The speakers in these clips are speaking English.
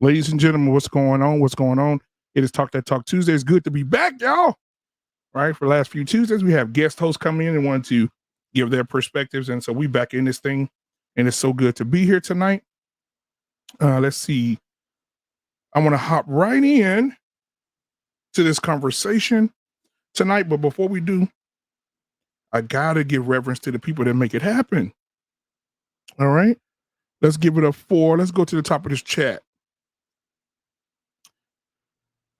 Ladies and gentlemen, what's going on? What's going on? It is Talk That Talk Tuesday. It's good to be back, y'all. Right? For the last few Tuesdays, we have guest hosts come in and want to give their perspectives. And so we back in this thing. And it's so good to be here tonight. Let's see. I want to hop right in to this conversation tonight. But before we do, I got to give reverence to the people that make it happen. All right. Let's give it a 4. Let's go to the top of this chat.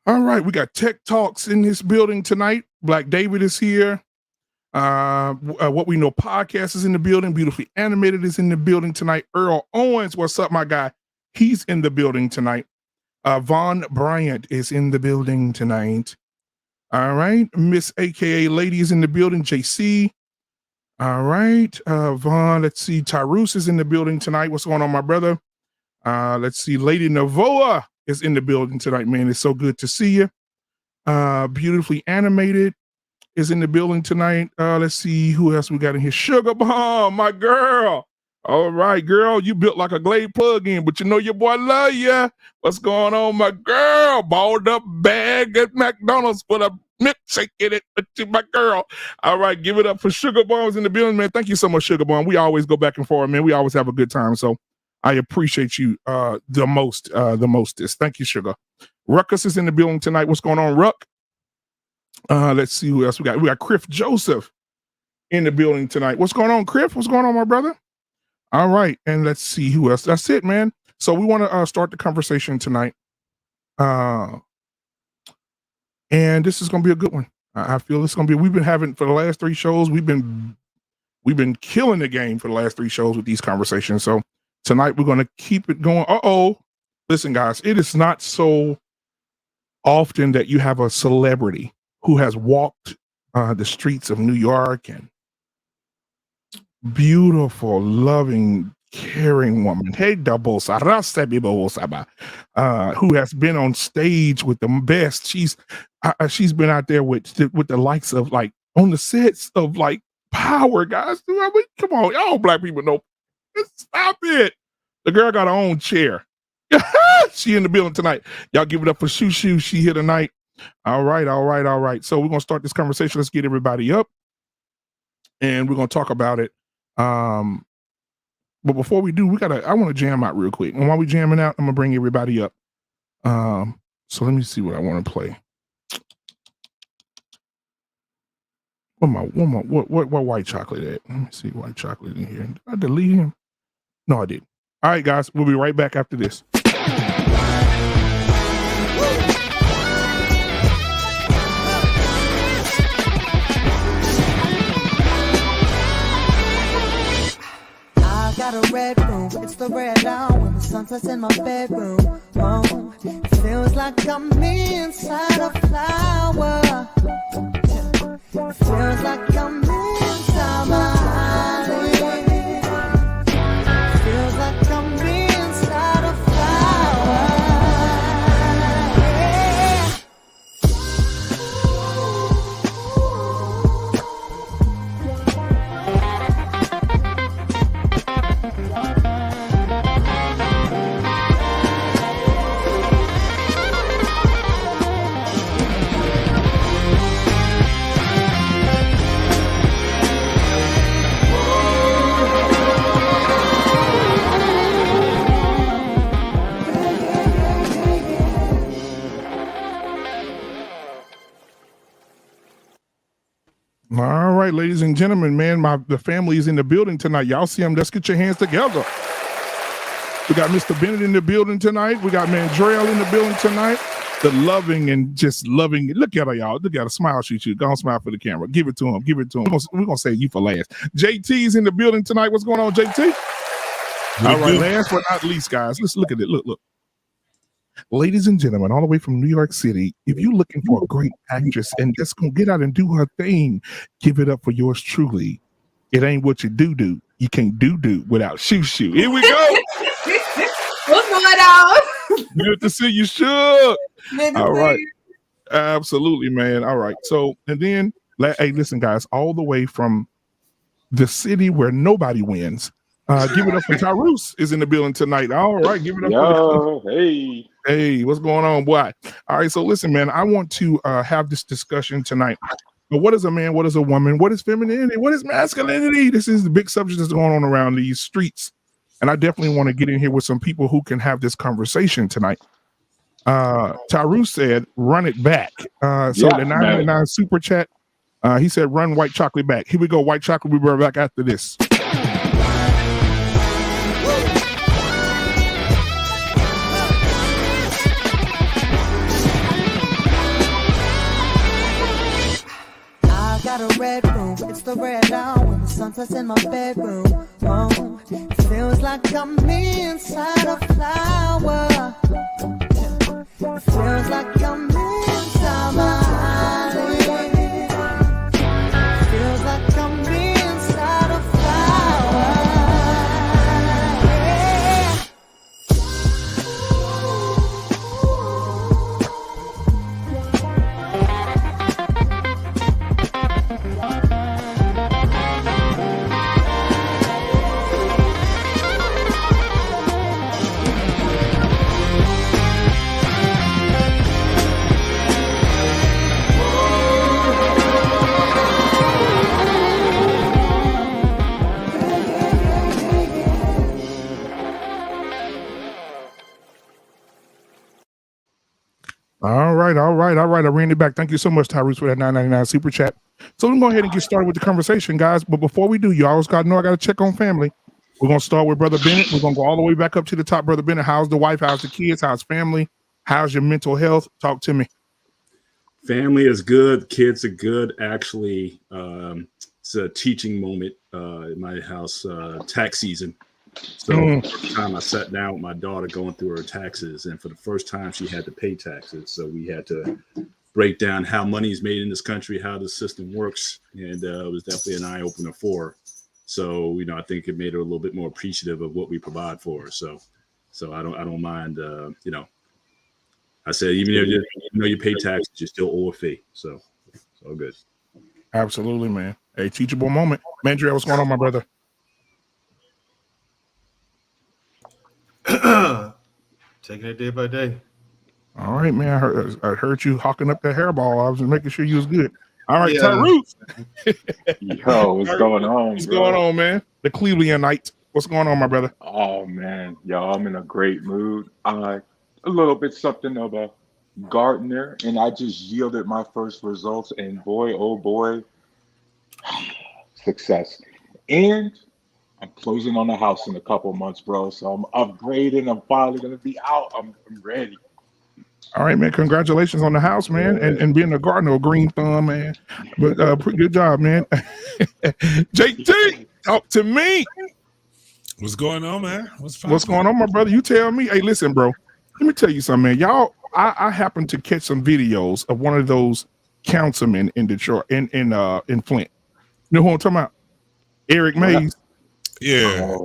All right, we got Tech Talks in this building tonight. Black David is here. What We Know Podcast is in the building. Beautifully Animated is in the building tonight. Earl Owens, what's up, my guy? He's in the building tonight. Vaughn Bryant is in the building tonight. All right, Miss AKA Lady is in the building. JC. All right, Vaughn. Let's see. Tyrus is in the building tonight. What's going on, my brother? Let's see. Lady Navoa is in the building tonight, man. It's so good to see you. Beautifully Animated is in the building tonight. Let's see who else we got in here. Sugar Bomb, my girl. All right, girl, you built like a Glade plug-in, but you know your boy love ya. What's going on, my girl? Balled up bag at McDonald's with a milkshake in it, but you my girl. All right, give it up for Sugar Bomb's in the building, man. Thank you so much, Sugar Bomb. We always go back and forth, man. We always have a good time, so I appreciate you the mostest. Thank you, Sugar. Ruckus is in the building tonight. What's going on, Ruck? Let's see who else we got. We got Criff Joseph in the building tonight. What's going on, Criff? What's going on, my brother? All right, and let's see who else. That's it, man. So we want to start the conversation tonight. And this is going to be a good one. I feel it's going to be. We've been having for the last 3 shows. We've been killing the game for the last 3 shows with these conversations. So tonight we're going to keep it going. Listen, guys, it is not so often that you have a celebrity who has walked the streets of New York and beautiful, loving, caring woman. Hey, who has been on stage with the best. She's been out there with the likes of like on the sets of like Power, guys. I mean, come on, y'all black people know. Stop it. The girl got her own chair. She in the building tonight. Y'all give it up for Shoo Shoo. She here tonight. All right. So we're gonna start this conversation. Let's get everybody up, and we're gonna talk about it. But before we do, I want to jam out real quick. And while we jamming out, I'm gonna bring everybody up. So let me see what I want to play. What white chocolate at? Let me see white chocolate in here. Did I delete him? No, I didn't. All right, guys, we'll be right back after this. I got a red room, it's the red down when the sun sets in my bedroom. Oh, it feels like I'm inside a flower. It feels like I'm inside my eyelid. Feels like I'm inside a flower. All right, ladies and gentlemen, man, the family is in the building tonight. Y'all see them? Let's get your hands together. We got Mr. Bennett in the building tonight. We got Mandrell in the building tonight. The loving and just loving. Look at her, y'all. Look at her. Smile, shoot. Go on, smile for the camera. Give it to him. We're gonna say you for last. JT's in the building tonight. What's going on, JT? All right, last but not least, guys. Let's look at it. Look. Ladies and gentlemen, all the way from New York City, if you're looking for a great actress and just gonna get out and do her thing, give it up for yours truly. It ain't what you do. You can't do without Shoo. Here we go. What's going on? Good to see you, Shook. All right. Absolutely, man. All right. So, and then, hey, listen, guys, all the way from the city where nobody wins. Give it up for Tyrus is in the building tonight. All right, give it up. Yo, hey. Hey, what's going on, boy? All right, so listen, man, I want to have this discussion tonight. But what is a man? What is a woman? What is femininity? What is masculinity? This is the big subject that's going on around these streets. And I definitely want to get in here with some people who can have this conversation tonight. Tyru said, run it back. So the 999 super chat, he said, run white chocolate back. Here we go, white chocolate. We'll be right back after this. Got a red room, it's the red dawn when the sun sets in my bedroom. Oh, it feels like I'm inside a flower. It feels like I'm inside my eyelid. It feels like I'm inside a flower. Yeah. All right. I ran it back. Thank you so much, Tyrese, for that 999 super chat. So we're going to go ahead and get started with the conversation, guys. But before we do, you always got to know I got to check on family. We're going to start with Brother Bennett. We're going to go all the way back up to the top. Brother Bennett, how's the wife? How's the kids? How's family? How's your mental health? Talk to me. Family is good. Kids are good. Actually, it's a teaching moment in my house, tax season. So the first time I sat down with my daughter going through her taxes, and for the first time she had to pay taxes. So we had to break down how money is made in this country, how the system works. And it was definitely an eye opener for her. So, I think it made her a little bit more appreciative of what we provide for her. So I don't mind, I said, even if you pay taxes, you still owe a fee. So it's all good. Absolutely, man. Hey, teachable moment. Mandriel, what's going on, my brother? Taking it day by day. All right, man. I heard you hawking up that hairball. I was just making sure you was good. All right, Yeah. Tyrese. Yo, what's going on? What's going on, man? The Clevelandite. What's going on, my brother? Oh man, yo, I'm in a great mood. A little bit something of a gardener, and I just yielded my first results, and boy, oh boy, success. And I'm closing on the house in a couple months, bro. So I'm upgrading. I'm finally gonna be out. I'm ready. All right, man. Congratulations on the house, man, and being a gardener, a green thumb, man. But pretty good job, man. JT, talk to me. What's going on, man? What's going on, my brother? You tell me. Hey, listen, bro. Let me tell you something, man. Y'all, I happened to catch some videos of one of those councilmen in Detroit, in Flint. You know who I'm talking about? Eric Mays. Yeah,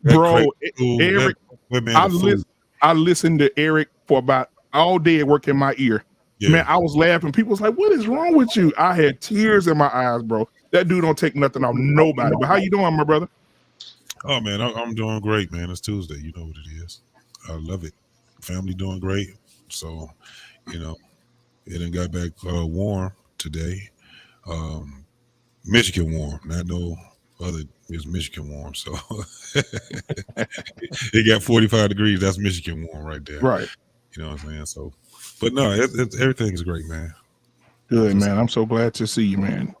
bro. Eric. I listened to Eric for about all day at work in my ear. Yeah. Man, I was laughing. People was like, "What is wrong with you?" I had tears in my eyes, bro. That dude don't take nothing off nobody. But how you doing, my brother? Oh man, I'm doing great, man. It's Tuesday. You know what it is. I love it. Family doing great. So, it done got back warm today. Michigan warm, not no other. It's Michigan warm. So it got 45 degrees. That's Michigan warm right there. Right. You know what I'm saying? So, but no, everything's great, man. Good, man. I'm so glad to see you, man.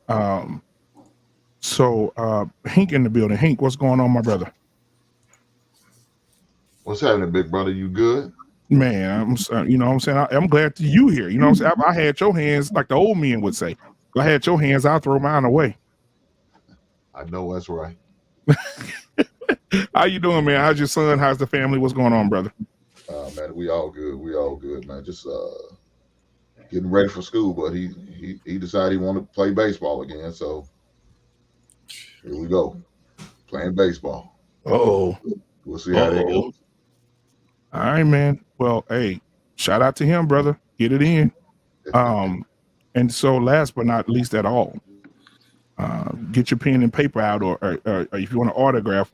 So Hank in the building. Hank, what's going on, my brother? What's happening, big brother? You good? Man, I'm glad you here. You know what I'm saying? I had your hands, like the old men would say. If I had your hands, I'll throw mine away. I know that's right. How you doing, man? How's your son? How's the family? What's going on, brother? Man, we all good. We all good, man. Just getting ready for school, but he decided he wanted to play baseball again. So here we go, playing baseball. Oh, we'll see how that goes. All right, man. Well, hey, shout out to him, brother. Get it in. And so, last but not least at all, get your pen and paper out, or if you want to autograph,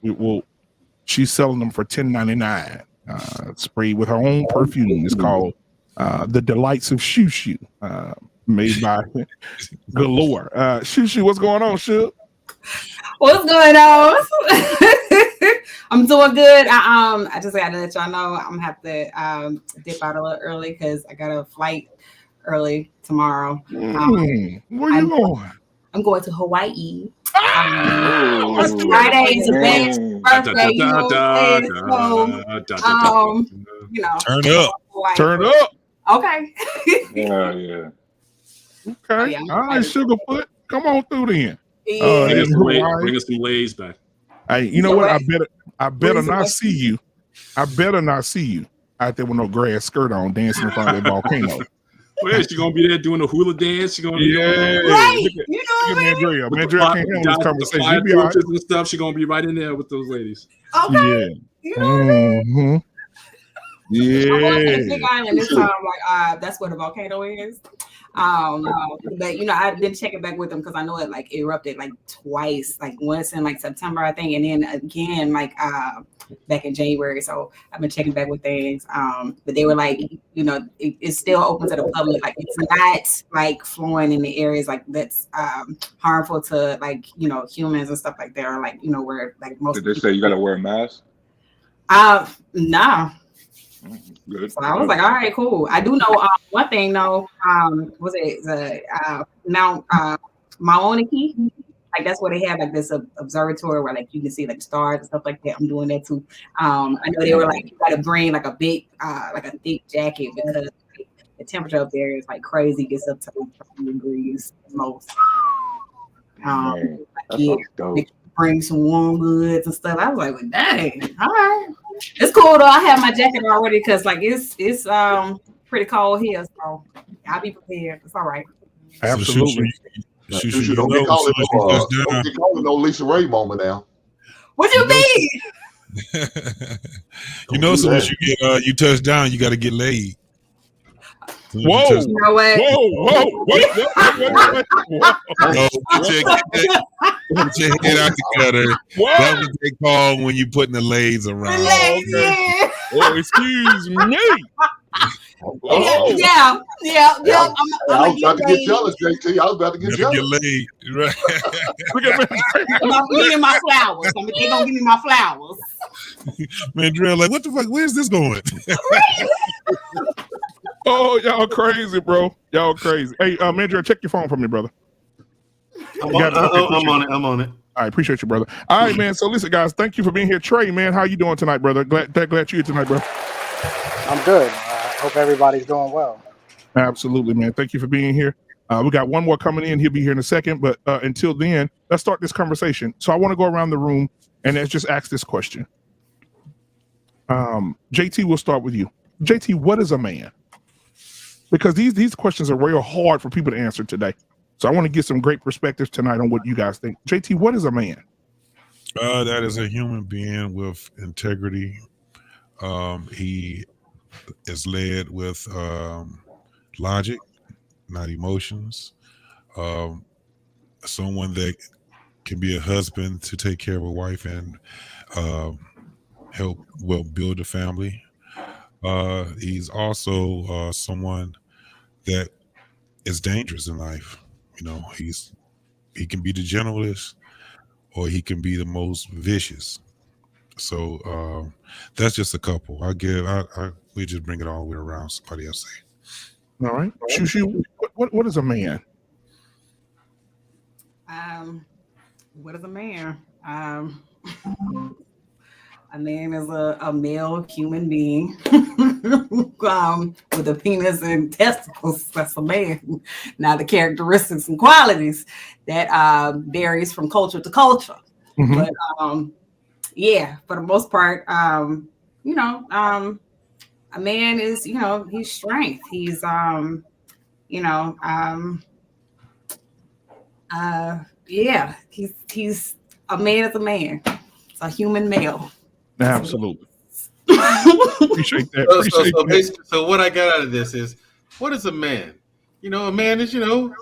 she's selling them for $10.99. sprayed with her own perfume. It's called The Delights of Shoo Shoo, made by Galore. Shoo Shoo, what's going on, Shoo? What's going on? I'm doing good. I just gotta let y'all know I'm gonna have to dip out a little early because I got a flight early tomorrow. Where you going? I'm going to Hawaii. It's Friday is a man's birthday, you know what I'm saying? So, you know, Turn up. Hawaii. Turn up. Okay. Yeah. Okay. Yeah, All right, Sugarfoot. Come on through then. Yeah. Bring us some lays back. Hey, you know what? I better Bring some not back. see you. I better not see you out there with no grass skirt on dancing in front of that volcano. Where she gonna be there doing a hula dance? She gonna be Right. Look at, You look know at what I mean? Mandrea. Mandrea can't handle this conversation. You be all right. and stuff. She gonna be right in there with those ladies. Okay. Yeah. You know what I mean? Mm-hmm. I'm going to the Big Yeah. Island this time. Like, that's where the volcano is. But you know, I've been checking back with them because I know it like erupted like twice, like once in like September, I think, and then again like back in January. So I've been checking back with things. But they were like, you know, it's still open to the public. Like it's not like flowing in the areas like that's harmful to like, you know, humans and stuff like that, or like, you know, where like most Did they say you gotta wear a mask? nah. Good. So I was like, all right, cool. I do know one thing though. Was it the Mount Mauna Kea? Like that's where they have like this observatory where like you can see like stars and stuff like that. I'm doing that too. I know they were like you got to bring like a big like a thick jacket because the temperature up there is like crazy. It gets up to 30 degrees most. Man, that Like, sounds dope. bring some warm goods and stuff. I was like, well, dang, all right. It's cool though. I have my jacket already because like it's pretty cold here, so I'll be prepared. It's all right. Absolutely. Shoo, Don't get caught in no Lisa Ray moment now. What you mean? You know, so once you touch down, you got to get laid. Whoa! You know what? Whoa! What? No, put your head out the gutter. That's what they call when you putting the lays around. Yeah. Oh, excuse me. Yeah. I was about to get jealous, JT. I was about to get jealous. Get laid, right? Look at me. Give me my flowers. They gonna give me my flowers. Man, Drill, like, what the fuck? Where's this going? Oh, y'all crazy, bro. Y'all crazy. Hey, Mandrea, check your phone for me, brother. I'm on it. I appreciate you, brother. All right, man. So listen, guys, thank you for being here. Trey, man, how you doing tonight, brother? Glad you're here tonight, bro. I'm good. I hope everybody's doing well. Absolutely, man. Thank you for being here. We got one more coming in. He'll be here in a second. But until then, let's start this conversation. So I want to go around the room and let's just ask this question. JT, we'll start with you. JT, what is a man? Because these questions are real hard for people to answer today. So I want to get some great perspectives tonight on what you guys think. JT, what is a man? That is a human being with integrity. He is led with logic, not emotions. Someone that can be a husband to take care of a wife and help build a family. He's also someone that is dangerous in life. You know, he can be the gentlest or he can be the most vicious. So that's just a couple. We just bring it all the way around. Somebody else say. All right. Shoo, what is a man? What is a man? A man is a male human being with a penis and testicles. That's a man. Now the characteristics and qualities that varies from culture to culture. Mm-hmm. But yeah, for the most part, you know, a man is, you know, he's strength. He's, you know, yeah, he's a man is a man. It's a human male. Absolutely. Appreciate that. So what I got out of this is, what is a man? You know, a man is, you know,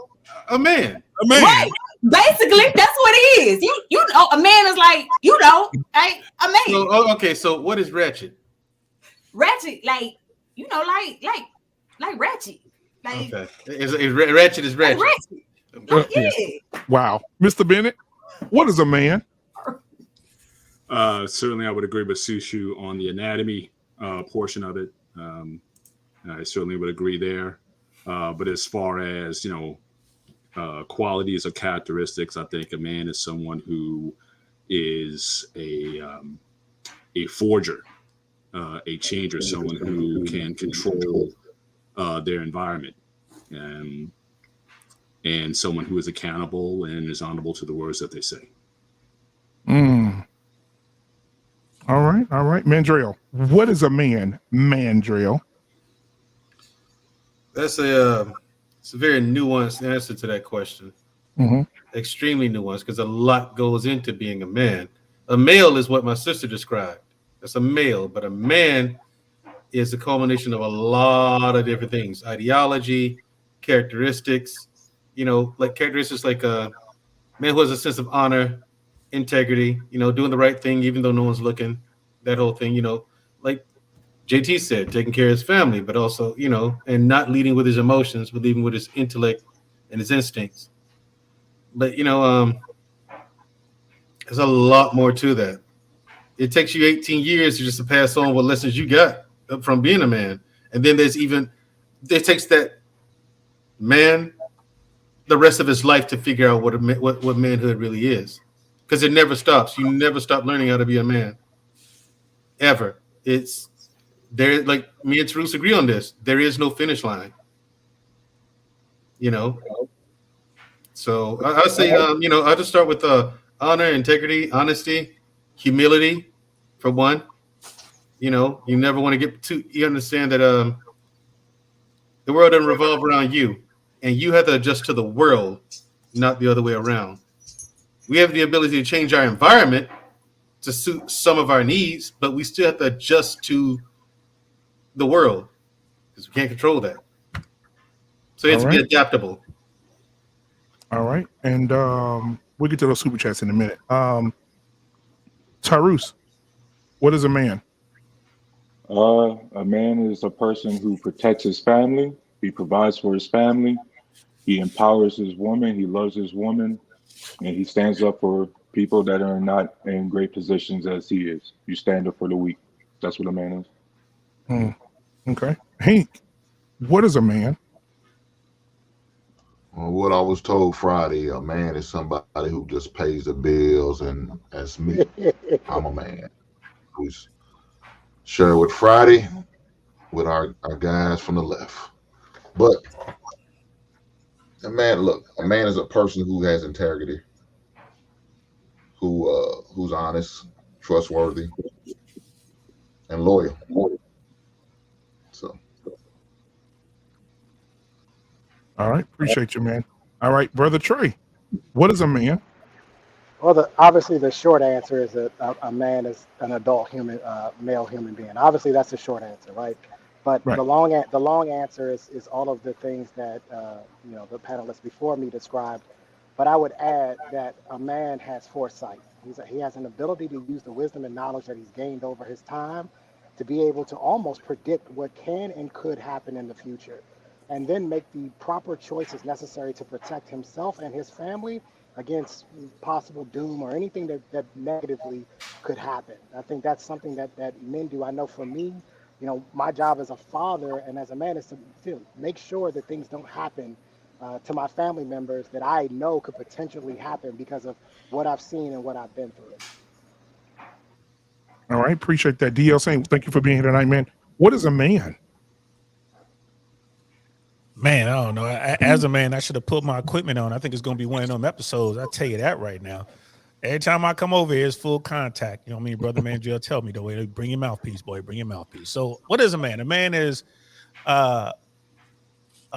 a man. A man. Right. Basically, that's what it is. You know, a man is like, you know, a man. So, okay, so what is wretched? ratchet, like like ratchet, like Okay. Ratchet is like ratchet. ratchet. Like, yeah. Wow, Mr. Bennett, what is a man? Certainly, I would agree with Sushu on the anatomy portion of it. I certainly would agree there. But as far as qualities or characteristics, I think a man is someone who is a forger, a changer, someone who can control their environment, and someone who is accountable and is honorable to the words that they say. All right, Mandrill. What is a man, Mandrill? That's it's a very nuanced answer to that question. Mm-hmm. Extremely nuanced, because a lot goes into being a man. A male is what my sister described. That's a male, but a man is a culmination of a lot of different things: ideology, characteristics. Like characteristics like a man who has a sense of honor, integrity. Doing the right thing even though no one's looking. That whole thing. Like JT said, taking care of his family, but also, and not leading with his emotions, but leading with his intellect and his instincts. But, there's a lot more to that. It takes you 18 years just to pass on what lessons you got from being a man. And then it takes that man the rest of his life to figure out what manhood really is. Because it never stops. You never stop learning how to be a man. Ever. It's there, like me and Teruse agree on this. There is no finish line. So I say, I'll just start with honor, integrity, honesty, humility, for one. You never want to get too. You understand that the world doesn't revolve around you, and you have to adjust to the world, not the other way around. We have the ability to change our environment to suit some of our needs, but we still have to adjust to the world because we can't control that. So you have to be adaptable. All right, and we'll get to those super chats in a minute. Tyrus, what is a man? A man is a person who protects his family. He provides for his family. He empowers his woman. He loves his woman, and he stands up for people that are not in great positions as he is. You stand up for the weak. That's what a man is. Okay, Hank, what is a man? Well, what I was told Friday, a man is somebody who just pays the bills, and that's me. I'm a man who's share with Friday with our guys from the left. But a man is a person who has integrity, who's honest, trustworthy, and loyal. So. All right, appreciate you, man. All right, brother Trey, what is a man? Well, obviously the short answer is that a man is an adult human, male human being. Obviously, that's the short answer, right? But Right. the long answer is all of the things that the panelists before me described. But I would add that a man has foresight. He has an ability to use the wisdom and knowledge that he's gained over his time to be able to almost predict what can and could happen in the future, and then make the proper choices necessary to protect himself and his family against possible doom or anything that negatively could happen. I think that's something that men do. I know for me, my job as a father and as a man is to make sure that things don't happen to my family members that I know could potentially happen because of what I've seen and what I've been through. All right, appreciate that. DL saying thank you for being here tonight, man. What is a man? Man, I don't know. As a man, I should have put my equipment on. I think it's going to be one of them episodes. I'll tell you that right now. Every time I come over here, it's full contact. You know what I mean? Brother Mandrill tell me, the way, bring your mouthpiece, boy, bring your mouthpiece. So what is a man? A man is a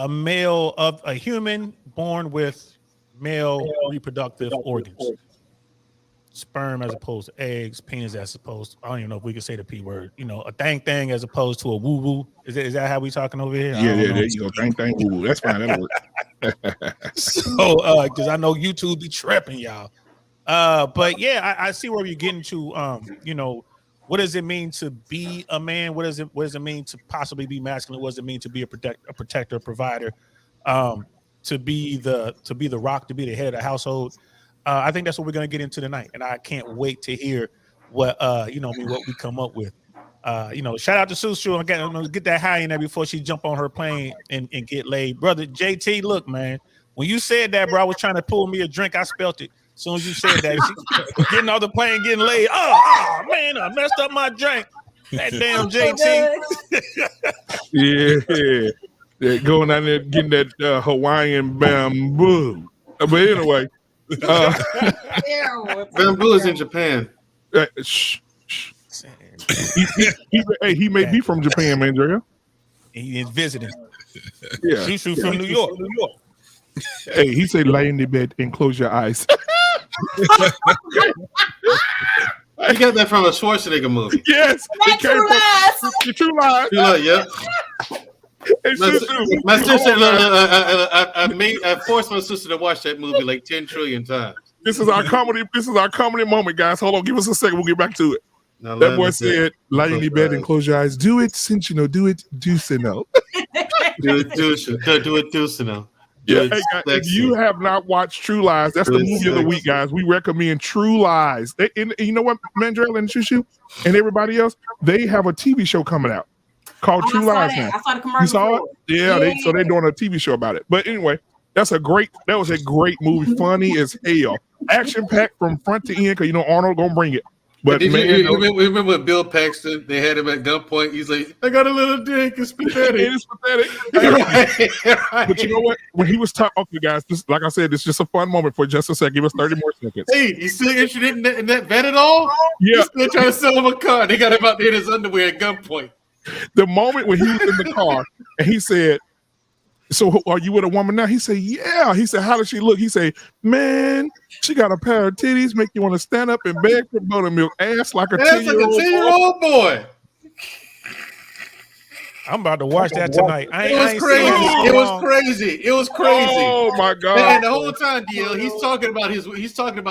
male of a human born with male reproductive organs. Sperm as opposed to eggs, penis as opposed to, I don't even know if we can say the P word, a thing as opposed to a woo-woo. Is that how we talking over here? Yeah, there you go. Thing, woo-woo. That's fine. That'll work. So, because I know YouTube be tripping, y'all. But yeah, I see where you're getting to, what does it mean to be a man? What does it mean to possibly be masculine? What does it mean to be a protector, a provider, to be the rock, to be the head of the household? I think that's what we're going to get into tonight, and I can't wait to hear what what we come up with. Shout out to Susu and get that high in there before she jump on her plane and get laid. Brother JT, look, man, when you said that, bro, I was trying to pull me a drink. I spelt it. As soon as you said that, she getting off the plane, getting laid. Oh man, I messed up my drink. That damn JT. Yeah, going down there getting that Hawaiian bamboo. But anyway, bamboo is in Japan. Shh. He may be from Japan, Mandrea. He is visiting. Yeah, Shushu from New York. Hey, he said, "Lay in the bed and close your eyes." You got that from a Schwarzenegger movie. Yes, it came from True Lies. Yeah. My sister, I forced my sister to watch that movie like 10 trillion times. This is our comedy. This is our comedy moment, guys. Hold on, give us a second. We'll get back to it. Now, that boy said, "Lie in the bed and close your eyes. Do it, since you know. Do it, do so know. Do it, so know." Yeah, hey guys, if you have not watched True Lies, that's the movie of the week, guys. We recommend True Lies. And you know what, Mandrell and Shushu and everybody else, they have a TV show coming out called True Lies. Now. I saw the commercial. You saw it? Yeah, they're doing a TV show about it. But anyway, that was a great movie, funny as hell, action packed from front to end. Because Arnold gonna bring it. But did you remember when Bill Paxton, they had him at gunpoint? He's like, "I got a little dick. It's pathetic." It is pathetic. Right. But you know what? When he was talking, okay, guys, this, like I said, it's just a fun moment for just a second. Give us 30 more seconds. Hey, you still interested in that vet at all? Yeah. He's still trying to sell him a car. They got him out there in his underwear at gunpoint. The moment when he was in the car and he said, "So are you with a woman now?" He said, "Yeah." He said, "How does she look?" He said, "Man, she got a pair of titties, make you want to stand up and beg for buttermilk, ass like a 10-year-old boy." I'm about to watch that tonight. It was crazy. Oh my God! And the whole time, DL, he's talking about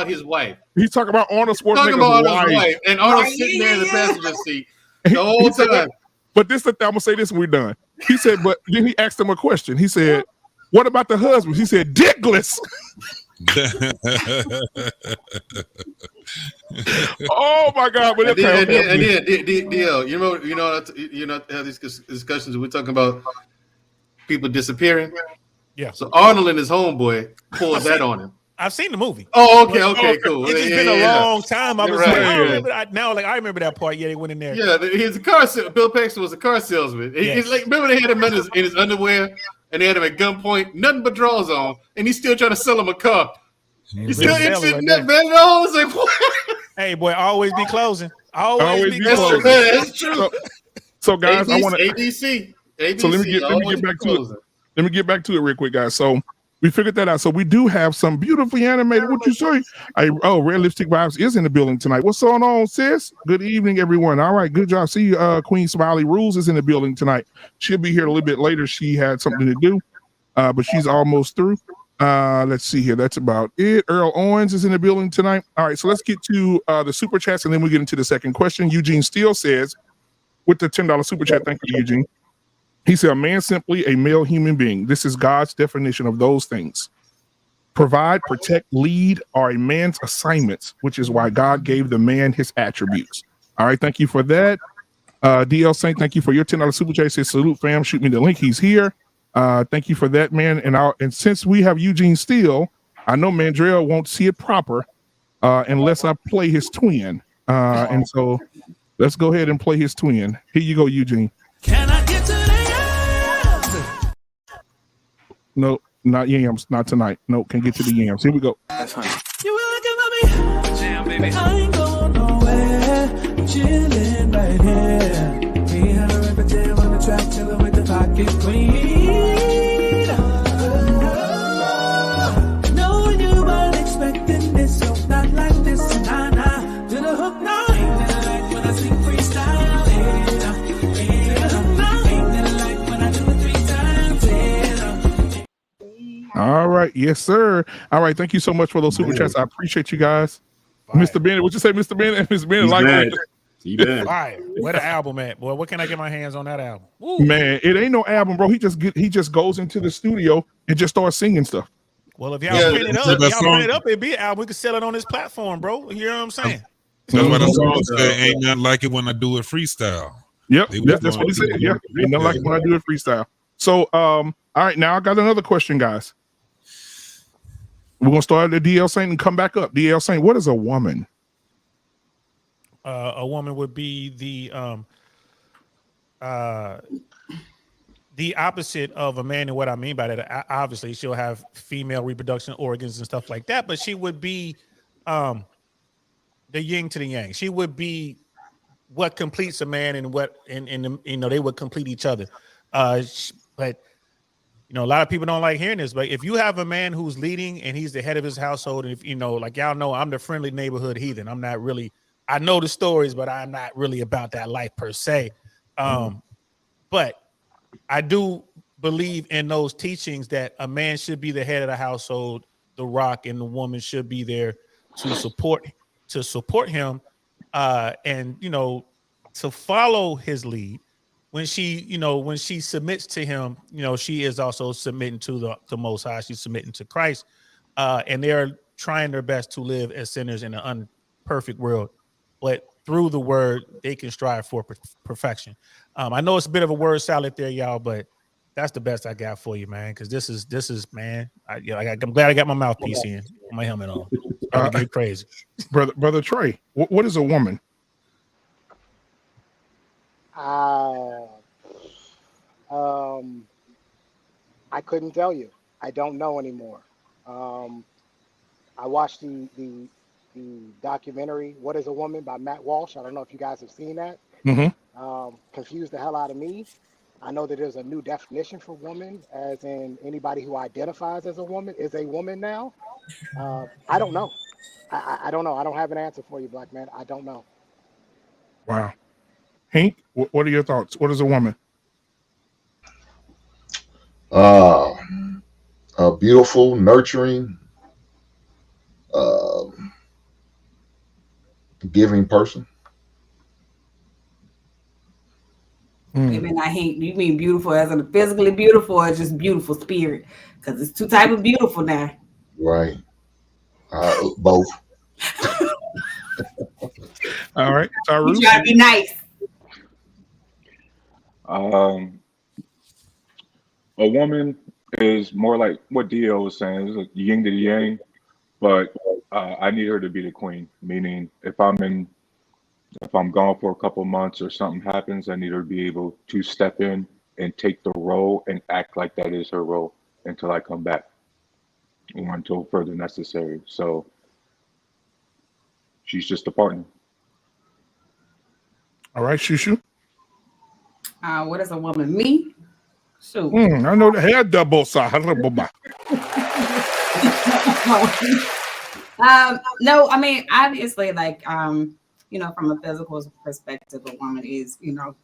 his wife. He's talking about Arnold Schwarzenegger's wife. And Arnold's sitting there in the passenger seat the whole time. But this, I'm gonna say this, and we're done. He said, but then he asked him a question. He said, "What about the husbands?" He said, "Dickless." Oh my God! But then, DL, you know, have these discussions. We're talking about people disappearing. Yeah. So Arnold and his homeboy pulled that on him. I've seen the movie. Oh, okay, cool. It's been a long time. I was like, I remember that part. Yeah, they went in there. Yeah, he's a car salesman. Bill Paxton was a car salesman. Yes. He's like, remember they had him in his underwear and they had him at gunpoint, nothing but drawers on, and he's still trying to sell him a car. He's still interested in that man at all. It's like, what? Hey, boy, always be closing. Always be closing. That's true. So guys, I want to ABC. So let me get back to it. Let me get back to it real quick, guys. So we figured that out. So we do have some beautifully animated. What you say? Red Lipstick Vibes is in the building tonight. What's going on, sis? Good evening, everyone. All right, good job. See you. Queen Smiley Rules is in the building tonight. She'll be here a little bit later. She had something to do, but she's almost through. Let's see here. That's about it. Earl Owens is in the building tonight. All right, so let's get to the super chats, and then we get into the second question. Eugene Steele says, with the $10 super chat, thank you, Eugene. He said, "A man simply a male human being. This is God's definition of those things. Provide, protect, lead are a man's assignments, which is why God gave the man his attributes." All right, thank you for that. DL Saint, thank you for your $10 super chat. He says, "Salute, fam. Shoot me the link. He's here." Thank you for that, man. And since we have Eugene Steele, I know Mandrell won't see it proper unless I play his twin. And so let's go ahead and play his twin. Here you go, Eugene. Can I get to the No, not yams, not tonight. No, can't get to the yams. Here we go. That's funny. You will give me jam, baby. I ain't going nowhere. Chilling right here. Me and a rapper jam on the track, chilling with the pocket clean. No, you weren't expecting this, so not like this. Nah, to the hook now. Ain't that like when I sing freestyle? All right, yes, sir. All right, thank you so much for those super chats. I appreciate you guys. Mr. Bennett, what you say, Mr. Bennett? Mr. Bennett, like T-Man. Fire. Where the album at, boy? What can I get my hands on that album? Woo. Man, it ain't no album, bro. He just goes into the studio and just starts singing stuff. Well, if Yeah, y'all print it so up, that y'all song- print it up, it'd be an album. We could sell it on this platform, bro. You know what I'm saying? That's why the Mhm. song said, "Ain't nothing like it when I do it freestyle." Yep, They was that's what he doing- said. Yeah, ain't nothing like it when I do it freestyle. So, all right, now I got another question, guys. We're gonna start at DL Saint and come back up. DL Saint, what is a woman? A woman would be the opposite of a man. And what I mean by that, obviously, she'll have female reproduction organs and stuff like that, but she would be the yin to the yang. She would be what completes a man, and what and you know, they would complete each other. But you know, a lot of people don't like hearing this, but if you have a man who's leading and he's the head of his household, and if you know, like y'all know, I'm the friendly neighborhood heathen. I'm not really, I know the stories, but I'm not really about that life per se. But I do believe in those teachings that a man should be the head of the household, the rock, and the woman should be there to support him, and you know, to follow his lead. When she submits to him, you know, she is also submitting to the Most High. She's submitting to Christ, and they're trying their best to live as sinners in an imperfect world, but through the word, they can strive for perfection. I know it's a bit of a word salad there, y'all, but that's the best I got for you, man. Because this is man. I'm glad I got my mouthpiece in, my helmet on. About to get crazy, brother Trey. What is a woman? I couldn't tell you. I don't know anymore. I watched the documentary "What Is a Woman" by Matt Walsh. I don't know if you guys have seen that. Mm-hmm. Confused the hell out of me. I know that there's a new definition for woman, as in anybody who identifies as a woman is a woman now. I don't know. I don't know. I don't have an answer for you, black man. I don't know. Wow. Hank, what are your thoughts? What is a woman? A beautiful, nurturing, giving person. Maybe not hate. You mean beautiful as in physically beautiful, or just beautiful spirit? Because it's two type of beautiful now. Right. Both. All right. You try to be nice. A woman is more like what Dio was saying. It's like yin to the yang, but I need her to be the queen. Meaning, if I'm gone for a couple months or something happens, I need her to be able to step in and take the role and act like that is her role until I come back or until further necessary. So she's just a partner. All right, Shushu. What is a woman? Me? Shoot. I know the hair double side. No, I mean, obviously, like, you know, from a physical perspective, a woman is, you know,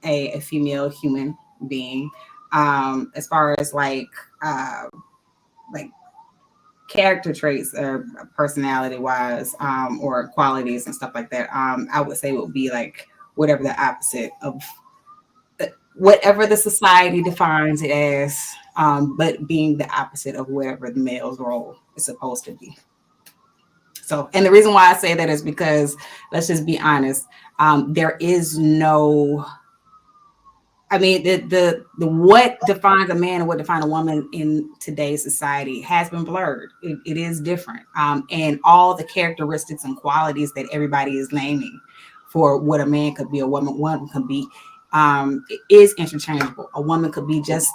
a female human being. As far as like character traits or personality wise, or qualities and stuff like that, I would say it would be like whatever the opposite of whatever the society defines it as, but being the opposite of whatever the male's role is supposed to be. So, and the reason why I say that is because, let's just be honest, there is no, I mean, the what defines a man and what defines a woman in today's society has been blurred. It is different, and all the characteristics and qualities that everybody is naming for what a man could be, a woman could be, is interchangeable. A woman could be just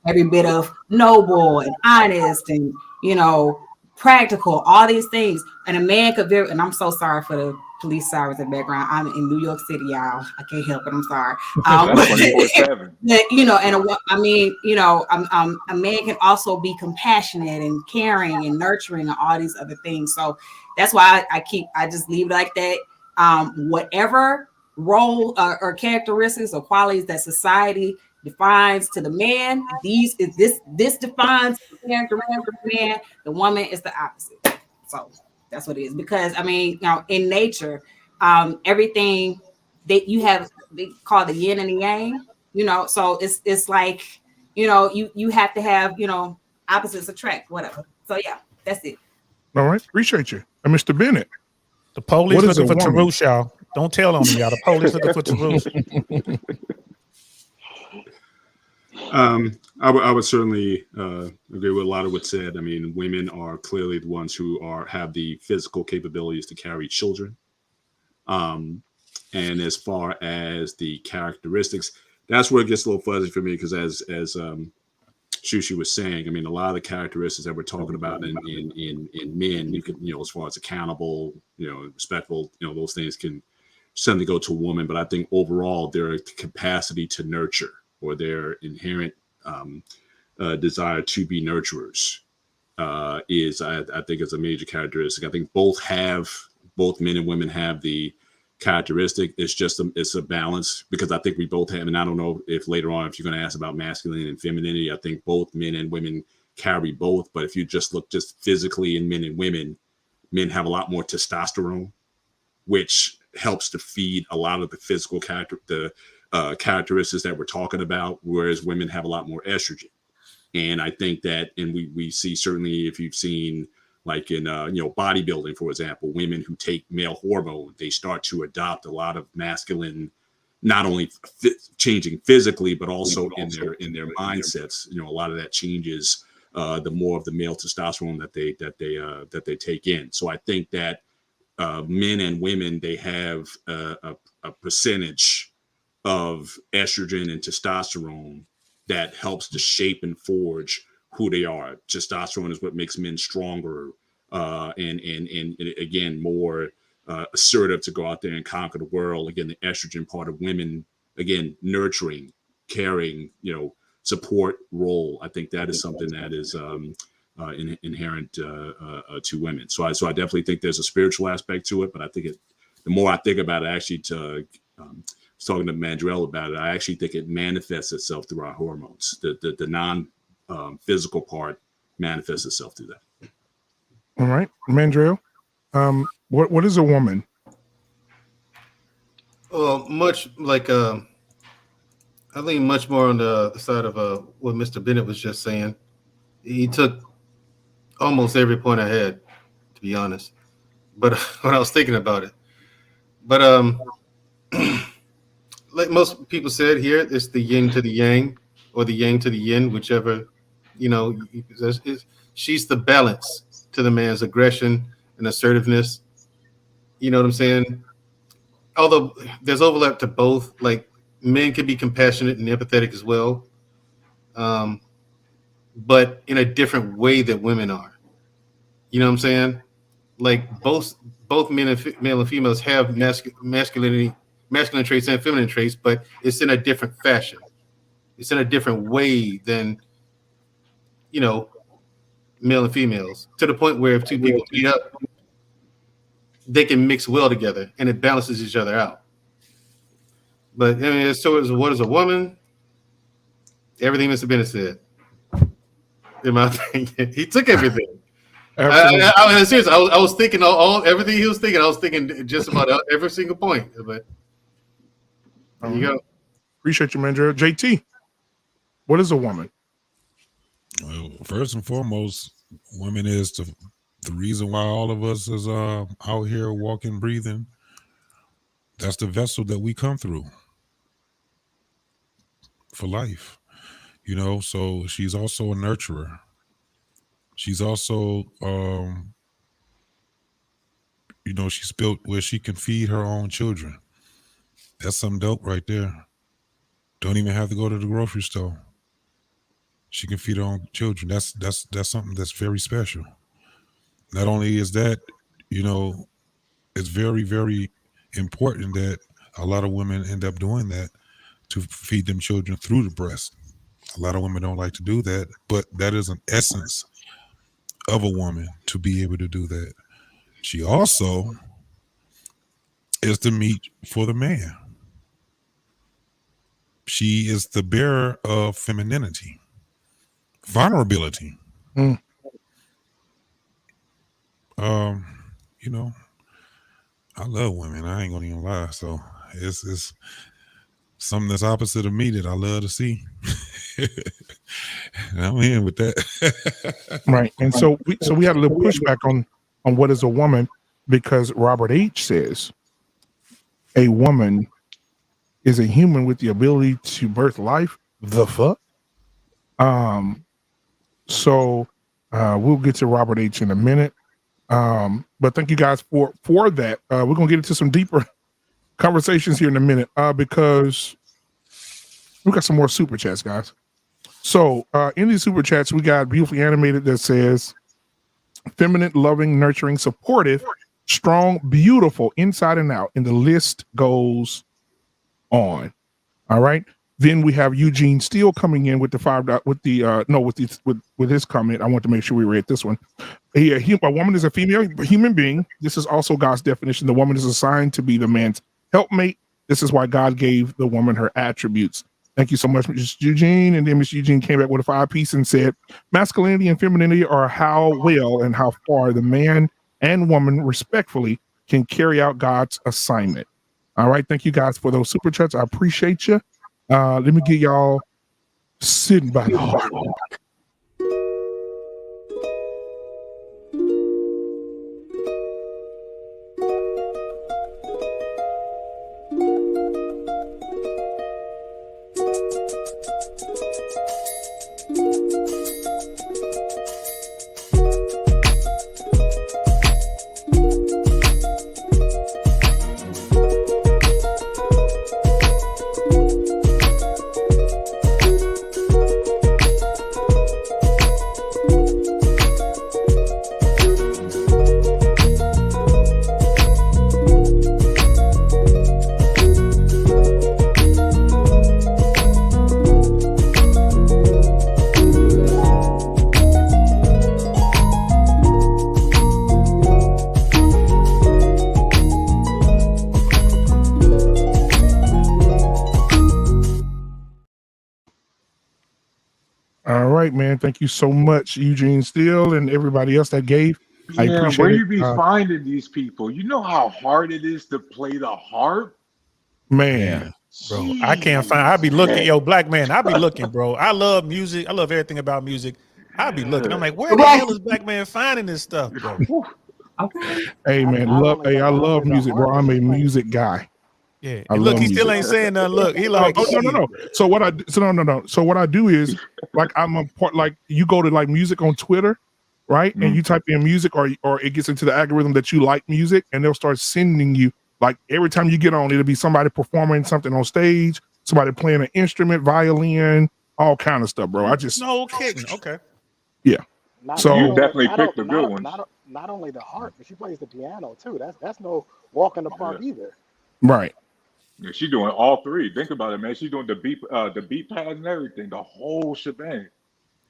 every bit of noble and honest and, you know, practical, all these things. And a man could very, and I'm so sorry for the police sirens in the background. I'm in New York City, y'all. I can't help it. I'm sorry. That's 24/7. You know, and I mean, you know, a man can also be compassionate and caring and nurturing and all these other things. So that's why I just leave it like that. Whatever role or characteristics or qualities that society defines to the man, this defines the character of the man. The woman is the opposite. So that's what it is. Because I mean, you know, in nature, everything that you have, they call the yin and the yang, you know, so it's like, you know, you have to have, you know, opposites attract, whatever. So yeah, that's it. All right, appreciate you. And Mr. Bennett, The police what is looking a for woman? Tarush, y'all. Don't tell on me, y'all. The police looking for Tarush. I would certainly agree with a lot of what's said. I mean, women are clearly the ones who have the physical capabilities to carry children. And as far as the characteristics, that's where it gets a little fuzzy for me, because as Shushi was saying, I mean, a lot of the characteristics that we're talking about in men, you could, you know, as far as accountable, you know, respectful, you know, those things can suddenly go to a woman. But I think overall, their capacity to nurture, or their inherent desire to be nurturers, is, I think, is a major characteristic. I think both men and women have the characteristic. It's just it's a balance, because I think we both have, and I don't know if later on, if you're going to ask about masculinity and femininity, I think both men and women carry both. But if you just look just physically in men and women, men have a lot more testosterone, which helps to feed a lot of the physical characteristics that we're talking about, whereas women have a lot more estrogen. And I think that, and we see, certainly if you've seen, like in you know, bodybuilding, for example, women who take male hormone, they start to adopt a lot of masculine, not only changing physically, but also in their mindsets. You know, a lot of that changes the more of the male testosterone that they take in. So I think that men and women, they have a percentage of estrogen and testosterone that helps to shape and forge who they are. Testosterone is what makes men stronger, and again, more assertive to go out there and conquer the world. Again, the estrogen part of women, again, nurturing, caring, you know, support role. I think that is something that is inherent to women. So I definitely think there's a spiritual aspect to it. But I think the more I think about it, actually, talking to Mandrell about it, I actually think it manifests itself through our hormones. The non physical part manifests itself through that. All right, Mandrell, what is a woman? Well, much like I lean much more on the side of what Mr. Bennett was just saying. He took almost every point I had, to be honest. But when I was thinking about it, but like most people said here, it's the yin to the yang, or the yang to the yin, whichever, you know. She's the balance to the man's aggression and assertiveness. You know what I'm saying? Although there's overlap to both. Like, men can be compassionate and empathetic as well, but in a different way that women are. You know what I'm saying? Like, both male and females have masculine traits and feminine traits, but it's in a different fashion. It's in a different way than, you know, male and females, to the point where if two people meet up, they can mix well together and it balances each other out. But I mean, so as what is a woman? Everything Mr. Bennett said. In my opinion, he took everything. I was serious. I was thinking all everything he was thinking. I was thinking just about every single point. But there you go. Appreciate you, Mandrell. JT, what is a woman? Well, first and foremost, women is the reason why all of us is out here walking, breathing. That's the vessel that we come through for life, you know. So she's also a nurturer. She's also, you know, she's built where she can feed her own children. That's some dope right there. Don't even have to go to the grocery store. She can feed her own children. That's something that's very special. Not only is that, you know, it's very, very important that a lot of women end up doing that, to feed them children through the breast. A lot of women don't like to do that, but that is an essence of a woman to be able to do that. She also is the meat for the man. She is the bearer of femininity, vulnerability. You know, I love women. I ain't gonna even lie. So it's something that's opposite of me that I love to see. And I'm in with that. Right. And so we had a little pushback on what is a woman, because Robert H says a woman is a human with the ability to birth life. The fuck? So we'll get to Robert H in a minute. But thank you guys for that. We're gonna get into some deeper conversations here in a minute, because we got some more super chats, guys. So in these super chats, we got Beautifully Animated that says feminine, loving, nurturing, supportive, strong, beautiful, inside and out. And the list goes on. All right. Then we have Eugene Steele coming in with the with his comment. I want to make sure we read this one. A woman is a female human being. This is also God's definition. The woman is assigned to be the man's helpmate. This is why God gave the woman her attributes. Thank you so much, Ms. Eugene. And then Ms. Eugene came back with a 5-piece and said, masculinity and femininity are how well and how far the man and woman respectfully can carry out God's assignment. All right. Thank you guys for those super chats. I appreciate you. Let me get y'all sitting by the heart. All right, man. Thank you so much, Eugene Steele, and everybody else that gave. I Man, appreciate where it. you be finding these people? You know how hard it is to play the harp? Man, bro, I can't find. I be looking, yo, black man. I be looking, bro. I love music. I love everything about music. I be looking. I'm like, where the hell is black man finding this stuff, bro? Okay. Hey, man, I love music, bro. I'm a music guy. Yeah, I and look, love he still music. ain't saying nothing. Look, he like, no. So what I So what I do is, like, I'm a part. Like, you go to like music on Twitter, right? And you type in music, or it gets into the algorithm that you like music, and they'll start sending you, like, every time you get on, it'll be somebody performing something on stage, somebody playing an instrument, violin, all kind of stuff, bro. I just no kidding. Okay. Yeah. So you definitely picked the good ones. Not only the harp, but she plays the piano too. That's no walk in the park either. Right. Yeah, she's doing all three. Think about it, man. She's doing the beat pads and everything, the whole shebang.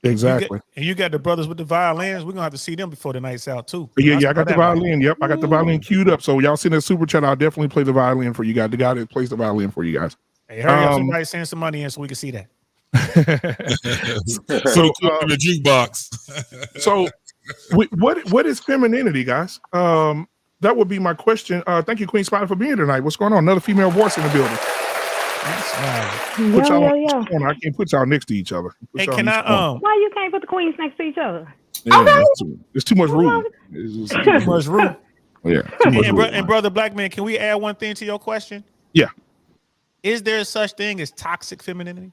Exactly. You got the brothers with the violins. We're gonna have to see them before the night's out too. Yeah, I got the violin. Yep, I got the violin queued up. So y'all see that super chat? I'll definitely play the violin for you guys. The guy that plays the violin for you guys. Hey, hurry up! Somebody send some money in so we can see that. So in the jukebox. So what is femininity, guys? That would be my question. Thank you, Queen Spider, for being here tonight. What's going on? Another female voice in the building. I can't put y'all next to each other. Hey, can I? Why you can't put the queens next to each other? Yeah, okay. It's too much room. It's too much room. Yeah. And brother Black Man, can we add one thing to your question? Yeah. Is there such thing as toxic femininity?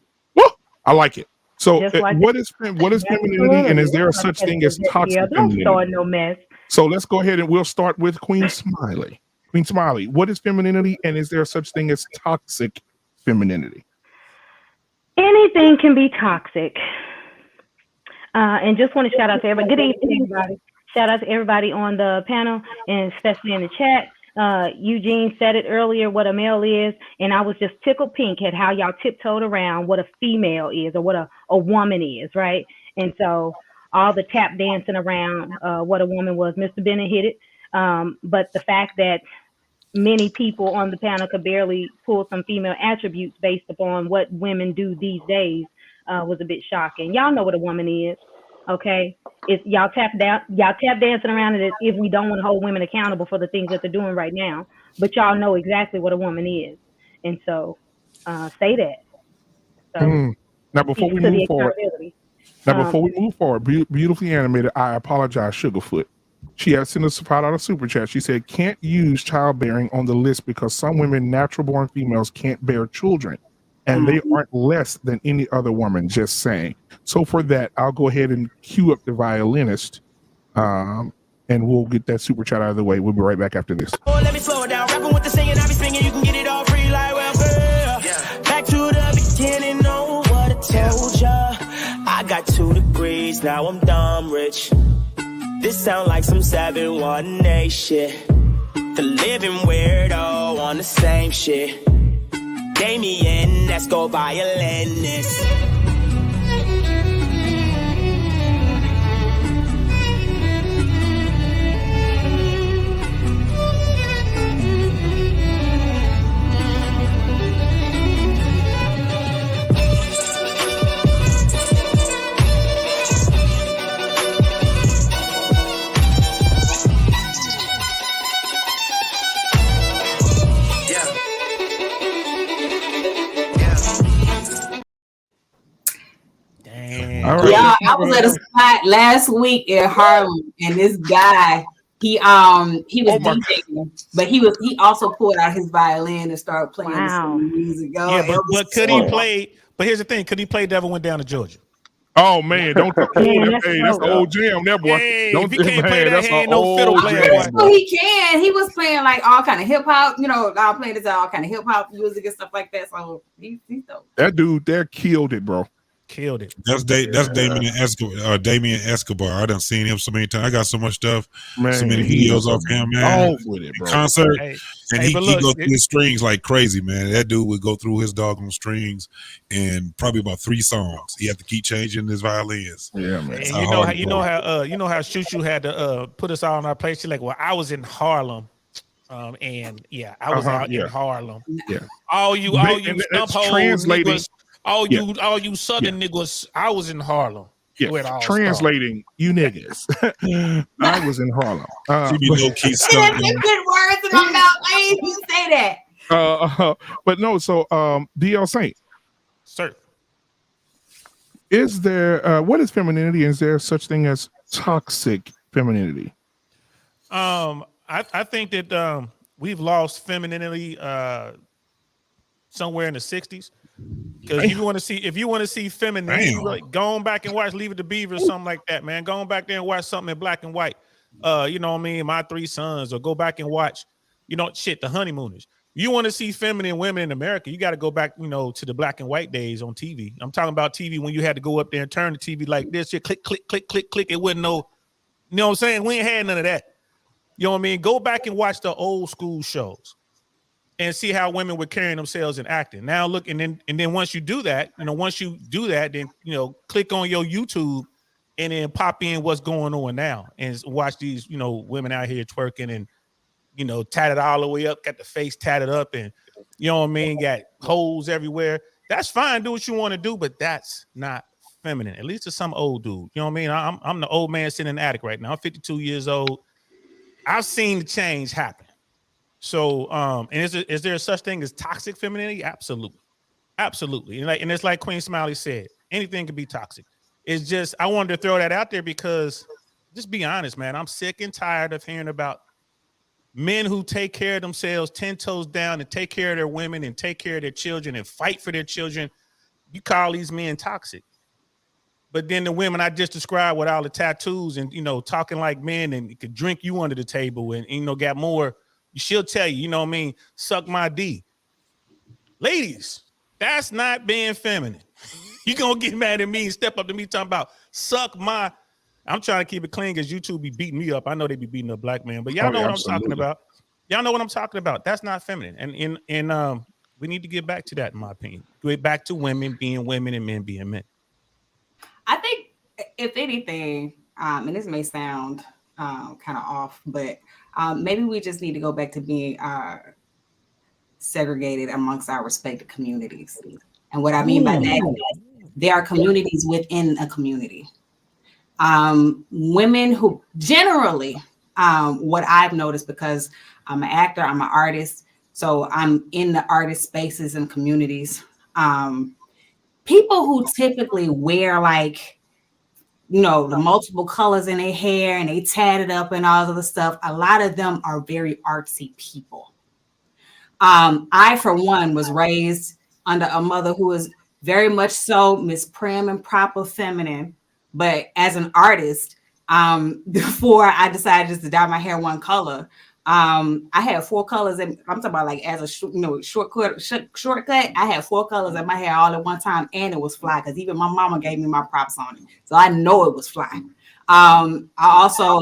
I like it. So like what is femininity, and is there a such thing as toxic femininity? Don't start no mess. So let's go ahead and we'll start with Queen Smiley. Queen Smiley, what is femininity, and is there such thing as toxic femininity? Anything can be toxic. And just want to shout out to everybody. Good evening, everybody. Shout out to everybody on the panel, and especially in the chat. Eugene said it earlier, what a male is, and I was just tickled pink at how y'all tiptoed around what a female is, or what a woman is, right? And so all the tap dancing around what a woman was, Mr. Bennett hit it. But the fact that many people on the panel could barely pull some female attributes based upon what women do these days was a bit shocking. Y'all know what a woman is, okay? It's y'all tap dancing around it if we don't want to hold women accountable for the things that they're doing right now. but y'all know exactly what a woman is, and so say that. So Now, before speaks we to the move forward, accountability. beautifully animated, I apologize, Sugarfoot. She had sent us out a super chat. She said, can't use childbearing on the list because some women, natural born females, can't bear children. And they aren't less than any other woman, just saying. So for that, I'll go ahead and cue up the violinist. And we'll get that super chat out of the way. We'll be right back after this. Oh, let me slow it down. Rapping with the singing, I be swinging. You can get it all free like welfare. Back to the beginning, know what I told ya. I got 2 degrees, now I'm dumb rich. This sound like some 718 shit. The living weirdo on the same shit. Damien, let's go violinist. All right. Yeah, I was at a spot last week in Harlem, and this guy, he was DJing, but he also pulled out his violin and started playing some music. Yeah, but could he play? But here's the thing: could he play "Devil Went Down to Georgia"? Oh man, don't that's the old jam, that boy. Hey, don't if he can't play that, that's he ain't no fiddle player. Well, he can. He was playing like all kind of hip hop, playing this all kind of hip hop music and stuff like that. So he's dope. That dude there killed it, bro. Killed it. That's Damien Escobar. I done seen him so many times. I got so much stuff, man, so many videos of him, man. With it, bro. Concert, and he look, go through his strings like crazy, man. That dude would go through his doggone strings in probably about 3 songs. He had to keep changing his violins. Yeah, man. And you know how Shushu had to put us all on our place. She's like, well, I was in Harlem. And yeah, I was out in Harlem. Yeah. All you stump hoes niggas, all you southern niggas, I was in Harlem. Yeah, translating you niggas. I was in Harlem. Good words in my mouth. I ain't even say that. But no, so DL Saint. Sir. Is there what is femininity? Is there such thing as toxic femininity? I think that we've lost femininity somewhere in the 60s. Because if you want to see femininity, like, go on back and watch Leave It to Beaver or something like that, man. Go on back there and watch something in black and white. You know what I mean? My 3 Sons, or go back and watch, The Honeymooners. You want to see feminine women in America, you got to go back, to the black and white days on TV. I'm talking about TV when you had to go up there and turn the TV like this, shit, click, click, click, click, click. It wasn't no, you know what I'm saying? We ain't had none of that. You know what I mean? Go back and watch the old school shows and see how women were carrying themselves and acting. Now look, and then once you do that, then click on your YouTube and then pop in what's going on now and watch these, women out here twerking and, tatted all the way up, got the face tatted up, and you know what I mean, got holes everywhere. That's fine, do what you want to do, but that's not feminine. At least to some old dude. You know what I mean? I'm the old man sitting in the attic right now. I'm 52 years old. I've seen the change happen. So, and is there such thing as toxic femininity? Absolutely. Absolutely. And it's like Queen Smiley said, anything can be toxic. It's just, I wanted to throw that out there because, just be honest, man, I'm sick and tired of hearing about men who take care of themselves 10 toes down and take care of their women and take care of their children and fight for their children. You call these men toxic. But then the women I just described with all the tattoos and, talking like men and could drink you under the table and, got more, she'll tell you, suck my D. Ladies, that's not being feminine. You gonna get mad at me and step up to me talking about suck my, I'm trying to keep it clean because YouTube be beating me up. I know they be beating up black men, but y'all know what I'm talking about. Y'all know what I'm talking about. That's not feminine. And we need to get back to that, in my opinion. Get back to women being women and men being men. I think, if anything, and this may sound kind of off, but maybe we just need to go back to being segregated amongst our respective communities. And what I mean by that is there are communities within a community. Women who generally, what I've noticed, because I'm an actor, I'm an artist, so I'm in the artist spaces and communities. People who typically wear like, you know, the multiple colors in their hair and they tatted up and all of the stuff, a lot of them are very artsy people. I, for one, was raised under a mother who was very much so Miss Prim and proper feminine. But as an artist, before I decided just to dye my hair one color, I had 4 colors, and I'm talking about like as a shortcut. I had 4 colors in my hair all at one time, and it was fly because even my mama gave me my props on it, so I know it was fly. I also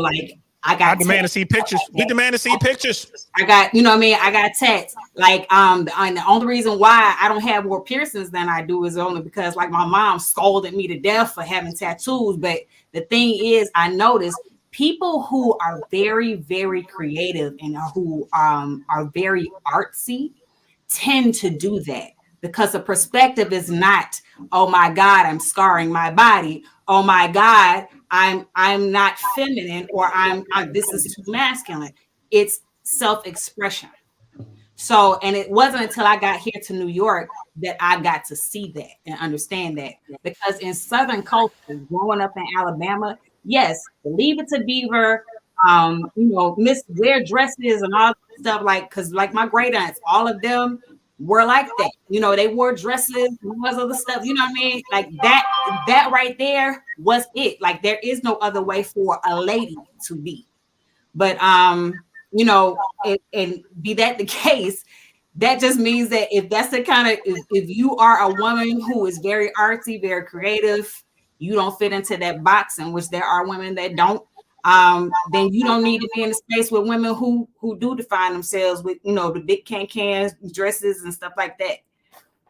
I demand to see pictures. We demand to see pictures. I got, you know what I mean? I got tats. Like, and the only reason why I don't have more piercings than I do is only because like my mom scolded me to death for having tattoos. But the thing is, I noticed people who are very, very creative and who are very artsy tend to do that, because the perspective is not, oh my God, I'm scarring my body. Oh my God, I'm not feminine, or this is too masculine. It's self-expression. So, and it wasn't until I got here to New York that I got to see that and understand that. Because in Southern culture, growing up in Alabama, yes, the Leave It to Beaver, you know, Miss Wear dresses and all that stuff, like, because like my great aunts, all of them were like that. You know, they wore dresses and all this other stuff. You know what I mean? Like that right there was it. Like there is no other way for a lady to be. But you know, and be that the case, that just means that if that's the kind of, if you are a woman who is very artsy, very creative, you don't fit into that box, in which there are women that don't, then you don't need to be in a space with women who do define themselves with, you know, the big can dresses and stuff like that.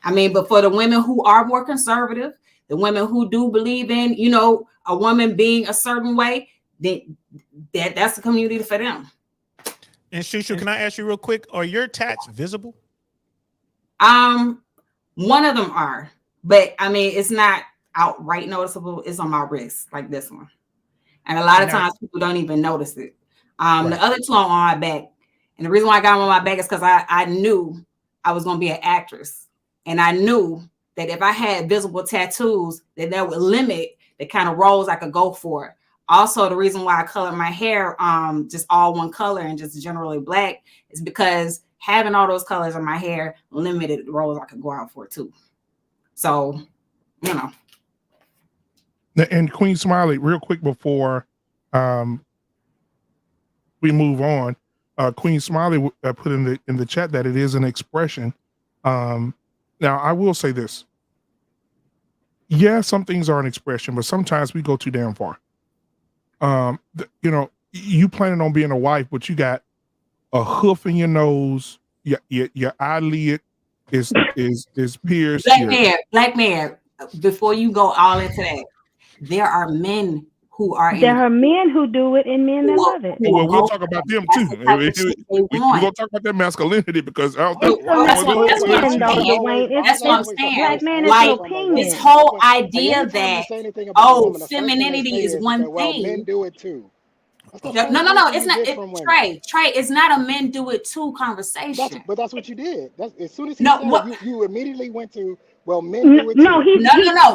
I mean, but for the women who are more conservative, the women who do believe in, you know, a woman being a certain way, then that's the community for them. And Shushu, can I ask you real quick? Are your tats visible? One of them are, but I mean, it's not outright noticeable. It's on my wrist, like this one. And a lot of times people don't even notice it. The other 2 are on my back. And the reason why I got them on my back is because I knew I was going to be an actress. And I knew that if I had visible tattoos, that would limit the kind of roles I could go for. Also, the reason why I colored my hair just all one color and just generally black is because having all those colors in my hair limited the roles I could go out for too. So, you know. And Queen Smiley, real quick before we move on, Queen Smiley put in the chat that it is an expression. Now, I will say this. Yeah, some things are an expression, but sometimes we go too damn far. You know, you planning on being a wife, but you got a hoof in your nose, your eyelid is pierced. Black man, before you go all into that, there are men who are there are men who do it and men that love it. Well, we'll talk about them too. We're gonna talk about that masculinity, because I don't think that's what I'm saying. Black man like is opinion. This whole idea that femininity is one thing. Well, men do it too. No, it's not. Trey, it's not a men do it too conversation. But that's what you did. As soon as he said it, you immediately went to, well, men do it too. No,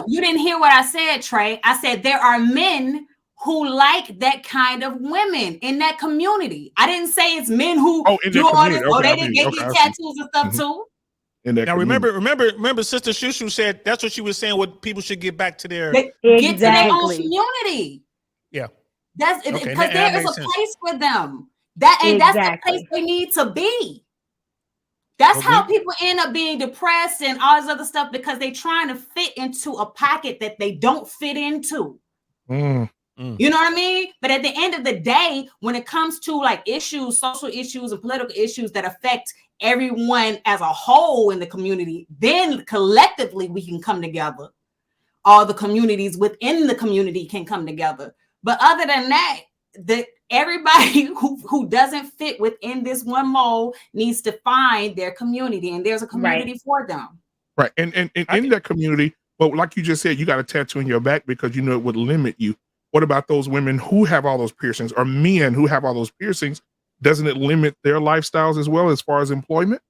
you didn't hear what I said, Trey. I said there are men who like that kind of women in that community. I didn't say it's men who do all this. They didn't get tattoos and stuff too. Now remember, Sister Shushu said that's what she was saying. What people should get back to their get to their own community. Yeah, that's because there is a place for them. That's the place they need to be. That's how people end up being depressed and all this other stuff, because they're trying to fit into a pocket that they don't fit into. You know what I mean? But at the end of the day, when it comes to like issues, social issues and political issues that affect everyone as a whole in the community, then collectively we can come together. All the communities within the community can come together. But other than that, everybody who doesn't fit within this one mold needs to find their community, and there's a community for them. Right. And in that community, well, like you just said, you got a tattoo on your back because you know it would limit you. What about those women who have all those piercings, or men who have all those piercings? Doesn't it limit their lifestyles as well as far as employment?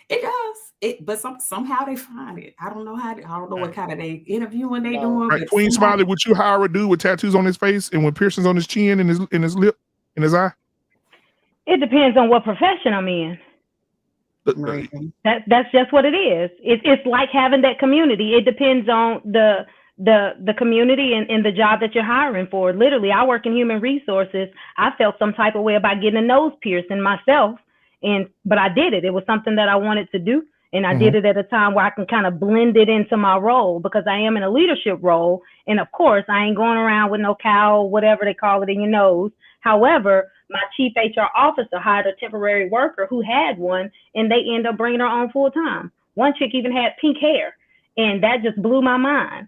It does. But somehow they find it. I don't know how. I don't know what kind of they interviewing they No. doing. Right, But Queen somehow, Smiley, would you hire a dude with tattoos on his face and with piercings on his chin and his lip and his eye? It depends on what profession I'm in. right. That's just what it is. It's like having that community. It depends on the community and the job that you're hiring for. Literally, I work in human resources. I felt some type of way about getting a nose piercing myself, but I did it. It was something that I wanted to do, and I did it at a time where I can kind of blend it into my role, because I am in a leadership role, and of course, I ain't going around with no cowl, whatever they call it, in your nose. However, my chief HR officer hired a temporary worker who had one, and they end up bringing her on full time. One chick even had pink hair, and that just blew my mind.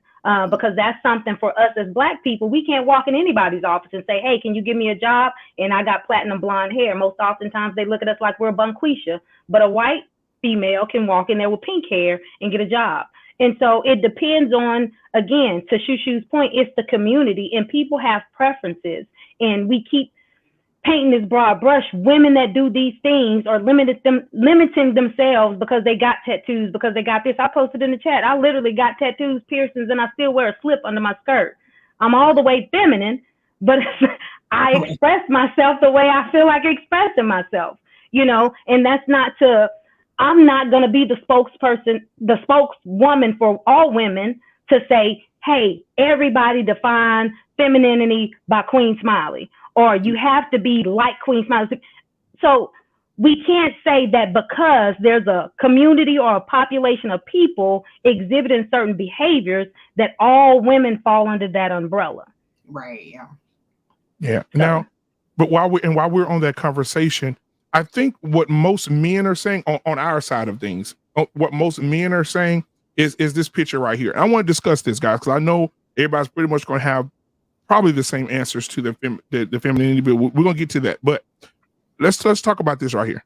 Because that's something for us as Black people. We can't walk in anybody's office and say, hey, can you give me a job? And I got platinum blonde hair. Most oftentimes they look at us like we're Bunquisha, but a white female can walk in there with pink hair and get a job. And so it depends on, again, to Shushu's point, it's the community, and people have preferences, and we keep painting this broad brush. Women that do these things are limiting themselves because they got tattoos, because they got this. I posted in the chat, I literally got tattoos, piercings, and I still wear a slip under my skirt. I'm all the way feminine, but I express myself the way I feel like expressing myself, and that's not to, I'm not going to be the spokesperson, the spokeswoman for all women to say, hey, everybody define femininity by Queen Smiley, or you have to be like Queen Smiley. So we can't say that because there's a community or a population of people exhibiting certain behaviors that all women fall under that umbrella. Right. Yeah. Yeah. Now, but while we're on that conversation, I think what most men are saying on our side of things, what most men are saying is this picture right here. And I want to discuss this, guys, because I know everybody's pretty much going to have probably the same answers to the femininity, but we're going to get to that. But let's talk about this right here.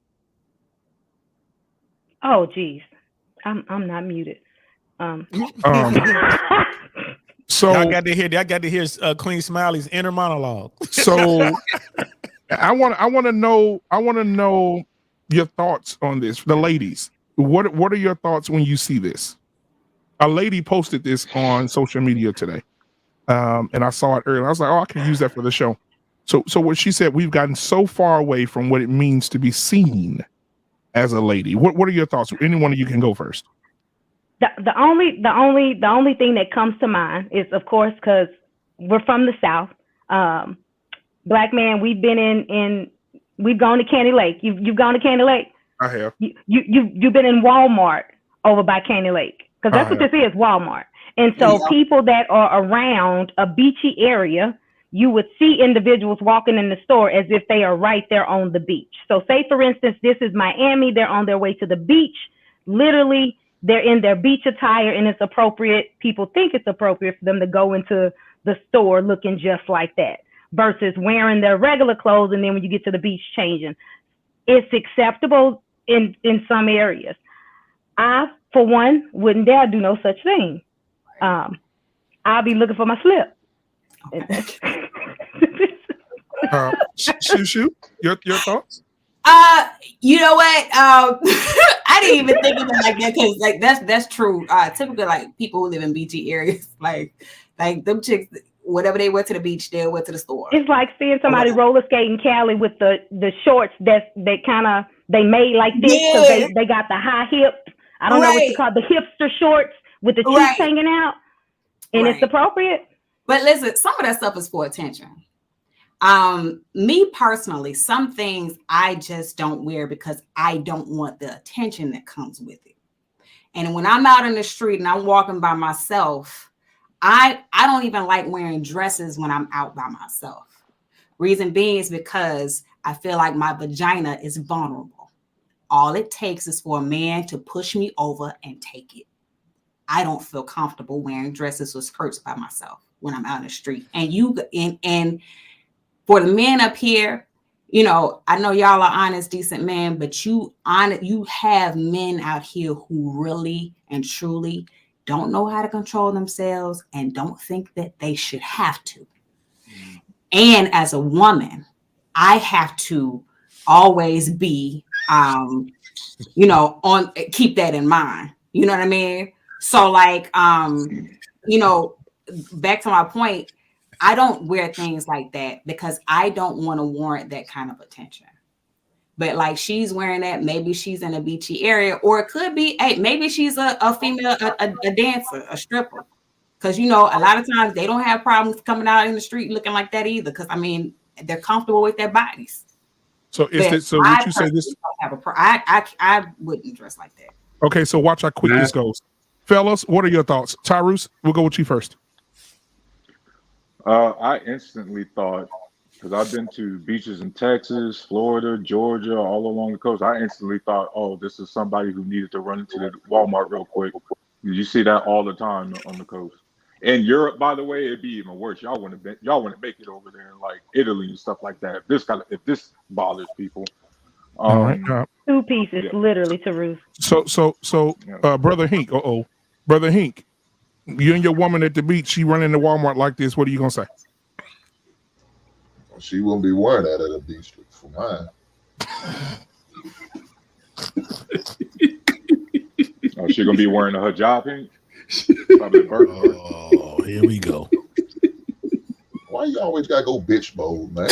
Oh, geez. I'm not muted. So I got to hear Queen Smiley's inner monologue. So I want to know your thoughts on this. The ladies, what are your thoughts when you see this? A lady posted this on social media today. And I saw it earlier. I was like, oh, I can use that for the show. So what she said, we've gotten so far away from what it means to be seen as a lady. What are your thoughts? Any one of you can go first. The only thing that comes to mind is, of course, because we're from the South. Black man, we've been we've gone to Candy Lake. You've gone to Candy Lake? I have. You've been in Walmart over by Candy Lake, because that's what this is, Walmart. And so people that are around a beachy area, you would see individuals walking in the store as if they are right there on the beach. So say, for instance, this is Miami. They're on their way to the beach. Literally, they're in their beach attire, and it's appropriate. People think it's appropriate for them to go into the store looking just like that versus wearing their regular clothes, and then when you get to the beach, changing. It's acceptable in some areas. I, for one, wouldn't dare do no such thing. I'll be looking for my slip. Shushu, your thoughts? You know what? I didn't even think of it like that, because like that's true. Typically, like people who live in beachy areas, like them chicks, whatever they went to the beach, they went to the store. It's like seeing somebody roller skating Cali with the shorts they made like this, because they got the high hips. I don't know what you call the hipster shorts with the cheeks hanging out, and it's appropriate. But listen, some of that stuff is for attention. Me personally, some things I just don't wear because I don't want the attention that comes with it. And when I'm out in the street and I'm walking by myself, I don't even like wearing dresses when I'm out by myself. Reason being is because I feel like my vagina is vulnerable. All it takes is for a man to push me over and take it. I don't feel comfortable wearing dresses or skirts by myself when I'm out in the street. And for the men up here, I know y'all are honest, decent men, but you have men out here who really and truly don't know how to control themselves and don't think that they should have to. And as a woman, I have to always be, keep that in mind. You know what I mean? So like, back to my point, I don't wear things like that because I don't want to warrant that kind of attention. But like she's wearing that, maybe she's in a beachy area, or it could be, hey, maybe she's a female, a dancer, a stripper. Because a lot of times they don't have problems coming out in the street looking like that either. Because I mean, they're comfortable with their bodies. So is this? So would you say this? I wouldn't dress like that. Okay, so watch how quick this goes, fellas. What are your thoughts, Tyrus? We'll go with you first. I instantly thought, because I've been to beaches in Texas, Florida, Georgia, all along the coast. I instantly thought, oh, this is somebody who needed to run into the Walmart real quick. You see that all the time on the coast. In Europe, by the way, it'd be even worse. Y'all wouldn't make it over there in like Italy and stuff like that. If this bothers people. All right. 2 pieces, literally, to roost. So, Brother Hink. Brother Hink. You and your woman at the beach. She running to Walmart like this. What are you gonna say? She wouldn't be wearing that at a beach for mine. Oh, she gonna be wearing a hijab, Hink? Oh, here we go. Why you always gotta go bitch mode, man?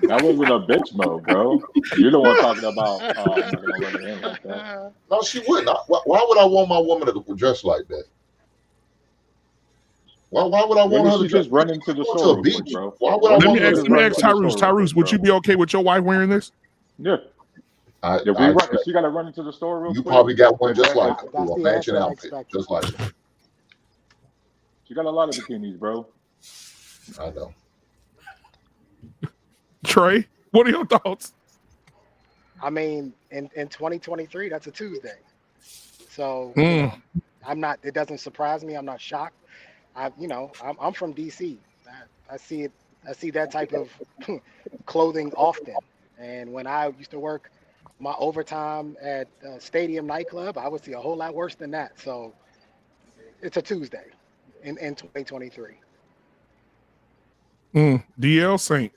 That wasn't a bitch mode, bro. You're the one talking about I'm not gonna run her in like that. No, she wouldn't. Why would I want my woman to dress like that? Why would I want her to just run into the store, beach, bro? Why would I want her to let me ask Tyrus. Tyrus, would you be okay with your wife wearing this? Yeah. She got to run into the store real quick. You probably got one just like a matching outfit, just like it. She got a lot of bikinis, bro. I know. Trey, what are your thoughts? I mean, in 2023, that's a Tuesday. So I'm not. It doesn't surprise me. I'm not shocked. I'm from DC. I see it. I see that type of clothing often. And when I used to work my overtime at Stadium nightclub, I would see a whole lot worse than that. So it's a Tuesday in 2023. DL Saint.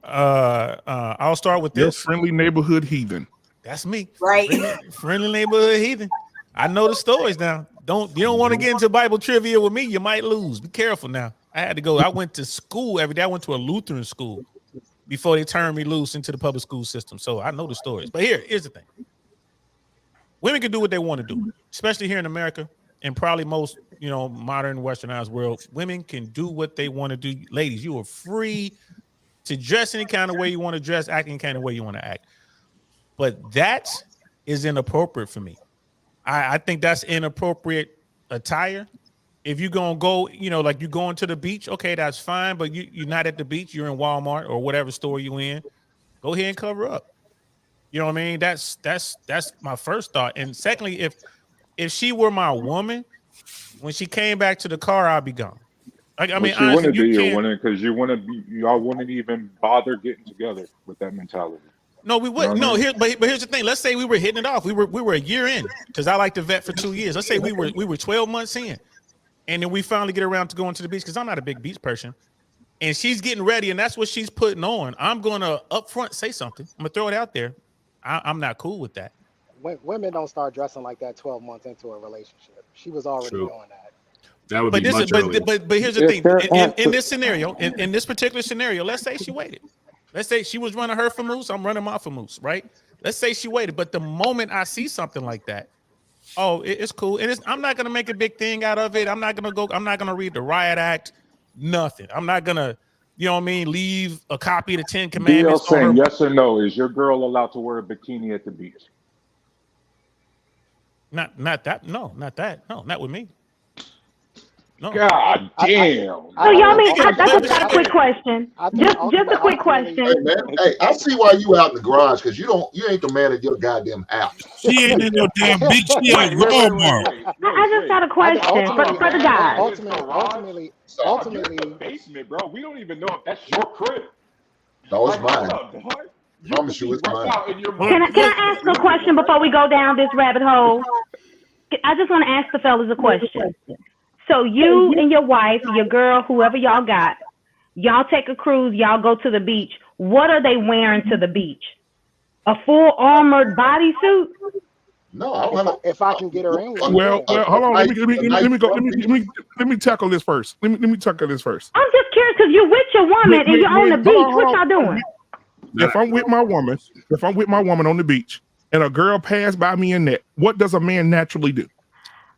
I'll start with Your this. friendly neighborhood heathen. That's me. Right. Friendly neighborhood heathen. I know the stories now. You don't want to get into Bible trivia with me. You might lose. Be careful now. I had to go. I went to school every day. I went to a Lutheran school before they turned me loose into the public school system. So I know the stories. But here's the thing. Women can do what they want to do, especially here in America and probably most, modern westernized world. Women can do what they want to do. Ladies, you are free to dress any kind of way you want to dress, act any kind of way you want to act. But that is inappropriate for me. I think that's inappropriate attire. If you're going to go, like you're going to the beach, okay, that's fine. But you're not at the beach. You're in Walmart or whatever store you're in. Go ahead and cover up. You know what I mean? That's my first thought. And secondly, if she were my woman, when she came back to the car, I'd be gone. Like, I mean, she wouldn't be your woman because y'all wouldn't even bother getting together with that mentality. No, we wouldn't. No, but here's the thing. Let's say we were hitting it off. We were a year in because I like to vet for 2 years. Let's say we were 12 months in, and then we finally get around to going to the beach because I'm not a big beach person, and she's getting ready, and that's what she's putting on. I'm gonna up front say something. I'm gonna throw it out there. I'm not cool with that. Women don't start dressing like that 12 months into a relationship. She was already doing that. That would be much earlier. But here's the thing. In this scenario, in this particular scenario, let's say she waited. Let's say she was running her famoose, I'm running my famoose, right? Let's say she waited. But the moment I see something like that, it's cool. And I'm not gonna make a big thing out of it. I'm not gonna read the riot act, nothing. I'm not gonna, leave a copy of the 10 Commandments. Saying yes or no, is your girl allowed to wear a bikini at the beach? Not that. No, not that. No, not with me. No. God damn. So y'all mean that's a quick question. Just a quick question. Hey, man, I see why you out in the garage because you ain't the man of your goddamn house. She ain't in no damn beach. She at Walmart. I just got a question for the guys. Ultimately, basement, bro. We don't even know if that's your crib. No, it's mine. I promise you, it's mine. Can I ask a question before we go down this rabbit hole? I just want to ask the fellas a question. So you and your wife, your girl, whoever y'all got, y'all take a cruise, y'all go to the beach. What are they wearing to the beach? A full armored bodysuit? No, I don't have If I can get her in with me, Well, yeah. hold on. nice- Let me tackle this first. Let me tackle this first. I'm just curious because you're with your woman and you're on the beach. What y'all doing? If I'm with my woman on the beach, and a girl passed by me in that, what does a man naturally do?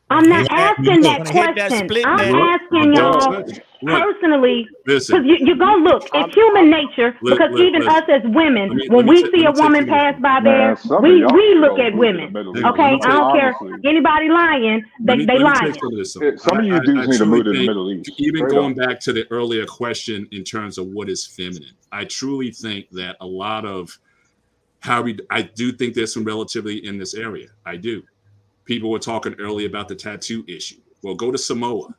I'm not asking that Wanna hit that question. split I'm now? asking y'all personally, Listen, because you're gonna look. It's human nature. Because even us as women, when we see a woman pass by there, we look at women. Okay, I don't care anybody lying. They lying. Some of you dudes need to move to the Middle East. Even Straight going up. back to the earlier question in terms of what is feminine, I truly think that a lot of I do think there's some relativity in this area. I do. People were talking earlier about the tattoo issue. Well, go to Samoa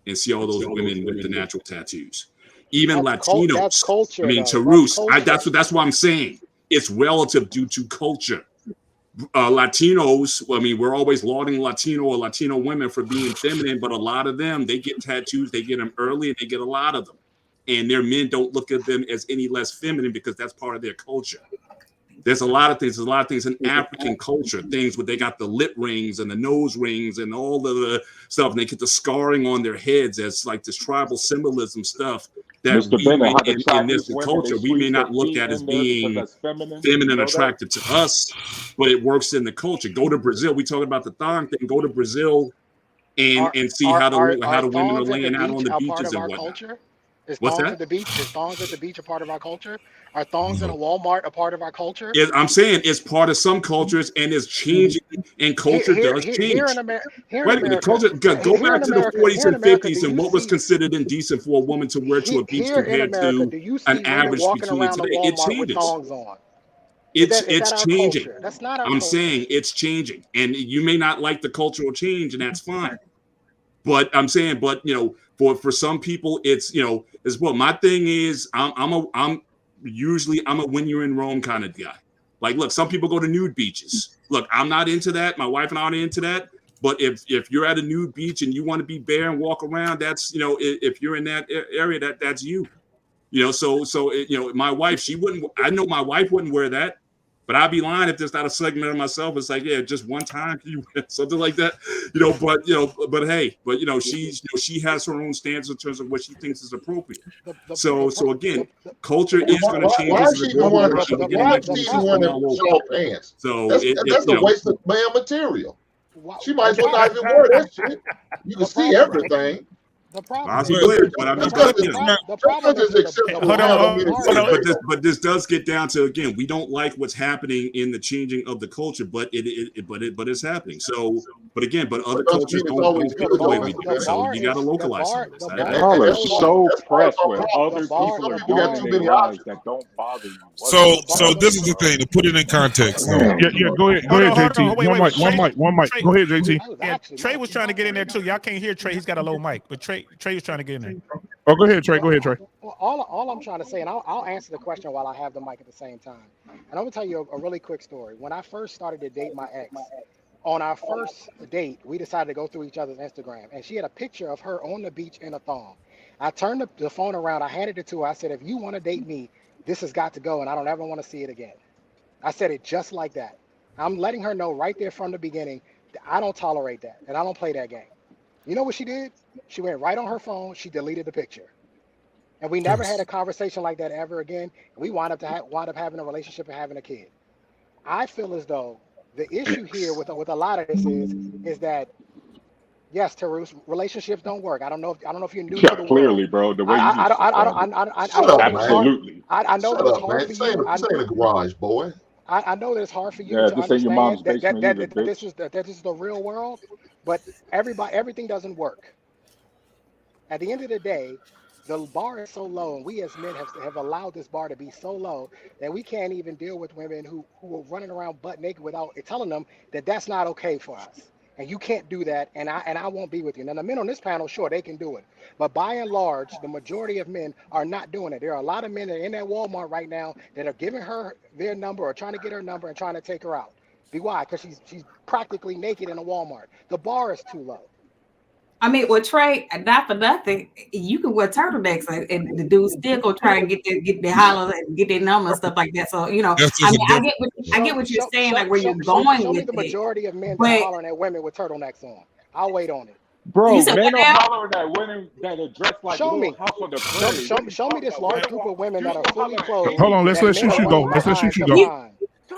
and see all those women with the natural tattoos. Even That's Latinos. that's culture, I mean, though. Tarus. That's culture. That's what I'm saying. It's relative due to culture. Latinos, I mean, we're always lauding Latino or Latino women for being feminine, but a lot of them, they get tattoos, they get them early, and they get a lot of them. And their men don't look at them as any less feminine because that's part of their culture. There's a lot of things. There's a lot of things in African culture. Things where they got the lip rings and the nose rings and all of the stuff, and they get the scarring on their heads as like this tribal symbolism stuff that Mr. we Bennett, how the in Chinese this women, culture they we may squeeze not their look feet at as in there because being that's feminine. feminine You know attracted to us, but it works in the culture. Go to Brazil. We talking about the thong thing. Go to Brazil and see how the women are thongs at the laying out on beach the a part beaches of and our whatnot. culture? Is What's thongs that? at the beach? Is thongs at the beach a part of our culture? Are thongs in a Walmart a part of our culture? I'm saying it's part of some cultures and it's changing, and culture does change. Here in America, Wait a minute, culture. Go back to the 40s and 50s and what was considered indecent for a woman to wear to a beach here in compared America, to do you an see women average walking bikini around the today. It Walmart with changes. thongs on? It's Is that our changing. culture? That's not our I'm culture. saying it's changing, and you may not like the cultural change, and that's fine. But I'm saying, for some people, it's as well. My thing is, I'm usually a when you're in Rome kind of guy. Like, look, some people go to nude beaches. Look, I'm not into that. My wife and I aren't into that. But if you're at a nude beach and you want to be bare and walk around, that's if you're in that area, that's you. My wife, she wouldn't. I know my wife wouldn't wear that. But I'd be lying if there's not a segment of myself. It's like, yeah, just one time you something like that, But she has her own stance in terms of what she thinks is appropriate. So again, culture is going to change. Why is she even wearing short pants? So that's a waste of man material. She might as well not even wear that shit. You can see everything. The problem but this does get down to, again, we don't like what's happening in the changing of the culture, but it's happening. So, but other cultures don't feel the way we do. So you got to localize some of this. Y'all are so pressed with other people are doing in their lives that don't bother you. So this is the thing, to put it in context. Yeah, go ahead, JT. One mic. Go ahead, JT. Yeah, Trey was trying to get in there too. Y'all can't hear Trey. He's got a low mic, but Trey was trying to get in there. Oh, go ahead, Trey. Well, all I'm trying to say, and I'll answer the question while I have the mic at the same time. And I'm gonna tell you a really quick story. When I first started to date my ex, on our first date, we decided to go through each other's Instagram, and she had a picture of her on the beach in a thong. I turned the phone around, I handed it to her. I said, if you want to date me, this has got to go, and I don't ever want to see it again. I said it just like that. I'm letting her know right there from the beginning that I don't tolerate that, and I don't play that game. You know what she did? She went right on her phone. She deleted the picture. And we never had a conversation like that ever again. We wound up having a relationship and having a kid. I feel as though the issue here with a lot of this is that, yes, Tarus, relationships don't work. I don't know if you're new to the clearly, world. bro. The way you absolutely. I know that it's hard for you. This ain't a garage, boy. I know that it's hard for you Yeah, to this ain't your mom's understand basement either, that this is the real world, but everything doesn't work. At the end of the day, the bar is so low, and we as men have allowed this bar to be so low that we can't even deal with women who are running around butt naked without telling them that that's not okay for us. And you can't do that, and I won't be with you. Now, the men on this panel, sure, they can do it. But by and large, the majority of men are not doing it. There are a lot of men that are in that Walmart right now that are giving her their number or trying to get her number and trying to take her out. Why? Because she's practically naked in a Walmart. The bar is too low. I mean, with Trey, not for nothing, you can wear turtlenecks, and the dudes still go try and get their holler and get their number and stuff like that. So I get what you're saying, like where you're going show with me the it. majority of men But that hollering at women with turtlenecks on. I'll wait on it. Bro, You said men what are now? hollering at women that are dressed like Show Little me. House on the Prairie. Show me this large group of women that are fully clothed. Hold on, let's let men are Shushu go. running Let's let behind Shushu to go. find. Go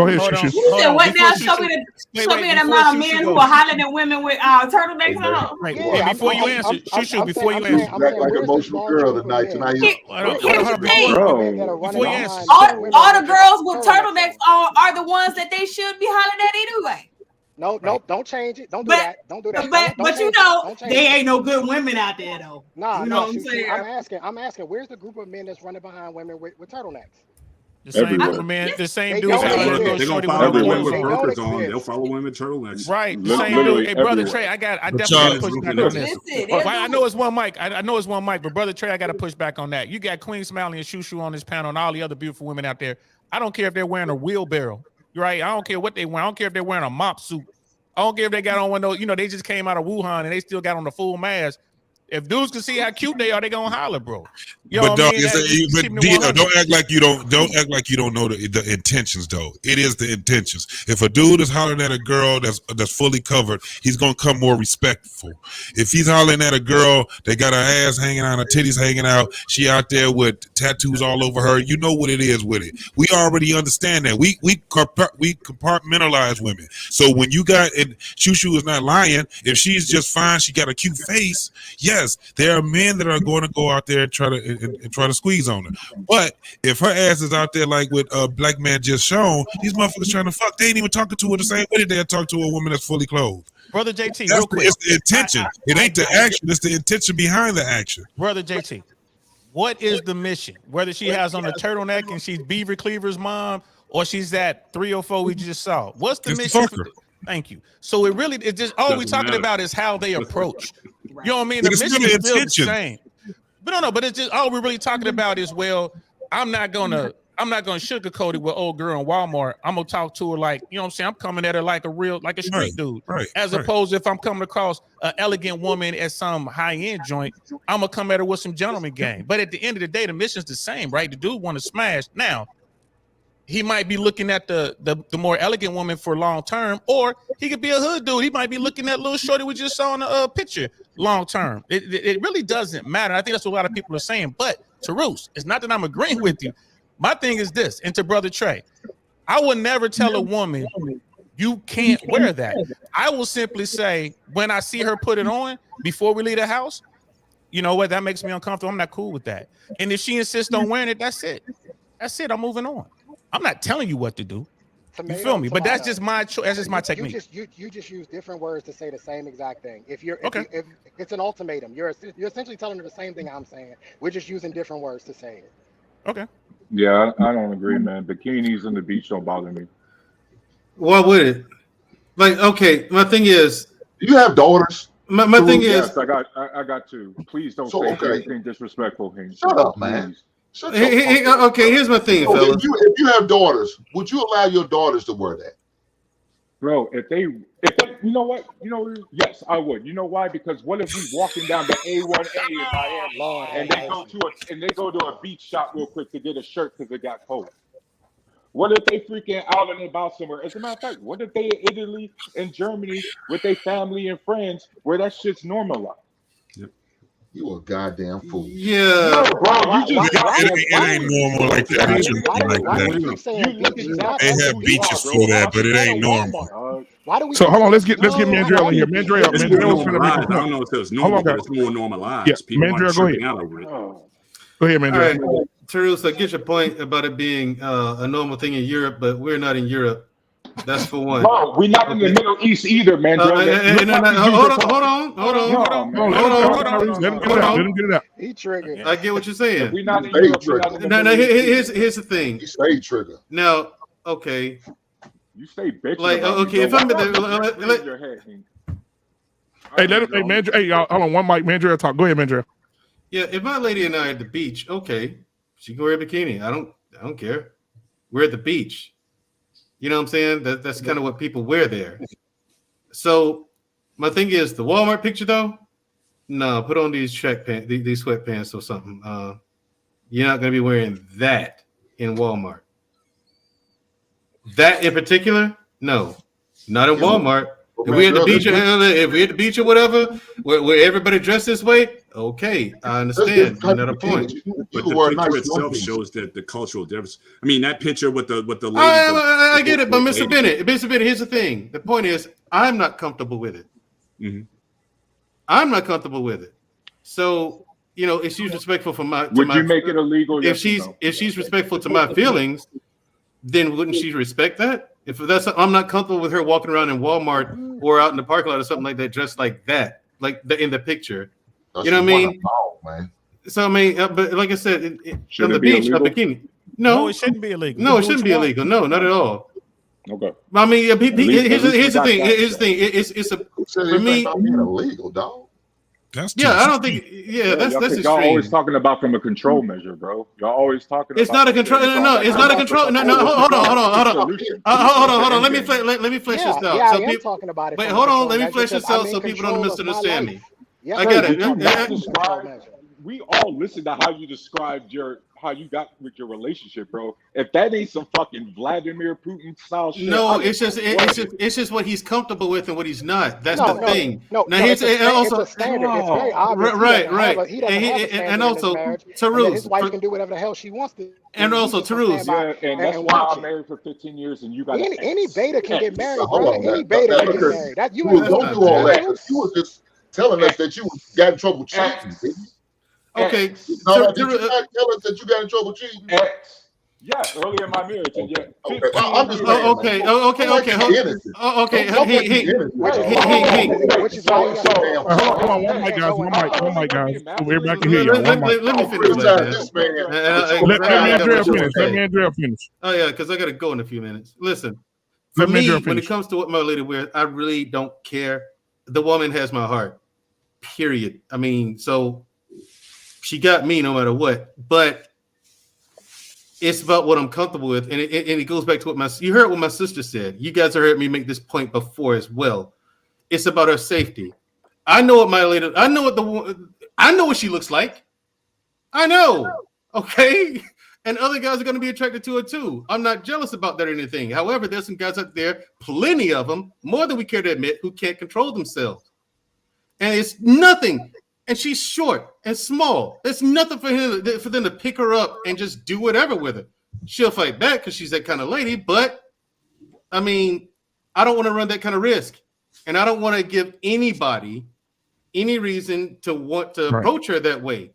ahead, Hold on. Shushu. You said what Before now? Shushu- Show me the before amount of Shushu men goes. who are hollering at women with turtlenecks on. Right. Yeah, And before you answer, Shushu, before you answer. You act like an emotional girl tonight. Tonight, Here's the thing. Before you answer. All the girls with turtlenecks on are the ones that they should be hollering at anyway. Nope, don't change it. Don't do that. Don't do that. But you know, they ain't no good women out there though. Nah, you know what I'm saying? I'm asking, where's the group of men that's running behind women with turtlenecks? The same group of men, the same dudes They're gonna follow women with burkas on. They'll follow women with turtlenecks. Right. The same dude. Hey, brother Trey, I definitely got to push back on this. I know it's one mic. I know it's one mic, but brother Trey, I got to push back on that. You got Queen Smiley and Shushu on this panel and all the other beautiful women out there. I don't care if they're wearing a wheelbarrow, right? I don't care what they wear. I don't care if they're wearing a mop suit. I don't care if they got on one of those, they just came out of Wuhan and they still got on the full mask. If dudes can see how cute they are, they gonna holler, bro. But dog, don't act like you don't know the intentions though. It is the intentions. If a dude is hollering at a girl that's fully covered, he's gonna come more respectful. If he's hollering at a girl that got her ass hanging out, her titties hanging out, she out there with tattoos all over her, you know what it is with it. We already understand that. We compartmentalize women. So when you got, and Shushu is not lying, if she's just fine, she got a cute face, yes, there are men that are going to go out there and try to squeeze on her. But if her ass is out there like with a black man just shown, these motherfuckers trying to fuck, they ain't even talking to her the same way they'll talk to a woman that's fully clothed. Brother JT, real quick. It's the intention. It ain't the action. It's the intention behind the action. Brother JT, what is the mission? Whether she has on a turtleneck and she's Beaver Cleaver's mom or she's that 304 we just saw. What's the mission? Thank you. So it's just all we're talking about is how they approach. You know what I mean? The mission is still the same. But it's just all we're really talking about is, well, I'm not gonna sugarcoat it with old girl in Walmart. I'm gonna talk to her like, you know what I'm saying? I'm coming at her like a street dude. Right. As opposed to if I'm coming across an elegant woman at some high-end joint, I'm gonna come at her with some gentleman game. But at the end of the day, the mission's the same, right? The dude want to smash. Now, he might be looking at the more elegant woman for long term, or he could be a hood dude. He might be looking at little shorty we just saw in the picture long term. It really doesn't matter. I think that's what a lot of people are saying. But to Roos, it's not that I'm agreeing with you. My thing is this, and to Brother Trey, I would never tell a woman you can't wear that. I will simply say when I see her put it on before we leave the house, you know what? That makes me uncomfortable. I'm not cool with that. And if she insists on wearing it, that's it. That's it. I'm moving on. I'm not telling you what to do. You feel me? But that's just my choice. That's just my technique. You just use different words to say the same exact thing. If it's an ultimatum, you're essentially telling her the same thing I'm saying. We're just using different words to say it. Okay. Yeah, I don't agree, man. Bikinis on the beach don't bother me. Why would it? Like, okay, my thing is, do you have daughters? My thing is, yes, I got two. Please don't say anything disrespectful. Shut up, man. Okay, here's my thing, fellas. If you have daughters, would you allow your daughters to wear that? Bro, if they, you know what? Yes, I would. You know why? Because what if we walking down the A1A in Miami and they go to a beach shop real quick to get a shirt because it got cold? What if they freaking out and about somewhere? As a matter of fact, what if they in Italy and Germany with their family and friends where that shit's normalized? You a goddamn fool. Yeah, no, bro. It ain't normal like that. They have beaches for that, but it ain't normal. So hold on, let's get Mandrell in here. Mandrell, I don't know if it's normal, but it's more normalized. Yeah, people Mandrell, go ahead. out over it. Go ahead, Mandrell. All right, Teresa, I get your point about it being a normal thing in Europe, but we're not in Europe. That's for one. No, we're not in the Middle East either, man. Hold on. Let him get it out. He triggered. I get what you're saying. We're not in Europe. Now, here's the thing. He stayed trigger. Now, okay. You stay bitch. Like, okay, if I'm Hey, let him. Hey, Mandrell. Hey, y'all, hold on. One mic. Mandrell talk. Go ahead, Mandrell. Yeah, if my lady and I are at the beach, okay, she can wear a bikini. I don't care. We're at the beach. You know what I'm saying? That's kind of what people wear there. So my thing is the Walmart picture though. No, put on these track pants, these sweatpants or something. You're not gonna be wearing that in Walmart. That in particular, no, not in Walmart. If we at the beach, or whatever, where everybody dressed this way, okay, I understand. Another point. But the picture itself shows that the cultural difference. I mean, that picture with the lady. I get it, but Mr. Bennett, here's the thing. The point is, I'm not comfortable with it. Mm-hmm. I'm not comfortable with it. So, you know, if she's respectful for my, would you make it illegal? If she's respectful to my feelings, then wouldn't she respect that? If that's, I'm not comfortable with her walking around in Walmart or out in the parking lot or something like that, dressed like that, like in the picture. You know what I mean? Man. So I mean, but like I said, on the beach, a bikini. No, it shouldn't be illegal. No, it shouldn't be illegal. No, not at all. Okay. I mean, here's the thing. It's a for me illegal, dog. That's I don't think. Yeah, that's extreme. Y'all always talking about from a control measure, bro. Y'all always talking. It's not a control. No, it's not a control. No, hold on. Let me flesh this out. Yeah, I am talking about it. Wait, hold on. Let me flesh this out so people don't misunderstand me. Yes, I got it. We all listen to how you described how you got with your relationship, bro. If that ain't some fucking Vladimir Putin style shit, no, it's just what he's comfortable with and what he's not. That's the thing. No, now here's also it's standard. It's very obvious. Right. He doesn't have a standard and also Tarus, his wife can do whatever the hell she wants to. And also Tarus, and that's why I'm married for 15 years, and you got any beta can get married, bro. Any beta can get married. That you don't do all that. You was just telling us that you got in trouble cheating. Okay. Did you not tell us that you got in trouble cheating? Yeah, early in my marriage. And yeah. Okay. I'm just okay. Hold on, one mic, guys. Everybody can hear you. Let me finish. Let me Andrea finish. Oh yeah, because I gotta go in a few minutes. Listen, for me, when it comes to what my lady wears, I really don't care. The woman has my heart. Period. I mean, so she got me no matter what, but it's about what I'm comfortable with, and it goes back to what you heard what my sister said. You guys have heard me make this point before as well. It's about her safety. I know what my lady. I know what she looks like. I know. Okay, and other guys are going to be attracted to her too. I'm not jealous about that or anything. However, there's some guys out there, plenty of them, more than we care to admit, who can't control themselves, and it's nothing. And she's short and small. There's nothing for them to pick her up and just do whatever with her. She'll fight back because she's that kind of lady. But I mean, I don't want to run that kind of risk, and I don't want to give anybody any reason to want to approach her that way.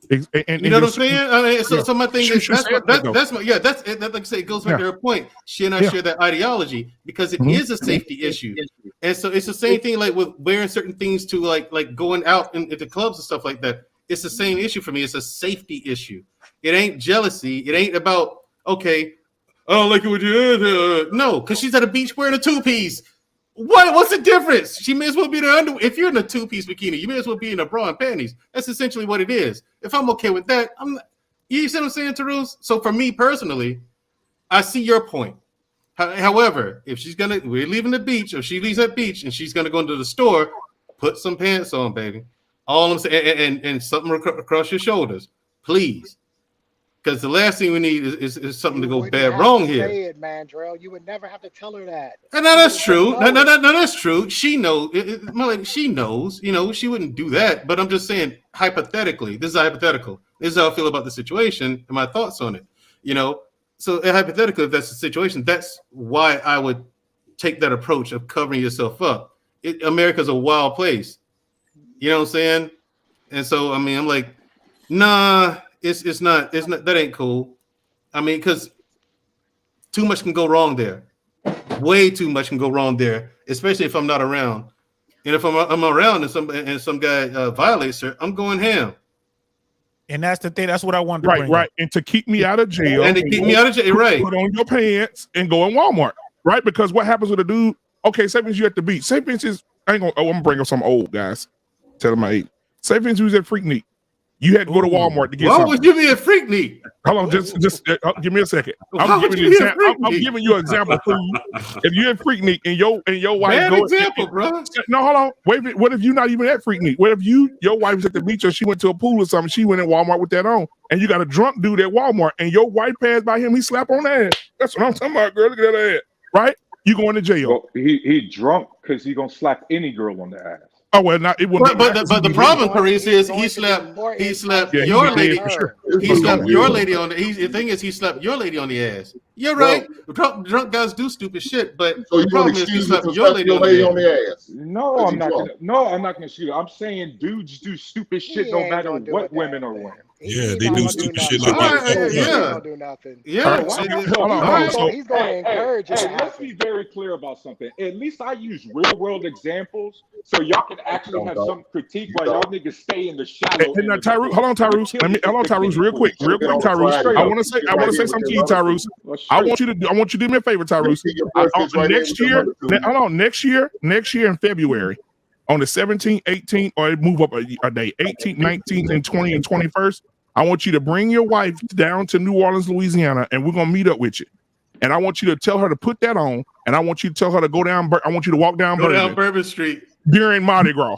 And you know what I'm saying? I mean, so my thing is that's like I say, it goes back to her point. She and I share that ideology because it is a safety issue, and so it's the same thing like with wearing certain things to like going out into clubs and stuff like that. It's the same issue for me. It's a safety issue. It ain't jealousy. It ain't about okay. I don't like it with you. No, because she's at a beach wearing a two-piece. What's the difference? She may as well be in her underwear. If you're in a two-piece bikini, you may as well be in a bra and panties. That's essentially what it is. If I'm okay with that, I'm not, you see what I'm saying, Tarus? So for me personally, I see your point. However, if we're leaving the beach, or she leaves that beach and she's gonna go into the store, put some pants on, baby. All I'm saying, and something across your shoulders, please. Because the last thing we need is something to go bad wrong here. Say it, man, Drell. You would never have to tell her that. No, that's true. No, that's true. She knows. My lady, she knows. You know, she wouldn't do that. But I'm just saying, hypothetically, this is hypothetical. This is how I feel about the situation and my thoughts on it. You know, so hypothetically, if that's the situation, that's why I would take that approach of covering yourself up. America's a wild place. You know what I'm saying? And so, I mean, I'm like, nah. It's not that ain't cool. I mean, because too much can go wrong there. Way too much can go wrong there, especially if I'm not around. And if I'm around and some guy violates her, I'm going ham. And that's the thing. That's what I wanted to bring up. Up. And to keep me out of jail. And to keep me out of jail, right. Put on your pants and go in Walmart, right? Because what happens with a dude, okay, say for instance you're at the beach. Say for instance, I'm going to bring up some old guys. Tell them my age. Say for instance you was at Freaknik. You had to go to Walmart to get Why something. would you be a freak neat? Hold on, just give me a second. Why would you be a freak I'm giving you an example. If you're at Freaknik and your wife Bad go example, bro. No, hold on. Wait. What if you're not even at Freaknik? What if your wife was at the beach or she went to a pool or something? She went in Walmart with that on, and you got a drunk dude at Walmart, and your wife passed by him. He slapped on that ass. That's what I'm talking about, girl. Look at that ass. Right? You going to jail? Well, he drunk because he gonna slap any girl on the ass. Oh well, not it wouldn't. But the problem, Paris, is he slapped your lady. He slapped your lady on the thing is he slapped your lady on the ass. You're right. Drunk guys do stupid shit, but So the problem is he slapped your lady on the ass. No, I'm not gonna shoot. I'm saying dudes do stupid shit no matter what women are wearing. Yeah, they do stupid shit like that. He don't do nothing. Yeah. He's going to encourage it. Let's be very clear about something. At least I use real world examples so y'all can actually have some critique while y'all niggas stay in the shallow. Hold on, Tyrus, real quick, Tyrus. I want to say something to you, Tyrus. I want you to do me a favor, Tyrus. Next year in February, on the 17th, 18th, or move up a day, 18th, 19th, and 20th and 21st. I want you to bring your wife down to New Orleans, Louisiana, and we're gonna meet up with you. And I want you to tell her to put that on, and I want you to tell her to go down. I want you to walk down Bourbon Street during Mardi Gras.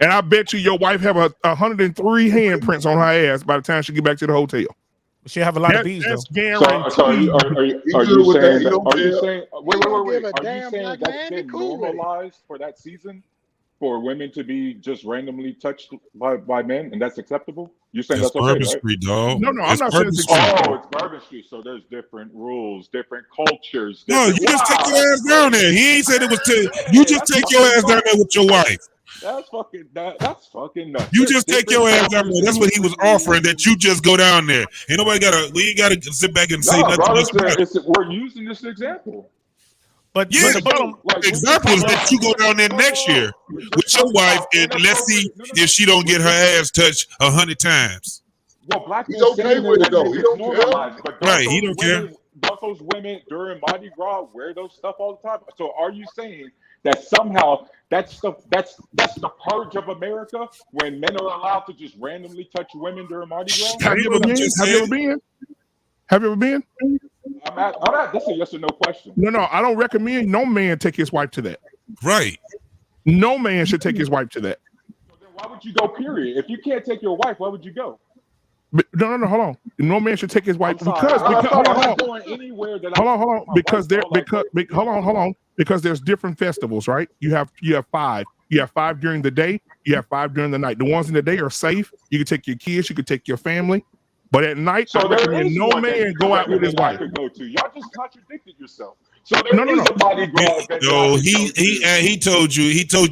And I bet you your wife have 103 handprints on her ass by the time she get back to the hotel. She have a lot of bees, that's though. guaranteed. So are you saying that's been normalized for that season for women to be just randomly touched by men, and that's acceptable? You're saying that's okay, Bourbon right? Street, dog. No, I'm not saying it's acceptable. Oh, it's Bourbon Street, so there's different rules, different cultures. No, you just take your ass down there. He ain't said it was you just take your ass down there with your wife. That's fucking nuts. You just take your ass down there. That's what he was offering. That you just go down there. Ain't nobody we ain't gotta sit back and say nothing. We're using this example. But yeah, the example is that you go down there next year with your wife and let's see if she don't get her ass touched 100 times. Well, black he's okay with it though. He don't care. Right, he don't care. Don't those women during Mardi Gras wear those stuff all the time? So are you saying that somehow that's the purge of America when men are allowed to just randomly touch women during Mardi Gras? Have you ever been? I'm at this is a yes or no question. No, I don't recommend no man take his wife to that. Right. No man should take his wife to that. So then why would you go, period? If you can't take your wife, why would you go? But, no, hold on. No man should take his wife because there's different festivals, right? You have 5. You have 5 during the day. You have 5 during the night. The ones in the day are safe. You can take your kids. You can take your family. But at night, so I recommend no man go out with his wife. Y'all just contradicted yourself. So there is a Mardi Gras event. No, he told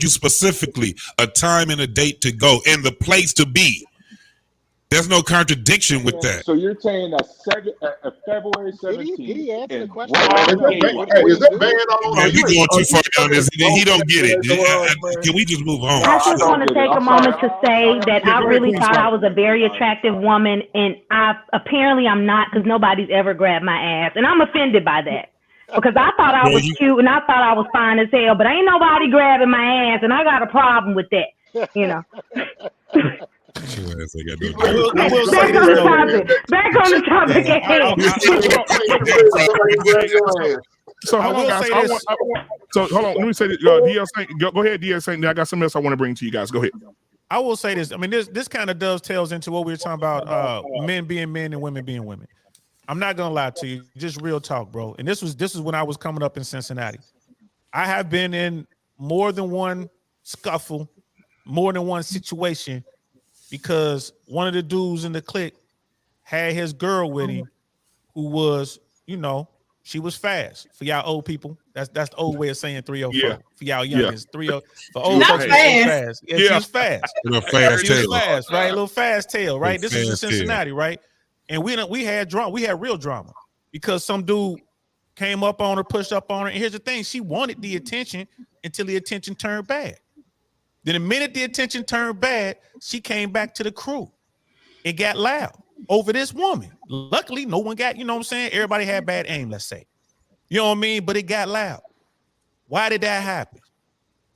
you specifically a time and a date to go and the place to be. There's no contradiction with that. So you're saying that February 17th. Did he answer the question? Is that banned on? Man, you going too far down this. He don't get it. Can we just move on? I just want to take a moment to say that I really thought I was a very attractive woman, and I'm not, because nobody's ever grabbed my ass, and I'm offended by that. Because I thought I was cute and I thought I was fine as hell, but ain't nobody grabbing my ass, and I got a problem with that, you know. Back on the topic. So hold on, guys. So hold on. Let me say this. DL Saint, go ahead, DL Saint. I got something else I want to bring to you guys. Go ahead. I will say this. I mean, this kind of dovetails into what we were talking about, men being men and women being women. I'm not gonna lie to you, just real talk, bro. And this is when I was coming up in Cincinnati. I have been in more than one scuffle, more than one situation, because one of the dudes in the clique had his girl with him, who was, she was fast. For y'all old people, that's the old way of saying 304. Yeah. For y'all youngins, 30. For old folks, fast. Yeah, she was fast. A little fast tail. Fast, right? A little fast tail, right? This is in Cincinnati, right? And we had drama. We had real drama because some dude came up on her, pushed up on her. And here's the thing: she wanted the attention until the attention turned bad. Then the minute the attention turned bad, she came back to the crew. It got loud over this woman. Luckily, no one got, everybody had bad aim, let's say. You know what I mean? But it got loud. Why did that happen?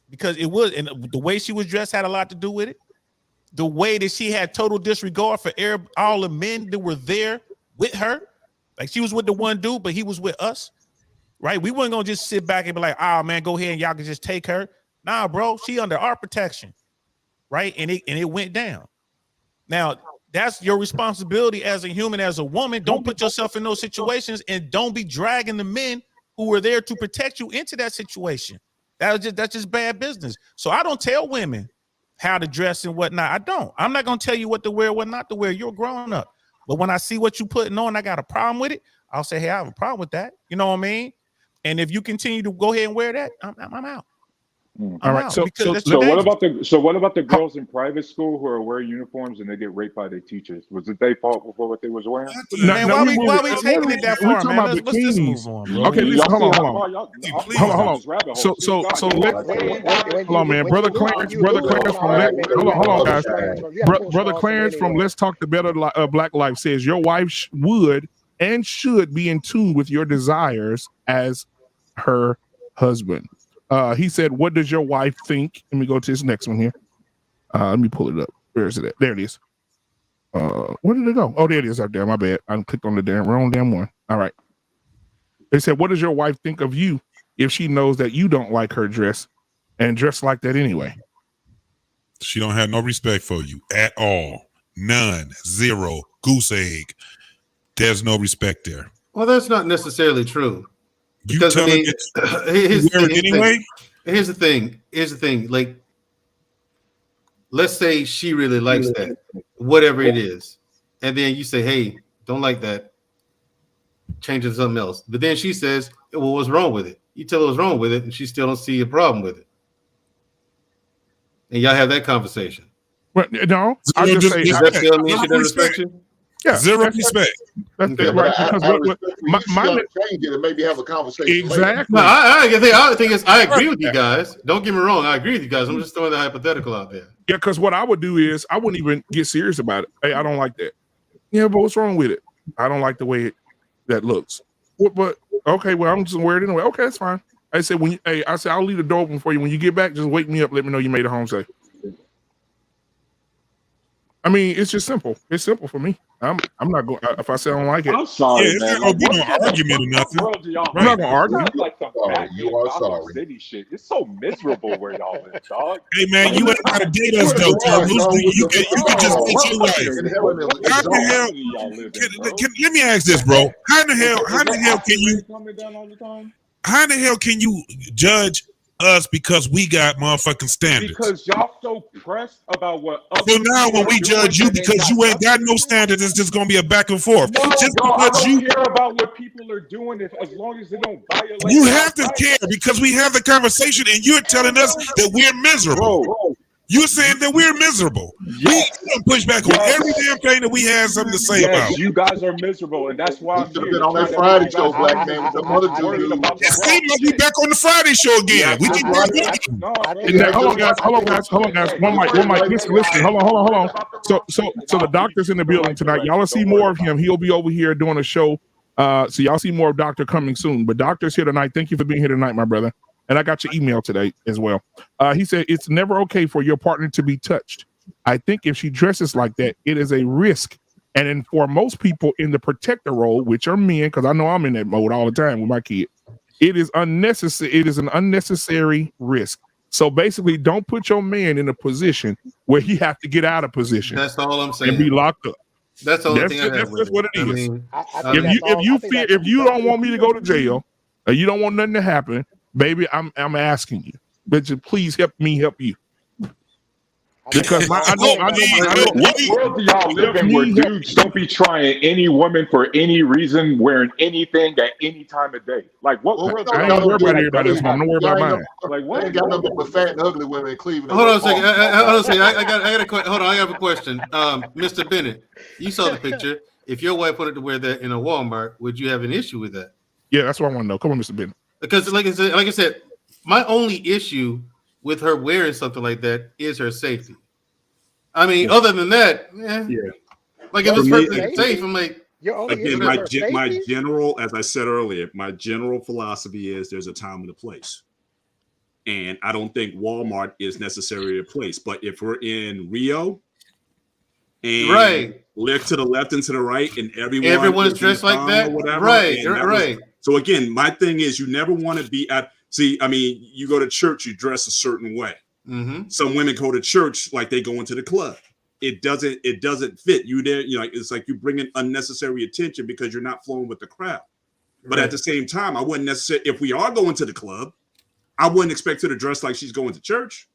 Because it was, and the way she was dressed had a lot to do with it. the way that she had total disregard for all the men that were there with her. Like she was with the one dude, but he was with us, right? We weren't gonna just sit back and be like, oh man, go ahead and y'all can just take her. Nah, bro, she under our protection, right? And it went down. Now, that's your responsibility as a human, as a woman. Don't put yourself in those situations and don't be dragging the men who were there to protect you into that situation. That's just bad business. So I don't tell women how to dress and whatnot. I don't. I'm not gonna tell you what to wear, what not to wear. You're a grown up. But when I see what you putting on, I got a problem with it. I'll say, hey, I have a problem with that. You know what I mean? And if you continue to go ahead and wear that, I'm out. All right. So what about the girls in private school who are wearing uniforms and they get raped by their teachers? Was it their fault for what they was wearing? Man, why we taking it that far, man? Let's just move on, bro. Okay, listen, hold on. So hold on, man. Brother Clarence from Let's Talk the Better Black Life says your wife would and should be in tune with your desires as her husband. He said, what does your wife think? Let me go to this next one here. Let me pull it up. Where is it at? There it is. Where did it go? Oh, there it is up there. My bad. I clicked on the wrong damn one. All right. They said, what does your wife think of you if she knows that you don't like her dress and dress like that anyway? She don't have no respect for you at all. None. Zero. Goose egg. There's no respect there. Well, that's not necessarily true. You Because tell I mean, here's the thing. Like, let's say she really likes that, whatever it is, and then you say, "Hey, don't like that. Change it to something else." But then she says, "Well, what's wrong with it?" You tell her what's wrong with it, and she still don't see a problem with it. And y'all have that conversation. Well, no, I just say does that still mean she doesn't respect you? Yeah, zero respect. That's Okay, right. but Because my change it and maybe have a conversation. exactly. No, I think I agree with you guys. Don't get me wrong. I agree with you guys. I'm just throwing the hypothetical out there. Yeah, because what I would do is I wouldn't even get serious about it. Hey, I don't like that. Yeah, but what's wrong with it? I don't like the way that looks. But okay, well, I'm just wearing it anyway. Okay, that's fine. I said I said I'll leave the door open for you. When you get back, just wake me up. Let me know you made it home safe. I mean, it's just simple. It's simple for me. I'm not going. If I say I don't like it, I'm sorry, Yeah, man. it's not gonna be no argument or nothing. I'm not gonna argue. It's like some Oh, Batman you are Gotham sorry. City shit. It's so miserable where y'all live, dog. Hey man, you ain't gotta date us though, Carlos. You can just date your wife. How the hell? Let me ask this, bro. How in the hell can you judge us because we got motherfucking standards? Because y'all so pressed about what other So now people when we are doing judge you that they because you ain't got no standards, it's just gonna be a back and forth. No, Just y'all, I because don't care about what people are doing as long as they don't violate. you have to care because we have the conversation and you're telling us that we're miserable. Bro, You're saying that we're miserable. Yes. We gonna push back on every damn thing that we have something to say about. yes, you guys are miserable, and that's why You I'm should have here been on to that try to Friday make you show, guys black man, with the other two worried dudes. about It the seems like we back on the Friday show again. We Yeah, can right. No, Hold on, guys. One mic. Listen. Hold on. So the doctor's in the building tonight. Y'all will see more of him. He'll be over here doing a show. So y'all see more of Doctor coming soon. But Doctor's here tonight. Thank you for being here tonight, my brother. And I got your email today as well. He said it's never okay for your partner to be touched. I think if she dresses like that, it is a risk. And then for most people in the protector role, which are men, because I know I'm in that mode all the time with my kid, it is unnecessary. It is an unnecessary risk. So basically, don't put your man in a position where he have to get out of position. That's all I'm saying. Mm-hmm. And be locked up. That's the only thing I have That's with just what it I is. mean, If you don't want me to go to jail, or you don't want nothing to happen, baby, I'm asking you. But you please help me help you. Because I know. What world do y'all live in where dudes don't be trying any woman for any reason, wearing anything at any time of day? Like what world? I ain't worried about everybody else, man. Don't worry about mine. Like what? They ain't got nothing but fat and ugly women in Cleveland. hold on a second. I got a question. Hold on, I have a question. Mr. Bennett, you saw the picture. If your wife wanted to wear that in a Walmart, would you have an issue with that? Yeah, that's what I want to know. Come on, Mr. Bennett. Because like I said, my only issue with her wearing something like that is her safety. I mean, other than that, like if it's perfectly safe, I'm like, again, my general, as I said earlier, my general philosophy is there's a time and a place. And I don't think Walmart is necessarily a place. But if we're in Rio and look to the left and to the right, and everyone's dressed like that, or whatever. Right. So again, my thing is, you never want to be at. See, I mean, you go to church, you dress a certain way. Mm-hmm. Some women go to church like they go into the club. It doesn't fit you there. You know, it's like you bring in unnecessary attention because you're not flowing with the crowd. But at the same time, I wouldn't necessarily, if we are going to the club, I wouldn't expect her to dress like she's going to church.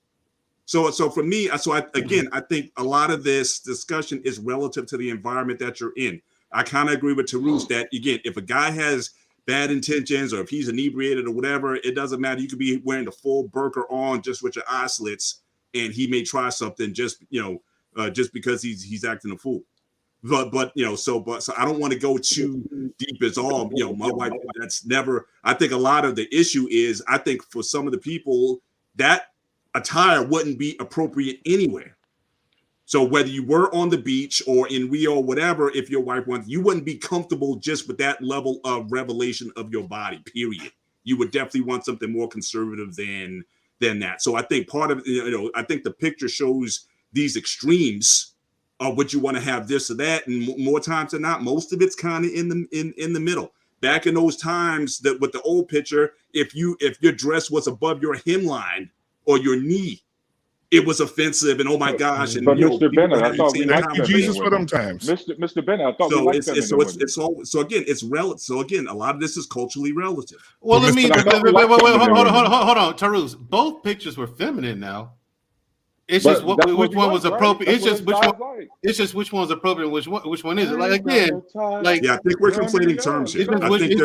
So for me, I think a lot of this discussion is relative to the environment that you're in. I kind of agree with Tarush that, again, if a guy has bad intentions or if he's inebriated or whatever, it doesn't matter. You could be wearing the full burqa on just with your eye slits, and he may try something just because he's acting a fool. But so I don't want to go too deep as all, my wife, that's never, I think a lot of the issue is, I think for some of the people that attire wouldn't be appropriate anywhere. So whether you were on the beach or in Rio or whatever, if your wife wants, you wouldn't be comfortable just with that level of revelation of your body, period. You would definitely want something more conservative than that. So I think part of, I think the picture shows these extremes of what you want to have this or that, and more times than not, most of it's kind of in the middle. Back in those times, that with the old picture, if your dress was above your hemline or your knee, it was offensive, and oh my gosh! And but Mr. Bennett, I thought we liked Jesus for them times. Mr. Bennett, I thought we liked feminine women. So again, it's relative. So again, a lot of this is culturally relative. Well, let me hold on, Tarush. Both pictures were feminine now. It's just which one was appropriate. It's just which one. It's just which one's appropriate. Which one is it? Like again, like I think we're conflating terms here. I think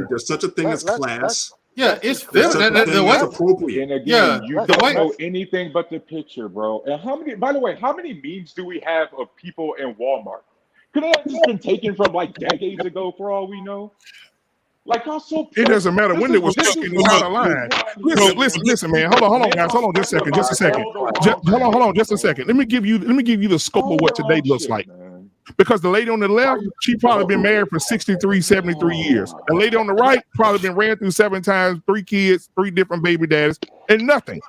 there's such a thing as class. Yeah, it's feminine. That's appropriate. And again, you don't know anything but the picture, bro. And by the way, how many memes do we have of people in Walmart? Could have just been taken from like decades ago, for all we know. Like, also, it doesn't matter when it was fucking out of line. Listen, man. Hold on, guys. Hold on, just a second. Hold on, just a second. Let me give you the scope of what today looks like. Because the lady on the left, she probably been married for 63, 73 years. The lady on the right probably been ran through 7 times, 3 kids, 3 different baby daddies, and nothing.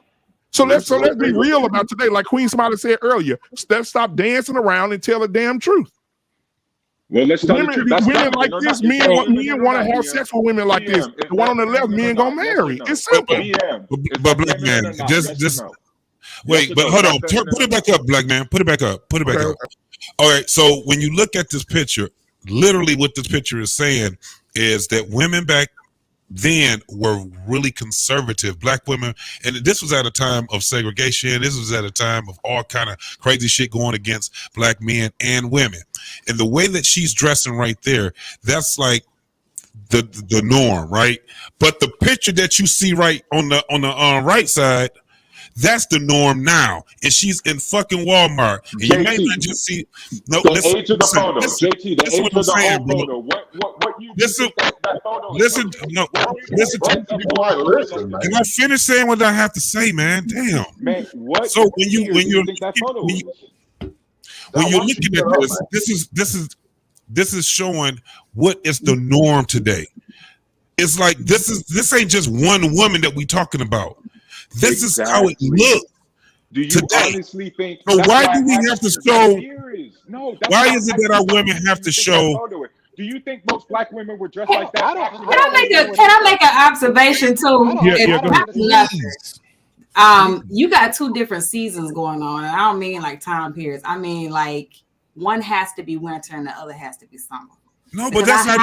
So let's be real about today. Like Queen Smiley said earlier, let's stop dancing around and tell the damn truth. Well, let's tell the truth. Women like this, men want to have sex with women like this. The one on the left, men gonna marry. It's simple. But black man, just wait. But hold on. Put it back up, black man. Put it back up. All right. So when you look at this picture, literally what this picture is saying is that women back then were really conservative. Black women, and this was at a time of segregation. This was at a time of all kind of crazy shit going against black men and women. And the way that she's dressing right there, that's like the norm, right? But the picture that you see right on the right side, that's the norm now, and she's in fucking Walmart. And JT, you may not just see the age of the photo. JT, the age of the whole photo. What you listen? Listen. Can I finish saying what I have to say, man? Damn. Man, what? So when you're looking at this is showing what is the norm today. It's like this ain't just one woman that we talking about. This is how it looks. Do you today. honestly think? So why do we have to show? No. Why is it that our women have to show? Do you think most black women were dressed like that? Can I make an observation too? You got 2 different seasons going on. I don't mean like time periods. I mean like one has to be winter and the other has to be summer. No, but that's not.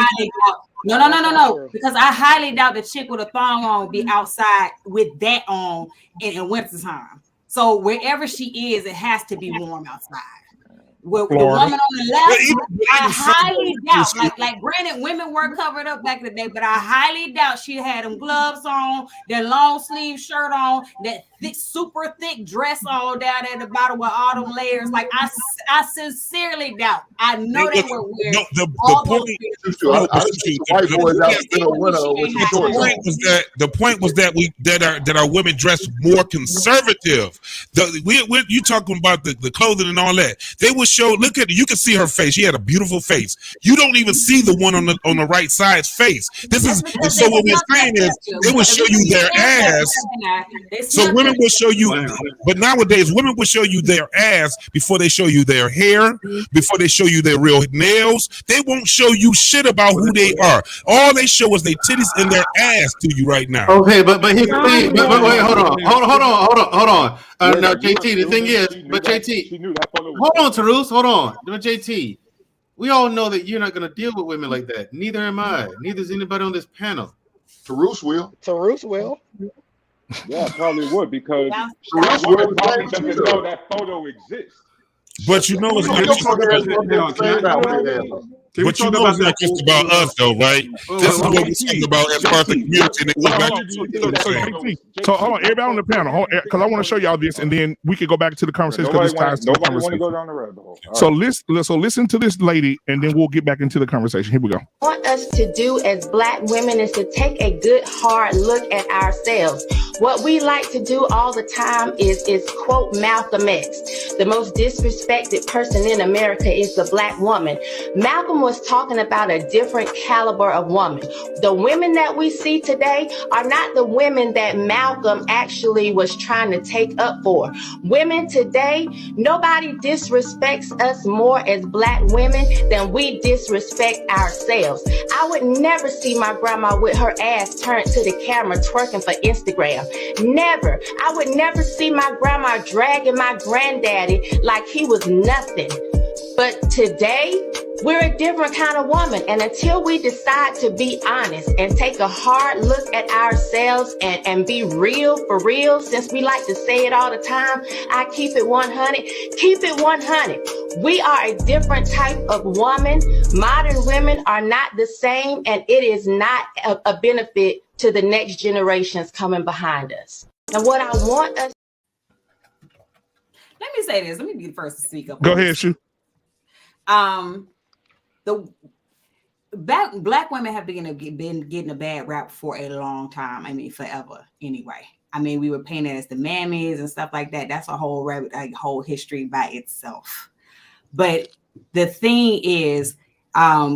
No. Because I highly doubt the chick with a thong on be outside with that on in winter time. So wherever she is, it has to be warm outside. With the woman on the left, I highly doubt. Like granted, women were covered up back in the day, but I highly doubt she had them gloves on, that long sleeve shirt on, that super thick dress on down at the bottom with all them layers. Like I sincerely doubt. I know they were weird. The point was that our women dress more conservative. You talking about the clothing and all that. They was show. Look at you can see her face. She had a beautiful face. You don't even see the one on the right side's face. This is and so what we're saying is they will show you their ass. So women will show you, but nowadays women will show you their ass before they show you their hair, before they show you their real nails. They won't show you shit about who they are. All they show is their titties and their ass to you right now. Okay, but here's the thing. But wait, hold on. Now, JT, the thing is, but JT, hold on, Tarus, hold on. But JT, we all know that you're not going to deal with women like that. Neither am I. Neither is anybody on this panel. Tarus will. Tarus will. Yeah, probably would because woman probably doesn't know that photo exists. But you know it's not just about but you know it's not just about us though, right? This is what we're talking about as part of the community. So hold on, everybody on the panel, because I want to show y'all this, and then we can go back to the conversation because this ties to the conversation. Go down the rabbit hole. So listen to this lady, and then we'll get back into the conversation. Here we go. Want us to do as Black women is to take a good hard look at ourselves. What we like to do all the time is quote Malcolm X. The most disrespected person in America is the Black woman. Malcolm was talking about a different caliber of woman. The women that we see today are not the women that Malcolm actually was trying to take up for. Women today, nobody disrespects us more as Black women than we disrespect ourselves. I would never see my grandma with her ass turned to the camera twerking for Instagram. Never. I would never see my grandma dragging my granddaddy like he was nothing. But today, we're a different kind of woman. And until we decide to be honest and take a hard look at ourselves and be real for real, since we like to say it all the time, I keep it 100. Keep it 100. We are a different type of woman. Modern women are not the same, and it is not a benefit to the next generations coming behind us. And what I want us... Let me say this. Let me be the first to speak up. Go ahead, Shu. The Black women have been getting a bad rap for a long time. I mean, forever anyway. I mean, we were painted as the mammies and stuff like that. That's a whole whole history by itself. But the thing is,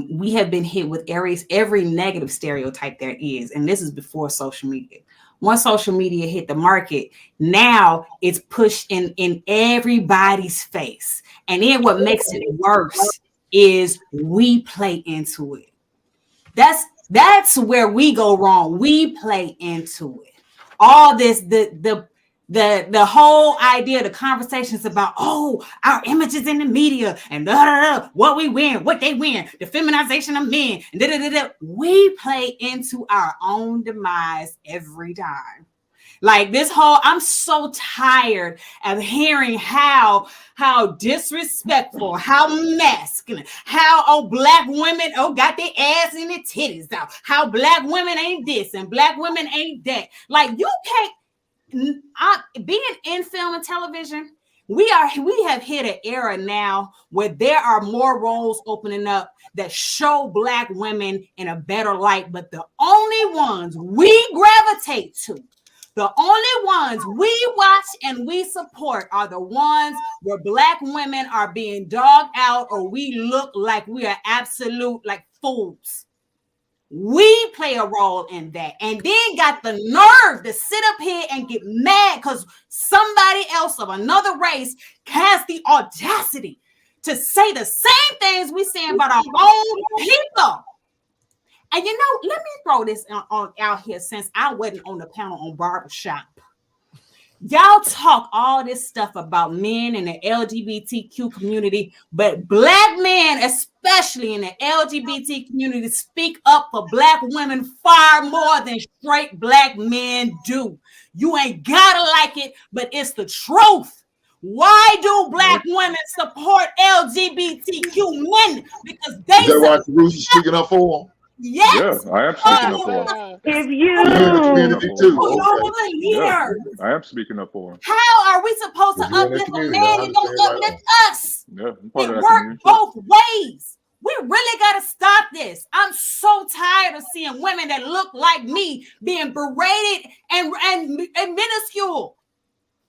we have been hit with every negative stereotype there is, and this is before social media. Once social media hit the market, now it's pushed in everybody's face. And then what makes it worse is we play into it. That's where we go wrong. We play into it. All this, the whole idea, the conversations about, our images in the media and what we win, what they win, the feminization of men, and we play into our own demise every time. Like this whole, I'm so tired of hearing how disrespectful, how masculine, how Black women got their ass and their titties out, how Black women ain't this and Black women ain't that. Like you can't. Being in film and television, we have hit an era now where there are more roles opening up that show Black women in a better light, but the only ones we gravitate to, the only ones we watch and we support are the ones where Black women are being dogged out or we look like we are absolute like fools. We play a role in that, and then got the nerve to sit up here and get mad because somebody else of another race has the audacity to say the same things we saying about our own people. And you know, let me throw this out here since I wasn't on the panel on barbershop. Y'all talk all this stuff about men in the LGBTQ community, but Black men, especially in the LGBT community, speak up for Black women far more than straight Black men do. You ain't gotta like it, but it's the truth. Why do Black women support LGBTQ men? Because they... Is that why Bruce is speaking up for them? Yes. Yeah, I am speaking up for him. If you I am speaking up for him. How are we supposed to uplift a man and don't uplift us? Yeah, it works both ways. We really got to stop this. I'm so tired of seeing women that look like me being berated and minuscule,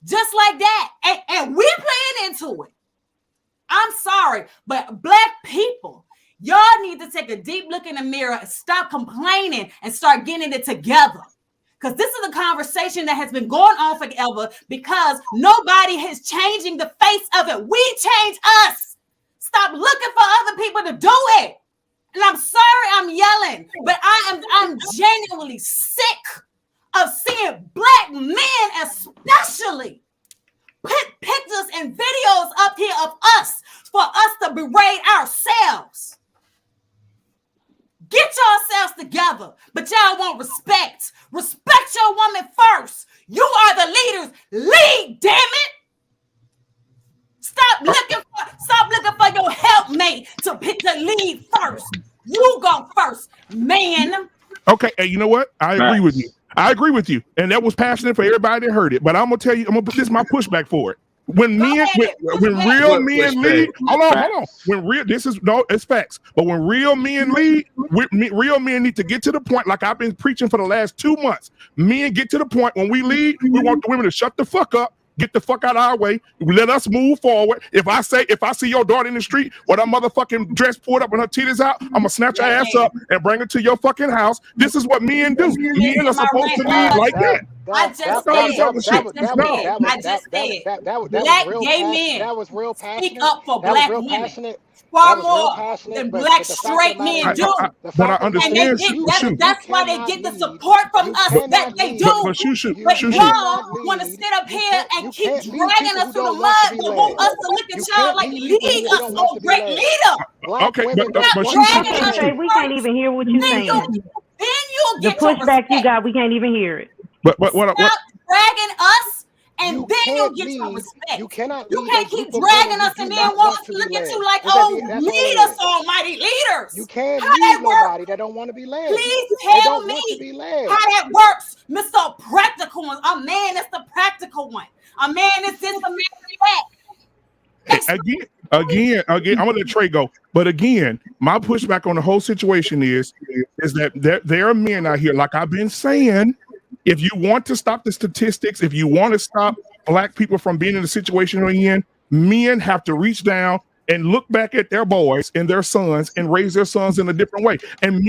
just like that. And we're playing into it. I'm sorry, but Black people, y'all need to take a deep look in the mirror and stop complaining and start getting it together. Because this is a conversation that has been going on forever because nobody is changing the face of it. We change us. Stop looking for other people to do it. And I'm sorry I'm yelling, but I'm genuinely sick of seeing Black men especially put pictures and videos up here of us for us to berate ourselves. Get yourselves together, but y'all want respect. Respect your woman first. You are the leaders. Lead, damn it. Stop looking for your helpmate to pick the lead first. You go first, man. Okay, and you know what? I agree with you. I agree with you, and that was passionate for everybody that heard it. But I'm gonna tell you, this is my pushback for it. When real men lead, hold on. It's facts. But when real men lead, real men need to get to the point, like I've been preaching for the last 2 months. Men get to the point when we lead, we want the women to shut the fuck up. Get the fuck out of our way. Let us move forward. If I see your daughter in the street with her motherfucking dress pulled up and her titties out, I'm gonna snatch her ass up and bring her to your fucking house. This is what men do. Men are supposed to lead like that. I just said, Black gay men that was real passionate. Speak up for Black women. Far more than Black straight men do. But I understand. That's why they get the support from us that they do. But y'all want to sit up here and keep dragging us through the mud and want us to look at y'all like lead us, oh great leader. Okay, but we can't even hear what you're saying. Then you'll the get pushback you got. We can't even hear it. But what? Stop dragging us. And then you'll get some respect. You can't keep dragging us and then want us to look at you like, lead us, almighty leaders. You can't lead nobody that don't want to be led. Please tell me how that works, Mr. Practical one. A man is the practical one. A man is this, a man is that. Again, I'm gonna let Trey go. But again, my pushback on the whole situation is that there are men out here, like I've been saying. If you want to stop the statistics, if you want to stop Black people from being in the situation they're in, men have to reach down and look back at their boys and their sons and raise their sons in a different way. And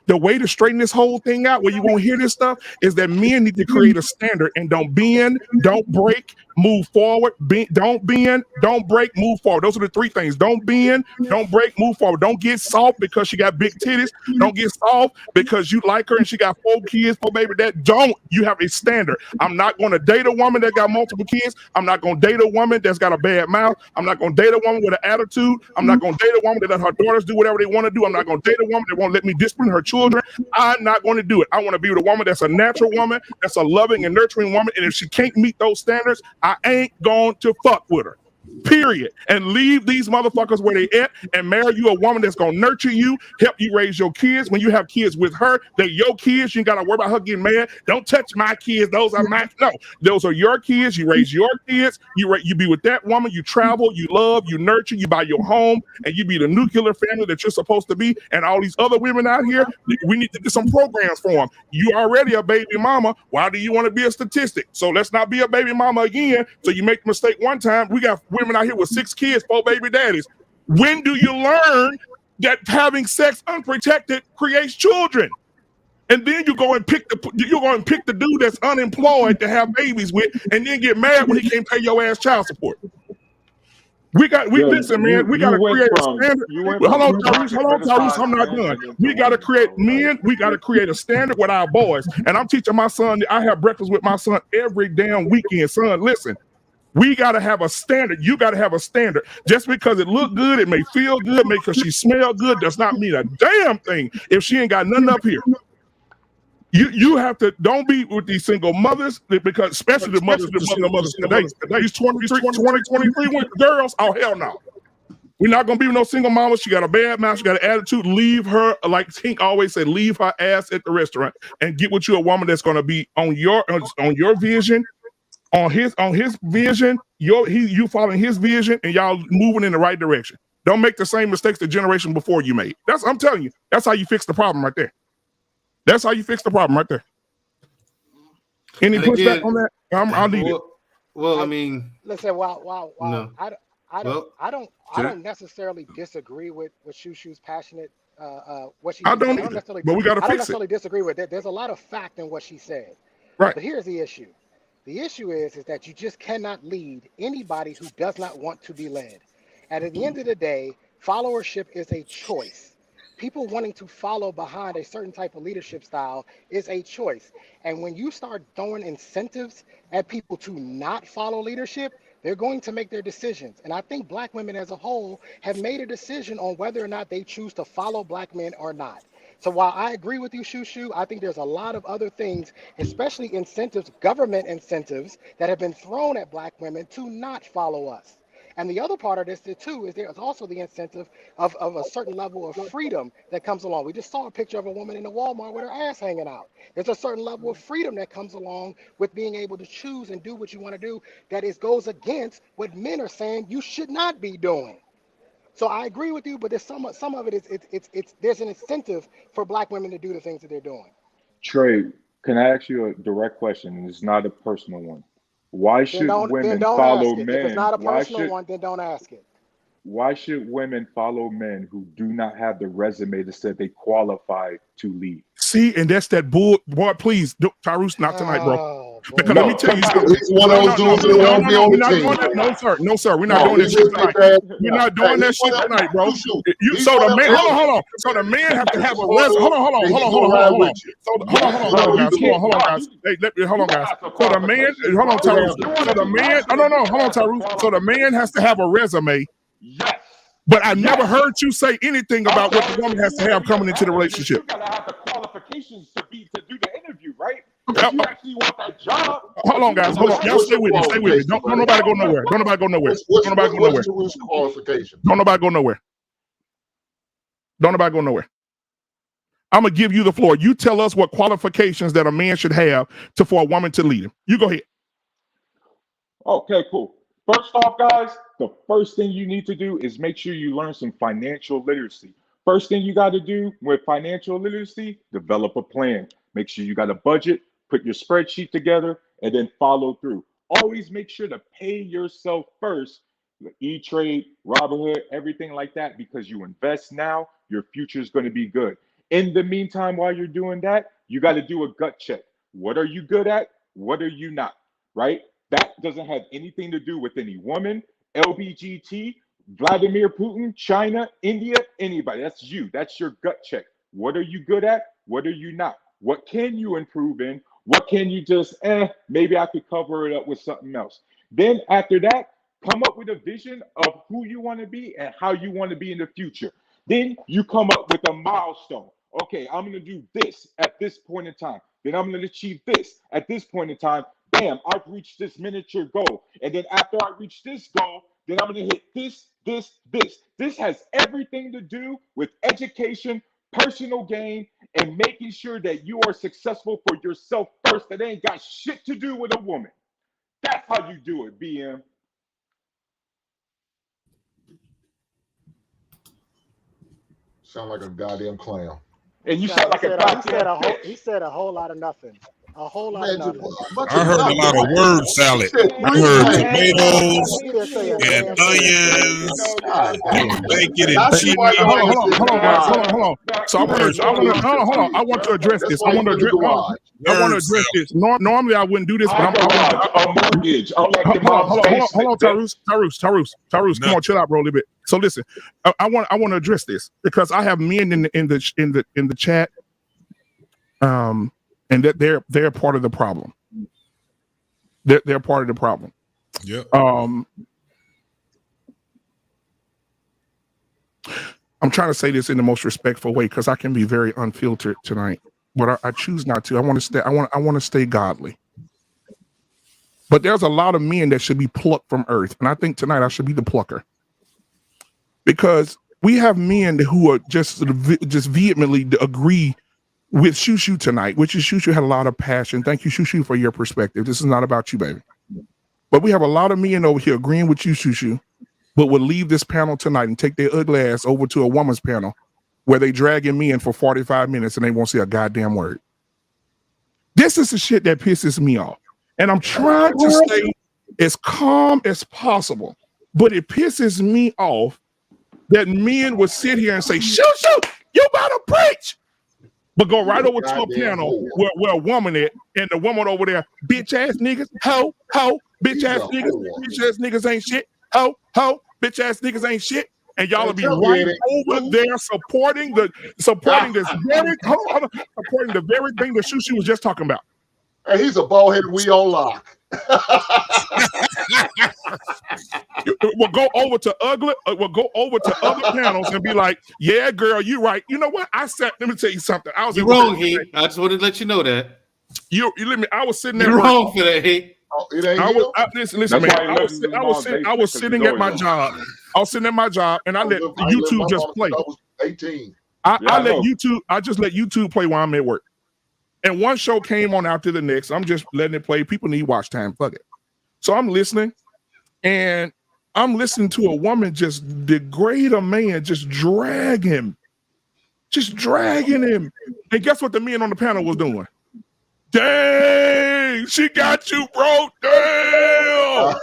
the way to straighten this whole thing out, where you won't hear this stuff, is that men need to create a standard and don't bend, don't break, move forward. Don't bend, don't break, move forward. Those are the three things. Don't bend, don't break, move forward. Don't get soft because she got big titties. Don't get soft because you like her and she got 4 kids, 4 baby dad. You have a standard. I'm not going to date a woman that got multiple kids. I'm not going to date a woman that's got a bad mouth. I'm not going to date a woman with an attitude. I'm not going to date a woman that let her daughters do whatever they want to do. I'm not going to date a woman that won't let me discipline her children. I'm not going to do it. I want to be with a woman that's a natural woman, that's a loving and nurturing woman. And if she can't meet those standards, I ain't going to fuck with her. Period. And leave these motherfuckers where they at and marry you a woman that's gonna nurture you, help you raise your kids. When you have kids with her, they're your kids. You ain't gotta worry about her getting mad. Don't touch my kids. Those are my those are your kids. You raise your kids. You be with that woman. You travel. You love. You nurture. You buy your home, and you be the nuclear family that you're supposed to be. And all these other women out here, we need to do some programs for them. You already a baby mama. Why do you want to be a statistic? So let's not be a baby mama again. So you make the mistake one time. We got women out here with 6 kids, 4 baby daddies. When do you learn that having sex unprotected creates children? And then you go and pick the dude that's unemployed to have babies with, and then get mad when he can't pay your ass child support. Listen, man. We gotta create a standard. Hold on, Tyrese. I'm not done. We gotta create a standard with our boys. And I'm teaching my son. I have breakfast with my son every damn weekend. Son, listen. We got to have a standard. You got to have a standard. Just because it look good, it may feel good, because she smell good, does not mean a damn thing if she ain't got nothing up here. You have to, don't be with these single mothers, because especially the single mothers today. These 23 with girls, oh hell no. We're not going to be with no single mama. She got a bad mouth. She got an attitude. Leave her, like Tink always said, leave her ass at the restaurant and get with you a woman that's going to be on your vision. On his vision, you following his vision, and y'all moving in the right direction. Don't make the same mistakes the generation before you made. I'm telling you, that's how you fix the problem right there. That's how you fix the problem right there. Any pushback on that? I'll leave it. Well, I mean, listen. While no. I don't necessarily disagree with Shushu's passionate what she I just said. don't either, but we got to I don't fix it. necessarily disagree with it. There's a lot of fact in what she said. Right. But here's the issue. The issue is that you just cannot lead anybody who does not want to be led. And at the end of the day, followership is a choice. People wanting to follow behind a certain type of leadership style is a choice. And when you start throwing incentives at people to not follow leadership, they're going to make their decisions. And I think black women as a whole have made a decision on whether or not they choose to follow black men or not. So while I agree with you, Shushu, I think there's a lot of other things, especially incentives, government incentives, that have been thrown at black women to not follow us. And the other part of this too is there's also the incentive of a certain level of freedom that comes along. We just saw a picture of a woman in the Walmart with her ass hanging out. There's a certain level of freedom that comes along with being able to choose and do what you want to do that goes against what men are saying you should not be doing. So I agree with you, but there's some of it is there's an incentive for black women to do the things that they're doing. Trey, can I ask you a direct question? And it's not a personal one. Why should women follow men? If it's not a personal one, then don't ask it. Why should women follow men who do not have the resume that said they qualify to lead? See, and that's that bull. Boy, please, Tyrus, not tonight, bro. Because let me tell you something. He's one of those dudes that won't be on the team. No, sir, we're not doing that shit tonight. We're not doing that shit tonight, bro. So the man, hold on. So the man have to have a resume. Hold on. So hold on, guys. Hey, hold on, guys. So the man, hold on, Tyrus. So the man, hold on, Tyrus. So the man has to have a resume. Yes. But I never heard you say anything about what the woman has to have coming into the relationship. You gotta have the qualifications to do the interview, right? Because you actually want that job. Hold on, guys. Hold on. Y'all stay with me. Don't nobody go nowhere. Don't nobody go nowhere. What's your qualification? Don't nobody go nowhere. Don't nobody go nowhere. I'm gonna give you the floor. You tell us what qualifications that a man should have for a woman to lead him. You go ahead. Okay, cool. First off, guys, the first thing you need to do is make sure you learn some financial literacy. First thing you got to do with financial literacy, develop a plan. Make sure you got a budget, put your spreadsheet together, and then follow through. Always make sure to pay yourself first. E-Trade, Robinhood, everything like that, because you invest now, your future is going to be good. In the meantime, while you're doing that, you got to do a gut check. What are you good at? What are you not? Right? That doesn't have anything to do with any woman, LBGT, Vladimir Putin, China, India, anybody. That's you. That's your gut check. What are you good at? What are you not? What can you improve in? What can you just, maybe I could cover it up with something else. Then after that, come up with a vision of who you want to be and how you want to be in the future. Then you come up with a milestone. Okay, I'm going to do this at this point in time. Then I'm going to achieve this at this point in time. Bam, I've reached this miniature goal. And then after I reach this goal, then I'm going to hit this. This has everything to do with education, personal gain, and making sure that you are successful for yourself first. That ain't got shit to do with a woman. That's how you do it, BM. Sound like a goddamn clown. And you sound like a goddamn he said a whole lot of nothing. A whole lot of nothing. I heard a lot of word salad. I heard tomatoes and onions and bacon and cheese. Hold on, guys. Hold on. So I want to address this. I want to address this. Normally I wouldn't do this, but I'm mortgage. Hold on, Tyrus. Come on, chill out, bro, a little bit. So listen, I want to address this because I have men in the chat, and that they're part of the problem. They're part of the problem. Yeah. I'm trying to say this in the most respectful way because I can be very unfiltered tonight, but I choose not to. I want to stay godly. But there's a lot of men that should be plucked from earth, and I think tonight I should be the plucker because we have men who are just vehemently agree with Shushu tonight, which is Shushu had a lot of passion. Thank you, Shushu, for your perspective. This is not about you, baby. But we have a lot of men over here agreeing with you, Shushu, but would leave this panel tonight and take their ugly ass over to a woman's panel where they dragging me in for 45 minutes and they won't say a goddamn word. This is the shit that pisses me off. And I'm trying to stay as calm as possible But it pisses me off that men would sit here and say, shoot, you about to preach. But go right over to a panel where a woman at, and the woman over there, bitch ass niggas, ho, bitch ass niggas ain't shit, ho, bitch ass niggas ain't shit. And y'all will be right over there supporting this very supporting the very thing that Shushu was just talking about. And he's a bald headed we on lock. We'll go over to other panels and be like, yeah, girl, you right. You know what? Let me tell you something. You're wrong, he. I just wanted to let you know that. You let me. I was sitting there. You're wrong for that, he. Listen, man. I was sitting at my job. I was sitting at my job, and I let YouTube just play. 18. I just let YouTube play while I'm at work. And one show came on after the next. I'm just letting it play. People need watch time. Fuck it. So I'm listening, and I'm listening to a woman just degrade a man, just dragging him. And guess what the men on the panel was doing? Dang, she got you, bro. Damn.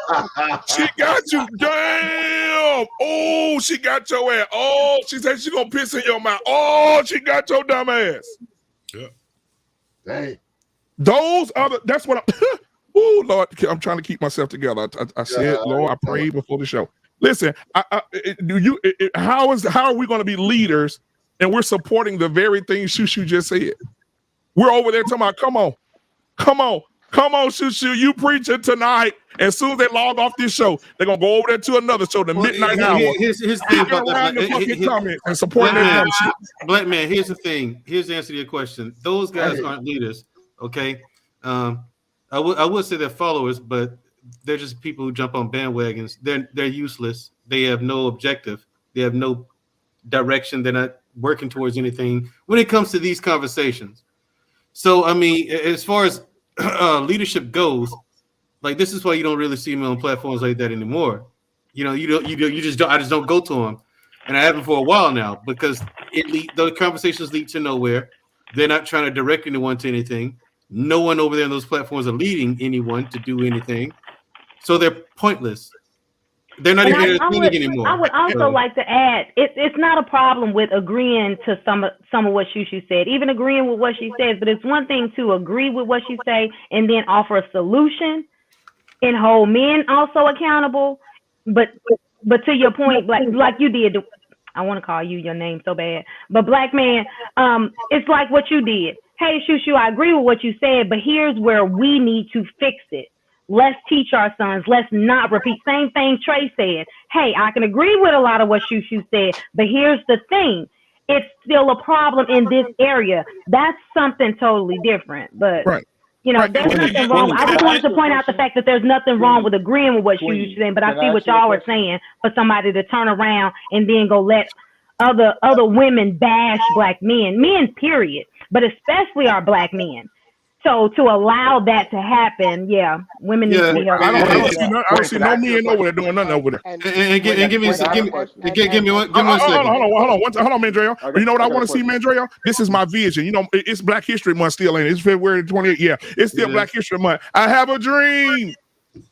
She got you. Damn. Oh, she got your ass. Oh, she said she gonna piss in your mouth. Oh, she got your dumb ass. Yeah. Dang. That's what I oh Lord, I'm trying to keep myself together. I said, Lord, I prayed before the show. Listen, how are we going to be leaders and we're supporting the very thing Shushu just said? We're over there talking about, come on, Shushu, you preaching tonight. As soon as they log off this show, they're gonna go over there to another show, the midnight hour. Here's the thing about that. Comments and supporting that shit. Black man, here's the thing. Here's the answer to your question. Those guys aren't leaders, okay? I would say they're followers, but they're just people who jump on bandwagons. They're useless. They have no objective. They have no direction. They're not working towards anything when it comes to these conversations. So, I mean, as far as leadership goes, like this is why you don't really see me on platforms like that anymore. You know, you just don't. I just don't go to them, and I haven't for a while now because the conversations lead to nowhere. They're not trying to direct anyone to anything. No one over there on those platforms are leading anyone to do anything, so they're pointless. They're not even entertaining anymore. I would also like to add, it's not a problem with agreeing to some of what Shushu said, even agreeing with what she says, but it's one thing to agree with what she say and then offer a solution and hold men also accountable. But to your point, like you did, I want to call you your name so bad, but black man, it's like what you did. Hey, Shushu, I agree with what you said, but here's where we need to fix it. Let's teach our sons. Let's not repeat. Same thing Trey said. Hey, I can agree with a lot of what Shushu said, but here's the thing. It's still a problem in this area. That's something totally different. But, you know, there's nothing wrong. I just wanted to point out the fact that there's nothing wrong with agreeing with what Shushu said, but I see what y'all were saying for somebody to turn around and then go let other women bash black men, period, but especially our black men. So to allow that to happen, women need to be held. I don't see no men over there doing nothing over there. And give me one second. Hold on, Mandrell. You know what I want to see, Mandrell? This is my vision. You know, it's Black History Month still, ain't it? It's February 28th. Yeah, it's still Black History Month. I have a dream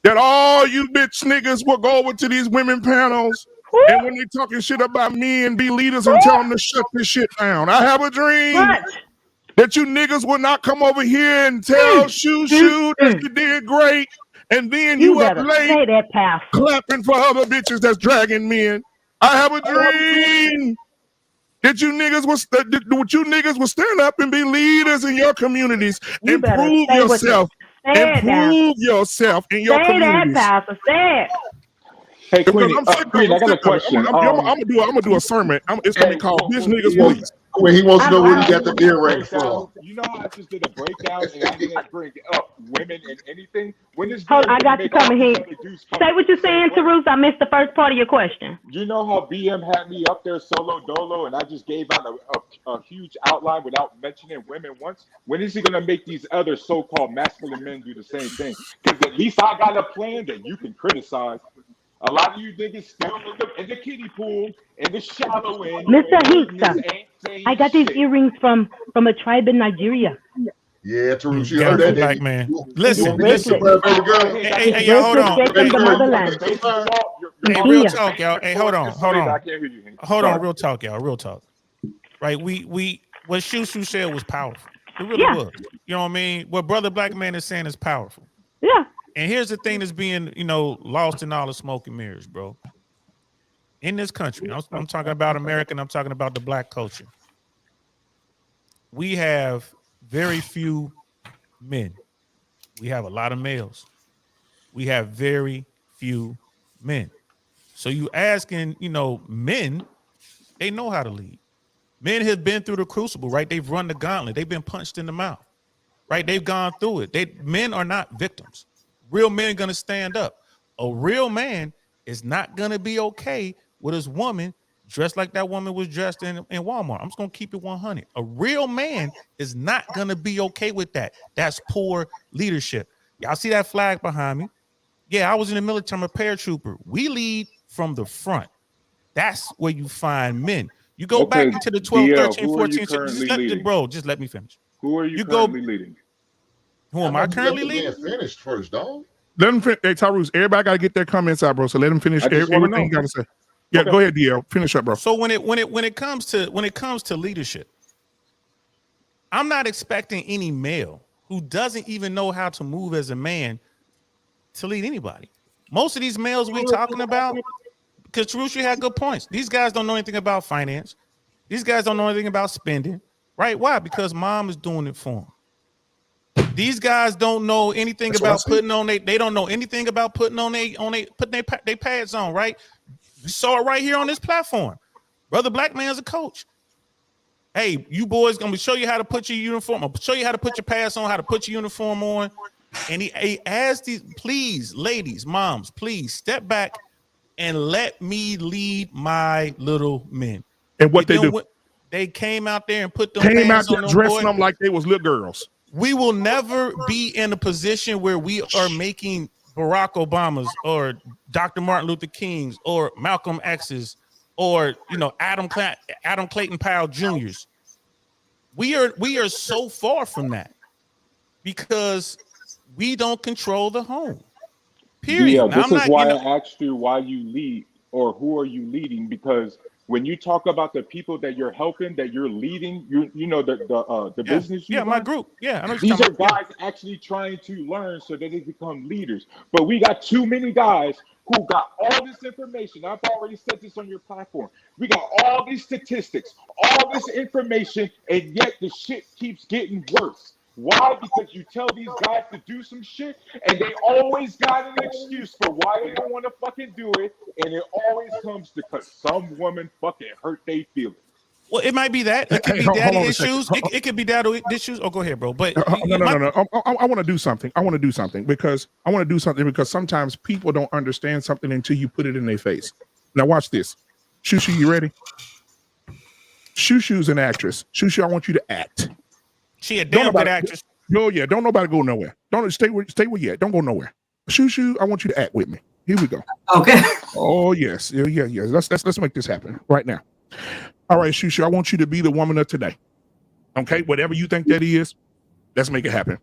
that all you bitch niggas will go over to these women panels, and when they talking shit about men, be leaders and tell them to shut this shit down. I have a dream that you niggas will not come over here and tell Shushu that you did great, and then you up late clapping for other bitches that's dragging men. I have a dream that you niggas will stand up and be leaders in your communities and prove yourself in your communities. Hey, Queen, I got a question. I'm gonna do a sermon. It's gonna be called "Bitch Niggas Please." Well, he wants to know where he got the earring from. You know how I just did a breakdown and I didn't bring up women and anything? When this hold on, I got you coming here. Say what you're saying, Terus. I missed the first part of your question. You know how BM had me up there solo dolo and I just gave out a huge outline without mentioning women once? When is he going to make these other so-called masculine men do the same thing? Because at least I got a plan that you can criticize. A lot of you niggas still in the kiddie pool, in the shallow end. Mr. Heath, I got these earrings from a tribe in Nigeria. Yeah, Terus, you heard that, black man. Listen. Hey, hold on. Hey, real talk, y'all. Hey, hold on. I can't hear you. Hold on, Sorry. real talk, y'all. Real talk. Right? We what Shushu said was powerful. It really was. You know what I mean? What Brother Black Man is saying is powerful. Yeah. And here's the thing that's being, lost in all the smoke and mirrors, bro. In this country, I'm talking about America, and I'm talking about the Black culture. We have very few men. We have a lot of males. We have very few men. So you asking, men, they know how to lead. Men have been through the crucible, right? They've run the gauntlet. They've been punched in the mouth, right? They've gone through it. Men are not victims. Real men are going to stand up. A real man is not going to be okay with his woman dressed like that woman was dressed in Walmart. I'm just going to keep it 100. A real man is not going to be okay with that. That's poor leadership. Y'all see that flag behind me? Yeah, I was in the military. I'm a paratrooper. We lead from the front. That's where you find men. You go back into the 12, 13, 14. Just let me finish. Who are you currently leading? Who am I currently leading? Finished first, dog. Let them finish. Hey, Tyrus, everybody got to get their comments out, bro. So let them finish everything you got to say. Yeah, go ahead, DL. Finish up, bro. So when it comes to leadership, I'm not expecting any male who doesn't even know how to move as a man to lead anybody. Most of these males we talking about, because Terusha had good points. These guys don't know anything about finance. These guys don't know anything about spending, right? Why? Because mom is doing it for them. These guys don't know anything about putting on they don't know anything about putting their pads on, right? We saw it right here on this platform. Brother Black Man's a coach. Hey, you boys gonna show you how to put your uniform. I'll show you how to put your pads on, how to put your uniform on. And he asked these, please, ladies, moms, please step back and let me lead my little men. And what they do? They came out there and put them came out pants there on dressing them like they was little girls. We will never be in a position where we are making Barack Obama's or Dr. Martin Luther King's or Malcolm X's or Adam Clayton Powell Jr.'s. We are so far from that because we don't control the home. Period. Yeah, now, this is why I asked you why you lead or who are you leading, because when you talk about the people that you're helping, that you're leading, the business. My group. Yeah, I know these are guys actually trying to learn so that they become leaders. But we got too many guys who got all this information. I've already said this on your platform. We got all these statistics, all this information, and yet the shit keeps getting worse. Why? Because you tell these guys to do some shit, and they always got an excuse for why they don't want to fucking do it, and it always comes because some woman fucking hurt their feelings. Well, it might be that. It could be daddy issues. It could be daddy issues. Oh, go ahead, bro. But no. I want to do something. I want to do something because sometimes people don't understand something until you put it in their face. Now watch this. Shushu, you ready? Shushu's an actress. Shushu, I want you to act. She a damn good actress. No, yeah. Don't nobody go nowhere. Don't stay where you at. Don't go nowhere. Shushu, I want you to act with me. Here we go. Okay. Oh yes, yeah. Let's make this happen right now. All right, Shushu, I want you to be the woman of today. Okay, whatever you think that is, let's make it happen.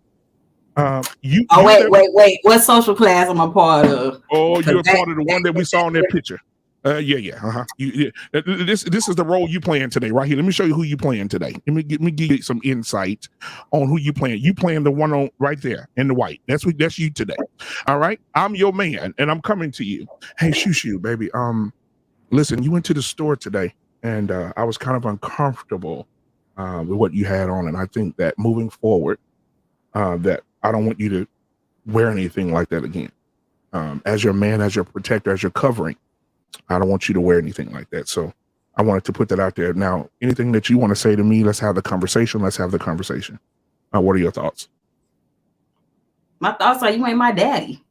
Wait. What social class am I part of? Oh, you're part of the one that we saw in that picture. This is the role you playing today, right here. Let me show you who you playing today. Let me give you some insight on who you playing. You playing the one on right there in the white. That's you today. All right, I'm your man, and I'm coming to you. Hey, Shushu, baby. Listen, you went to the store today, and I was kind of uncomfortable with what you had on, and I think that moving forward, that I don't want you to wear anything like that again. As your man, as your protector, as your covering. I don't want you to wear anything like that. So I wanted to put that out there. Now, anything that you want to say to me, let's have the conversation. What are your thoughts? My thoughts are you ain't my daddy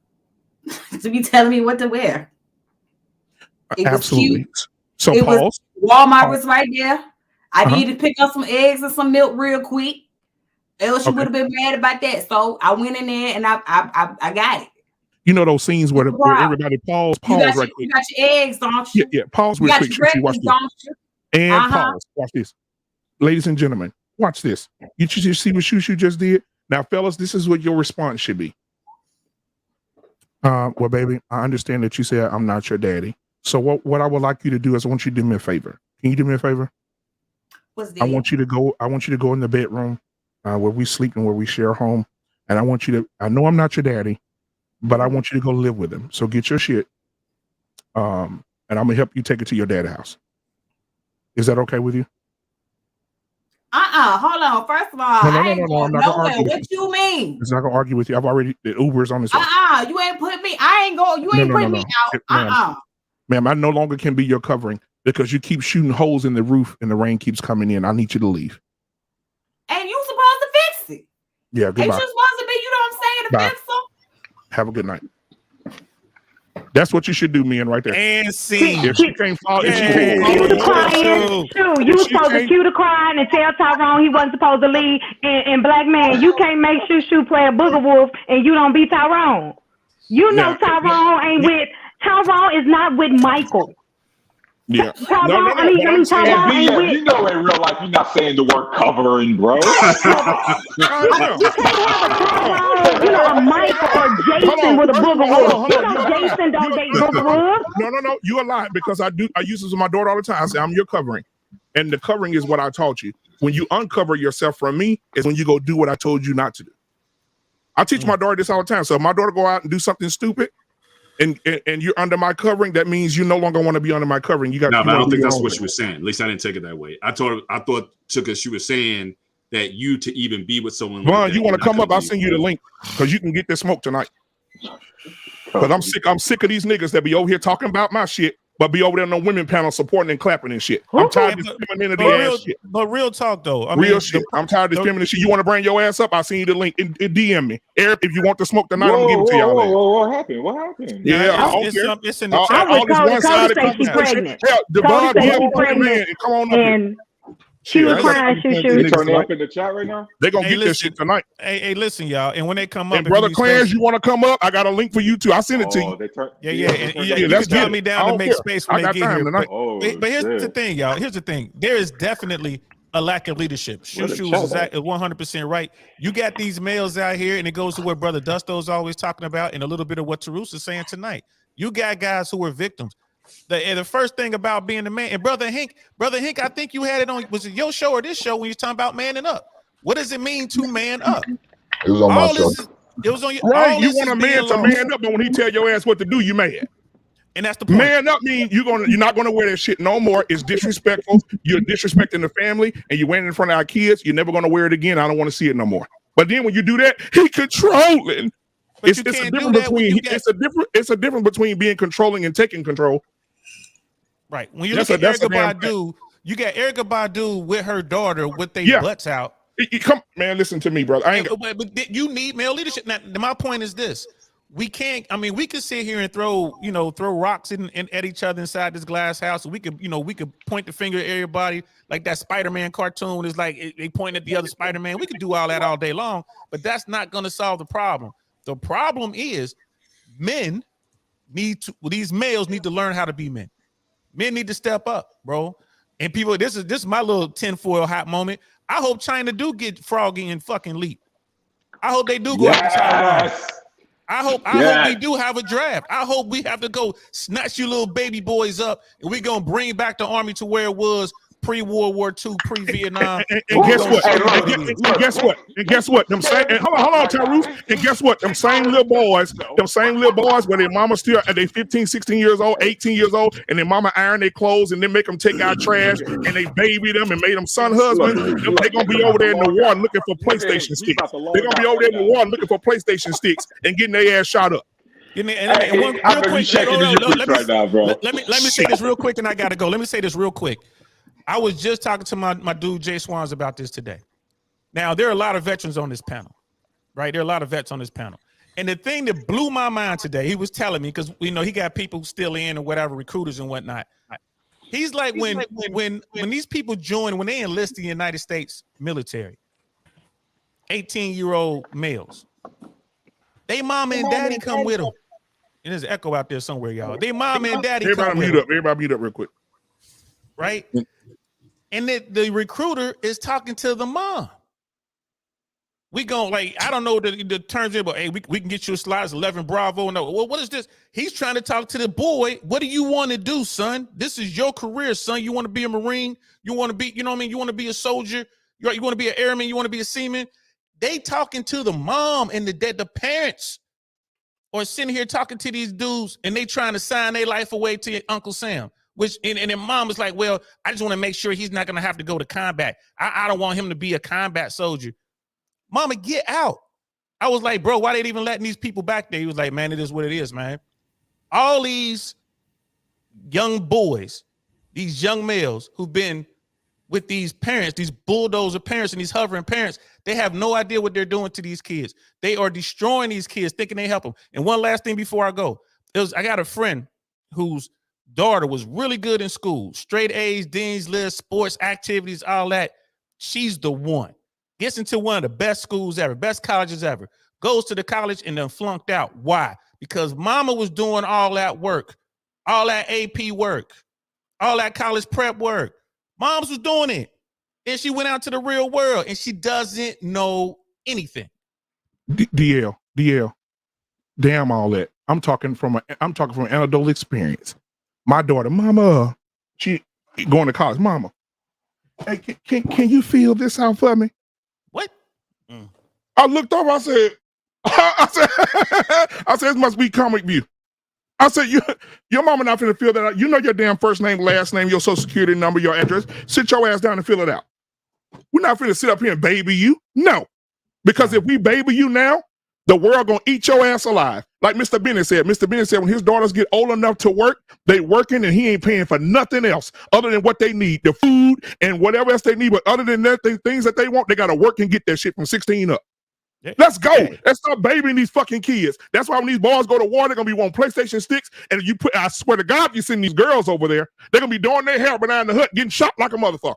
to be telling me what to wear. Absolutely. So pause. Walmart was right there. I needed to pick up some eggs and some milk real quick. Else you would have been mad about that. So I went in there and I got it. You know those scenes where everybody pause right quick. You got your eggs, don't you? Yeah, pause real quick. Watch this. And pause. Watch this. Ladies and gentlemen, watch this. You just see what Shushu just did? Now, fellas, this is what your response should be. Well, baby, I understand that you said I'm not your daddy. So what I would like you to do is I want you to do me a favor. Can you do me a favor? What's I that? want you to go in the bedroom where we sleep and where we share a home. And I want you to, I know I'm not your daddy, but I want you to go live with him. So get your shit. And I'm gonna help you take it to your dad's house. Is that okay with you? Hold on. First of all, No, I ain't I'm going not gonna nowhere. argue with What you mean? It's not gonna argue with you. I've already the Uber's on this way. You ain't put me. I ain't going. You ain't putting me out. Ma'am, I no longer can be your covering because you keep shooting holes in the roof and the rain keeps coming in. I need you to leave. And you supposed to fix it. Yeah, Ain't goodbye. you supposed to be, you know what I'm saying, to Bye. fix them? Have a good night. That's what you should do, man, right there. And see. If she can't follow, Cue the crying. True. You was supposed to cue the crying and tell Tyrone he wasn't supposed to leave. And black man, you can't make Shoo play a booger wolf and you don't be Tyrone. You know Tyrone is not with Michael. Yeah. Tyrone, I mean Tyrone ain't with. You know in real life you're not saying the word covering, bro. You can't have a Tyrone, a Michael or Jason with a booger wolf. Jason don't date booger wolves. No. You a lie because I use this with my daughter all the time. I say I'm your covering. And the covering is what I taught you. When you uncover yourself from me is when you go do what I told you not to do. I teach my daughter this all the time. So if my daughter go out and do something stupid, and you're under my covering, that means you no longer want to be under my covering. You got. No, but I don't think that's what she was saying. At least I didn't take it that way. I thought she was saying that you to even be with someone. Vaughn, you want to come up? I'll send you the link because you can get this smoke tonight. Because I'm sick of these niggas that be over here talking about my shit, but be over there on the women panel supporting and clapping and shit. I'm tired of this femininity ass shit. But real talk though, real shit. I'm tired of this feminine shit. You want to bring your ass up? I'll send you the link. DM me, Eric. If you want to smoke tonight, I'm gonna give it to y'all. What happened? What happened? Yeah, it's in the chat. All this one-sided conversation. Hell, Devon, come on up here. She was crying. They turning up in the chat right now. They gonna get this shit tonight. Hey, listen, y'all. And when they come up, and brother Clarence, you want to come up? I got a link for you too. I sent it to you. You can drop me down to make space when they get here. But here's the thing, y'all. Here's the thing. There is definitely a lack of leadership. Shoo is 100% right. You got these males out here, and it goes to what Brother Dusto's always talking about, and a little bit of what Terus is saying tonight. You got guys who are victims. The first thing about being a man, and Brother Hink, I think you had it on, was it your show or this show when you're talking about manning up? What does it mean to man up? It was on my show. It was on your right. You want a man to man up, but when he tell your ass what to do, you mad. And that's the point. Man up means you're not gonna wear that shit no more. It's disrespectful. You're disrespecting the family, and you're wearing it in front of our kids. You're never gonna wear it again. I don't want to see it no more. But then when you do that, he controlling. It's a difference between being controlling and taking control. Right. When you look at Erykah Badu, you got Erykah Badu with her daughter with their butts out. Man, listen to me, brother. But you need male leadership. Now, my point is this. We can't, we could sit here and throw rocks at each other inside this glass house. We could point the finger at everybody like that Spider-Man cartoon is like they point at the other Spider-Man. We could do all that all day long, but that's not going to solve the problem. The problem is these males need to learn how to be men. Men need to step up, bro. And people, this is my little tinfoil hat moment. I hope China do get Froggy and fucking Leap. I hope they do go after Taiwan. I hope we do have a draft. I hope we have to go snatch you little baby boys up and we're gonna bring back the army to where it was pre-World War II, pre-Vietnam. And guess what? And guess what? Them same, and hold on, Tyrus. And guess what? Them same little boys where their mama still, and they 15, 16 years old, 18 years old, and their mama iron their clothes and then make them take out trash and they baby them and made them son husband. They're gonna be over there in the war looking for PlayStation sticks. They're gonna be over there in the war looking for PlayStation sticks and getting their ass shot up. Let me say this real quick, and I gotta go. Let me say this real quick. I was just talking to my dude Jay Swans about this today. Now, there are a lot of veterans on this panel, right? There are a lot of vets on this panel. And the thing that blew my mind today, he was telling me, because he got people still in or whatever, recruiters and whatnot. He's like, when these people join, when they enlist the United States military, 18-year-old males, they mama and daddy come with them. And there's an echo out there somewhere, y'all. They mama and daddy come with them. Everybody mute up real quick. Right? And the recruiter is talking to the mom. We going like, I don't know the terms here, but hey, we can get you a slides 11 Bravo. No, well, what is this? He's trying to talk to the boy. What do you want to do, son? This is your career, son. You want to be a Marine? You want to be, you know what I mean? You want to be a soldier? You want to be an airman? You want to be a seaman? They talking to the mom and the parents, or sitting here talking to these dudes, and they trying to sign their life away to Uncle Sam. Which and then mom is like, well, I just want to make sure he's not gonna have to go to combat. I don't want him to be a combat soldier. Mama, get out. I was like, bro, why they even letting these people back there? He was like, man, it is what it is, man. All these young boys, these young males who've been with these parents, these bulldozer parents and these hovering parents, they have no idea what they're doing to these kids. They are destroying these kids, thinking they help them. And one last thing before I go, I got a friend whose daughter was really good in school, straight A's, dean's list, sports activities, all that. She's the one. Gets into one of the best schools ever, best colleges ever, goes to the college and then flunked out. Why? Because mama was doing all that work, all that AP work, all that college prep work. Moms was doing it. Then she went out to the real world and she doesn't know anything. DL, damn all that. I'm talking from an adult experience. My daughter, mama, she going to college. Mama, hey, can you fill this out for me? What? I looked over. I said, it must be Comic View. I said, your mama not finna fill that out. You know your damn first name, last name, your social security number, your address. Sit your ass down and fill it out. We're not finna sit up here and baby you. No. Because if we baby you now, the world gonna eat your ass alive. Like Mr. Bennett said. Mr. Bennett said when his daughters get old enough to work, they working and he ain't paying for nothing else other than what they need, the food and whatever else they need. But other than that, things that they want, they gotta work and get that shit from 16 up. Let's go. Let's stop babying these fucking kids. That's why when these boys go to war, they're gonna be on PlayStation sticks. And I swear to God, you send these girls over there, they're gonna be doing their hair behind the hood, getting shot like a motherfucker.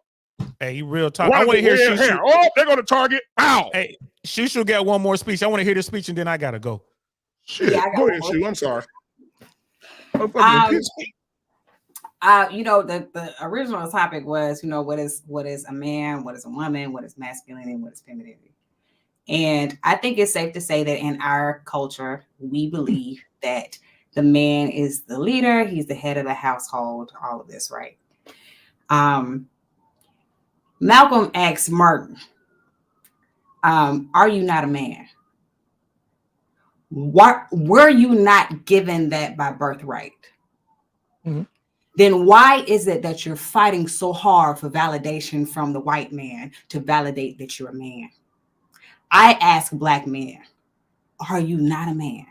Hey, you real talk. I want to hear Shushu. Oh, they're gonna target. Ow. Hey, Shushu got one more speech. I want to hear this speech and then I gotta go. Shit. Yeah, go ahead, Shu. I'm sorry. You know, the original topic was, you know, what is a man, what is a woman, what is masculinity, what is femininity. And I think it's safe to say that in our culture, we believe that the man is the leader, he's the head of the household, all of this, right? Malcolm asked Martin, are you not a man? What were you not given that by birthright? Mm-hmm. Then why is it that you're fighting so hard for validation from the white man to validate that you're a man? I ask Black men, are you not a man?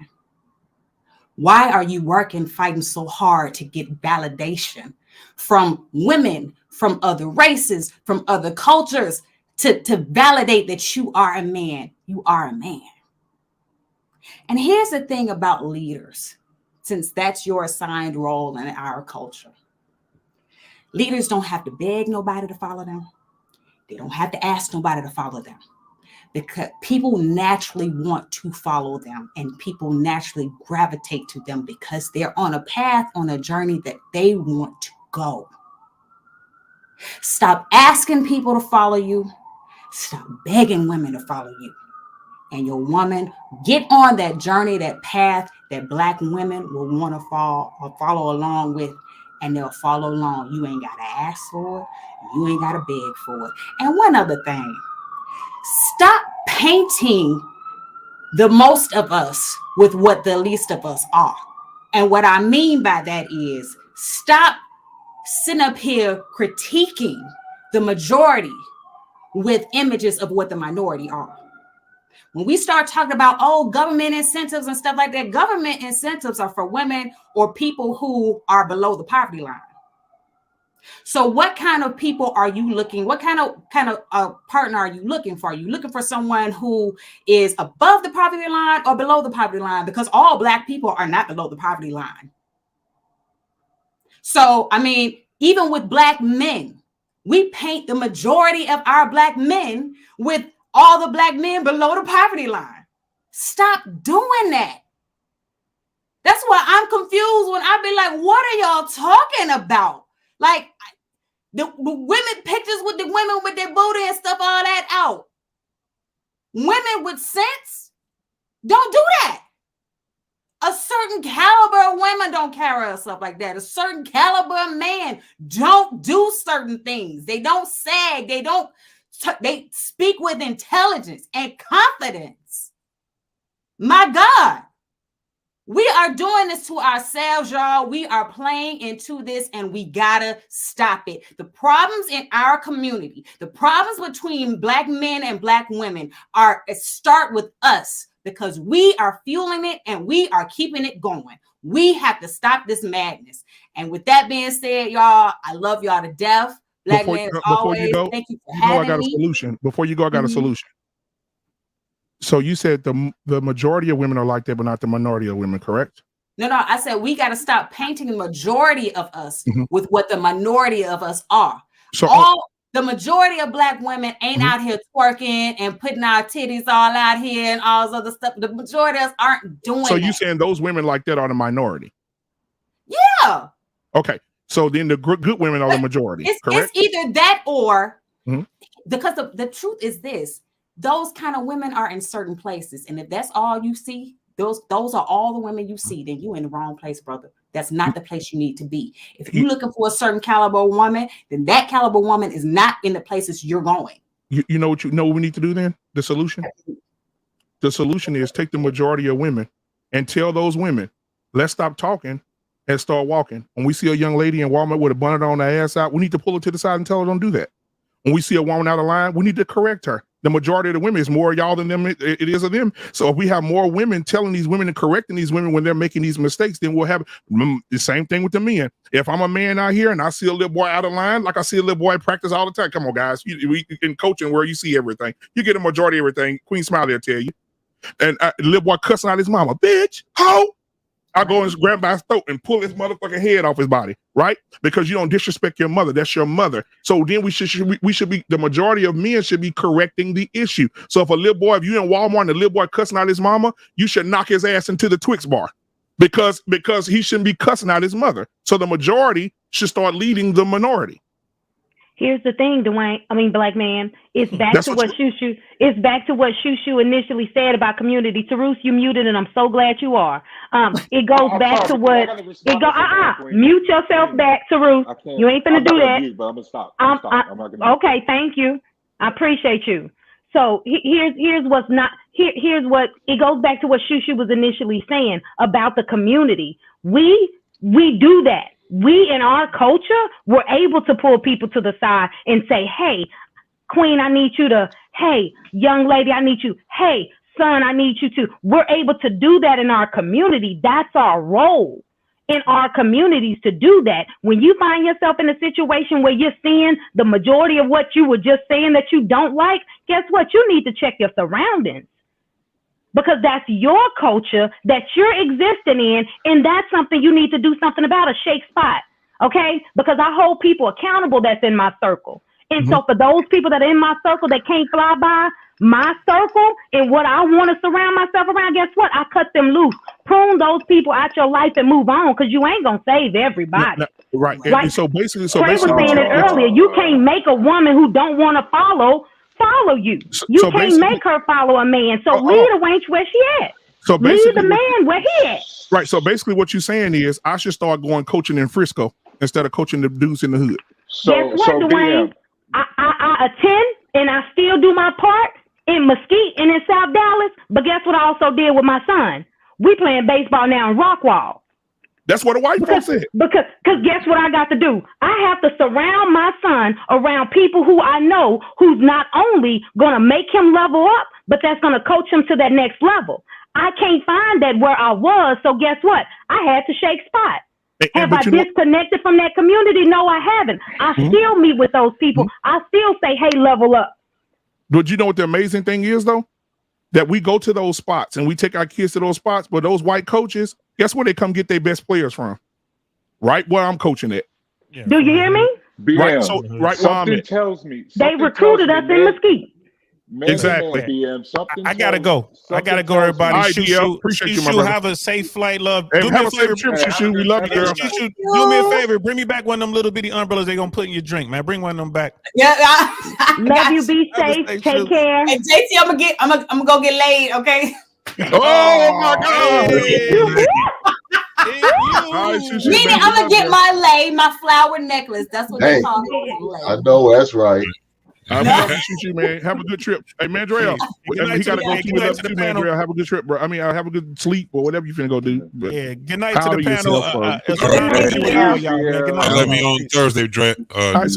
Why are you fighting so hard to get validation from women, from other races, from other cultures to validate that you are a man? You are a man. And here's the thing about leaders, since that's your assigned role in our culture. Leaders don't have to beg nobody to follow them. They don't have to ask nobody to follow them. Because people naturally want to follow them and people naturally gravitate to them because they're on a path, on a journey that they want to go. Stop asking people to follow you. Stop begging women to follow you. And your woman, get on that journey, that path that Black women will want to follow along with, and they'll follow along. You ain't got to ask for it. You ain't got to beg for it. And one other thing. Stop painting the most of us with what the least of us are. And what I mean by that is stop sitting up here critiquing the majority with images of what the minority are. When we start talking about, government incentives and stuff like that, government incentives are for women or people who are below the poverty line. So what kind of people are you looking? What kind of partner are you looking for? Are you looking for someone who is above the poverty line or below the poverty line? Because all Black people are not below the poverty line. So, I mean, even with Black men, we paint the majority of our Black men with all the Black men below the poverty line. Stop doing that. That's why I'm confused when I be like, what are y'all talking about? Like the women pictures with the women with their booty and stuff, all that out. women with sense don't do that. A certain caliber of women don't carry herself like that. A certain caliber of man don't do certain things. They don't sag. They speak with intelligence and confidence. My God, we are doing this to ourselves, y'all. We are playing into this and we gotta stop it. The problems in our community, the problems between Black men and Black women start with us, because we are fueling it and we are keeping it going. We have to stop this madness. And with that being said, y'all, I love y'all to death. Black men, as always, thank you for having me. I got a solution. Before you go, I got a solution. So you said the majority of women are like that, but not the minority of women, correct? No, I said we got to stop painting the majority of us with what the minority of us are. So the majority of Black women ain't out here twerking and putting our titties all out here and all this other stuff. The majority of us aren't doing that. So you saying those women like that are the minority? Yeah. Okay. So then the good women are the majority, correct? It's either that or, because the truth is this, those kind of women are in certain places. And if that's all you see, those are all the women you see, then you're in the wrong place, brother. That's not the place you need to be. If you're looking for a certain caliber woman, then that caliber woman is not in the places you're going. You know what we need to do then? The solution? The solution is take the majority of women and tell those women, let's stop talking and start walking. When we see a young lady in Walmart with a bonnet on her ass out, we need to pull her to the side and tell her don't do that. When we see a woman out of line, we need to correct her. The majority of the women is more y'all than them. It is of them. So if we have more women telling these women and correcting these women when they're making these mistakes, then we'll have the same thing with the men. If I'm a man out here and I see a little boy out of line, like I see a little boy practice all the time. Come on, guys. We in coaching where you see everything. You get a majority of everything. Queen Smiley will tell you. And little boy cussing out his mama, bitch, ho. I go and grab by his throat and pull his motherfucking head off his body, right? Because you don't disrespect your mother. That's your mother. So then we should be, the majority of men should be correcting the issue. So if a little boy, if you're in Walmart and a little boy cussing out his mama, you should knock his ass into the Twix bar because he shouldn't be cussing out his mother. So the majority should start leading the minority. Here's the thing, Black man. It's back to what Shushu. It's back to what Shushu initially said about community. Teruse, you muted, and I'm so glad you are. It goes back to what it go. Mute yourself back, Teruse. You ain't finna do that. Mute, but I'm gonna stop. I'm not gonna okay, thank you. I appreciate you. So here's what's not. Here's what it goes back to what Shushu was initially saying about the community. We do that. We in our culture were able to pull people to the side and say, hey, queen, I need you to, hey, young lady, I need you. Hey, son, I need you to. We're able to do that in our community. That's our role in our communities to do that. When you find yourself in a situation where you're seeing the majority of what you were just saying that you don't like, guess what? You need to check your surroundings. Because that's your culture that you're existing in, and that's something you need to do something about, a shake spot, okay? Because I hold people accountable that's in my circle. And so for those people that are in my circle that can't fly by my circle and what I want to surround myself around, guess what? I cut them loose. Prune those people out your life and move on, because you ain't going to save everybody. Right. Like, and so basically, Trey was saying it earlier, you can't make a woman who don't want to follow you. You can't make her follow a man. So lead the wench where she at. So lead the man where he at. Right. So basically what you're saying is I should start going coaching in Frisco instead of coaching the dudes in the hood. Guess what, Dwayne? I attend and I still do my part in Mesquite and in South Dallas. But guess what I also did with my son? We playing baseball now in Rockwall. That's what a white folks said. Because guess what I got to do? I have to surround my son around people who I know who's not only going to make him level up, but that's going to coach him to that next level. I can't find that where I was. So guess what? I had to shake spot. Have I disconnected from that community? No, I haven't. I still meet with those people. I still say, hey, level up. But you know what the amazing thing is, though? That we go to those spots and we take our kids to those spots, but those white coaches, guess where they come get their best players from? Right where I'm coaching at. Yeah. Do you hear me? BM, right where I'm at. Tells me they recruited us in Mesquite. Man Exactly. to man, BM. Something I gotta tells- go. I gotta something go, tells everybody. me- All right, Shoo, DL. shoo, Appreciate shoo, you, my shoo. brother. Have a safe flight, love. Hey, Do me have a a safe favor. trip, Hey, have a Shushu. We good- love have you, a girl. good night. Shoo, do me a favor. Bring me back one of them little bitty umbrellas they gonna put in your drink, man. Bring one of them back. Yeah, I Love got you. you. Be Have a safe. safe Take trip. care. Hey, JT, I'm gonna go get laid, okay? Oh my God. Hey, thank All right, you. Shushu, Meaning man. We I'm gonna love get you. my lay, my flower necklace. That's what they Hey, call it. I Lay. know that's right. We love you, Shushu, man. Have a good trip. Hey, Mandrell. Hey, good And night he to got to the, go hey, too. good We night love to you the too, panel. Mandrell. Have a good trip, bro. I mean, have a good sleep or whatever you finna go do. But Yeah, good night to powder the panel. yourself up. It's All an right. honor to be with all Cheers, y'all, man. Good night. DL. Let me on Thursday, Dre. All right,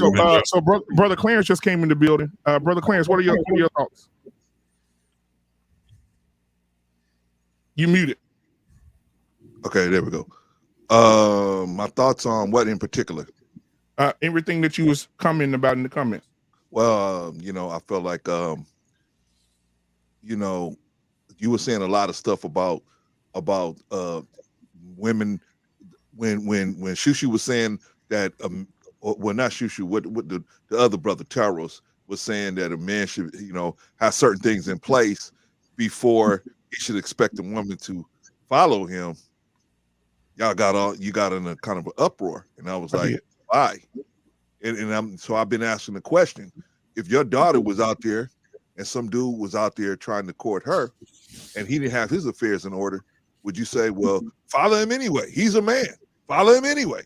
so brother Clarence just came in the building. Brother Clarence, what are your thoughts? You muted. Okay, there we go. My thoughts on what in particular? Everything that you was commenting about in the comments. Well, I felt like, you were saying a lot of stuff about women. When Shushu was saying that, well, not Shushu, what the other brother Taros was saying that a man should, have certain things in place before he should expect a woman to follow him. You got in a kind of an uproar, and I was like, why? And so I've been asking the question: if your daughter was out there and some dude was out there trying to court her, and he didn't have his affairs in order, would you say, well, follow him anyway? He's a man. Follow him anyway.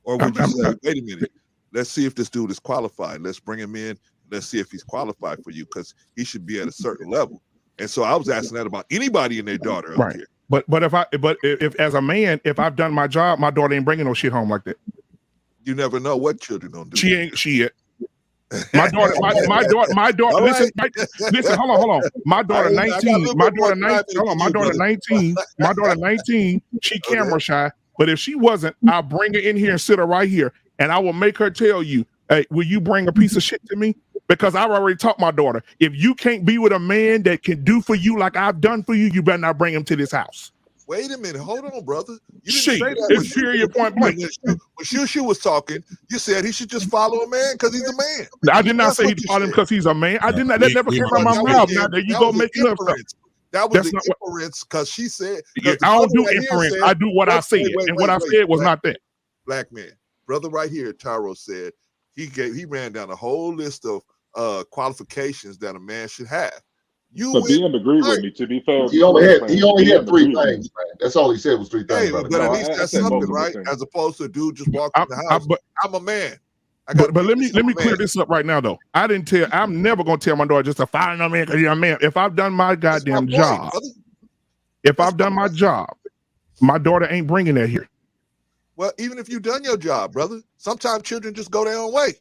Or would you say, wait a minute, let's see if this dude is qualified. Let's bring him in. Let's see if he's qualified for you, because he should be at a certain level. And so I was asking that about anybody and their daughter out here. But if as a man, if I've done my job, my daughter ain't bringing no shit home like that. You never know what children don't do. She ain't shit. My daughter, my daughter. Listen, listen. Hold on. My daughter 19. My daughter 19. Hold on. My daughter 19. My daughter 19. She camera shy. But if she wasn't, I'll bring her in here and sit her right here, and I will make her tell you, hey, will you bring a piece of shit to me? Because I've already taught my daughter, if you can't be with a man that can do for you like I've done for you, you better not bring him to this house. Wait a minute, hold on, brother. You didn't say that. It's period point blank. When Shushu was talking, you said he should just follow a man because he's a man. I did not say he followed him because he's a man. I did not. That never came out of my mouth. Now there you go making up stuff. That was the inference because she said. I don't do inference. I do what I said, and what I said was not that. Black man, brother, right here, Tyro said he ran down a whole list of qualifications that a man should have. But BM agreed with me. To be fair, he only had 3 things, man. That's all he said was 3 things. Hey, but at least that's something, right? As opposed to a dude just walking in the house. I'm a man. But let me clear this up right now, though. I'm never gonna tell my daughter just to follow no man because you're a man. If I've done my goddamn job, my daughter ain't bringing that here. Well, even if you've done your job, brother, sometimes children just go their own way.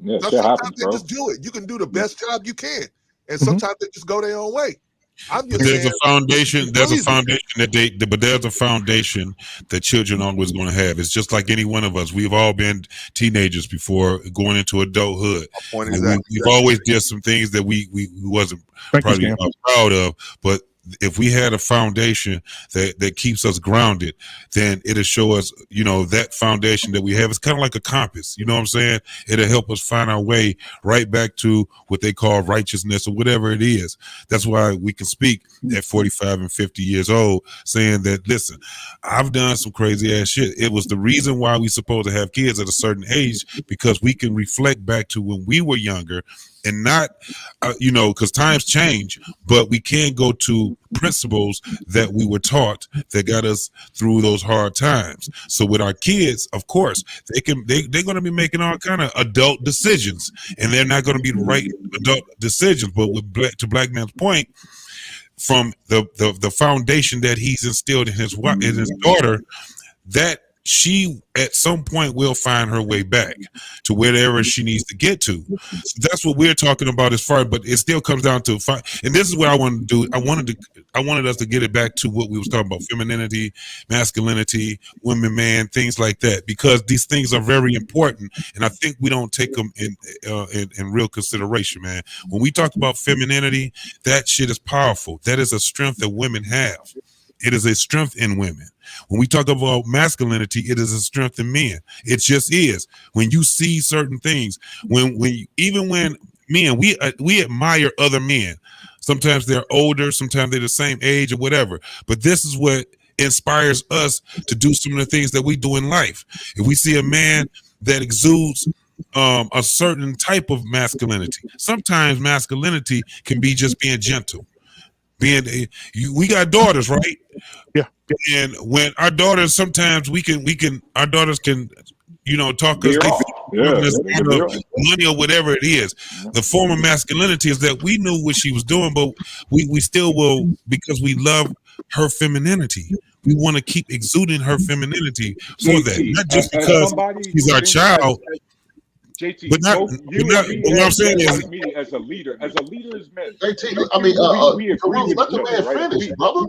Yeah, sometimes they just do it. You can do the best job you can, and sometimes they just go their own way. There's a foundation. There's a foundation that children always going to have. It's just like any one of us. We've all been teenagers before going into adulthood. We've always did some things that we wasn't probably proud of, but if we had a foundation that keeps us grounded, then it'll show us, that foundation that we have. It's kind of like a compass. You know what I'm saying? It'll help us find our way right back to what they call righteousness or whatever it is. That's why we can speak at 45 and 50 years old saying that, listen, I've done some crazy ass shit. It was the reason why we supposed to have kids at a certain age, because we can reflect back to when we were younger and not, because times change, but we can go to principles that we were taught that got us through those hard times. So with our kids, of course, they're going to be making all kind of adult decisions, and they're not going to be the right adult decisions. But to Black Man's point, from the foundation that he's instilled in his daughter, that she at some point will find her way back to wherever she needs to get to. So that's what we're talking about as far, but it still comes down to and this is what I want to do. I wanted us to get it back to what we was talking about: femininity, masculinity, women, man, things like that, because these things are very important, and I think we don't take them in real consideration, man. When we talk about femininity, that shit is powerful. That is a strength that women have. It is a strength in women. When we talk about masculinity, it is a strength in men. It just is. When you see certain things, even when men, we admire other men. Sometimes they're older, sometimes they're the same age or whatever. But this is what inspires us to do some of the things that we do in life. If we see a man that exudes a certain type of masculinity, sometimes masculinity can be just being gentle. We got daughters, right? Yeah. And when our daughters, sometimes our daughters can, talk us, they money or whatever it is. The form of masculinity is that we knew what she was doing, but we still will, because we love her femininity. We want to keep exuding her femininity for that, not just because she's our child. JT, but not, what I'm saying is, me as a leader as men. JT, I mean, we agree with let the man right? finish, brother.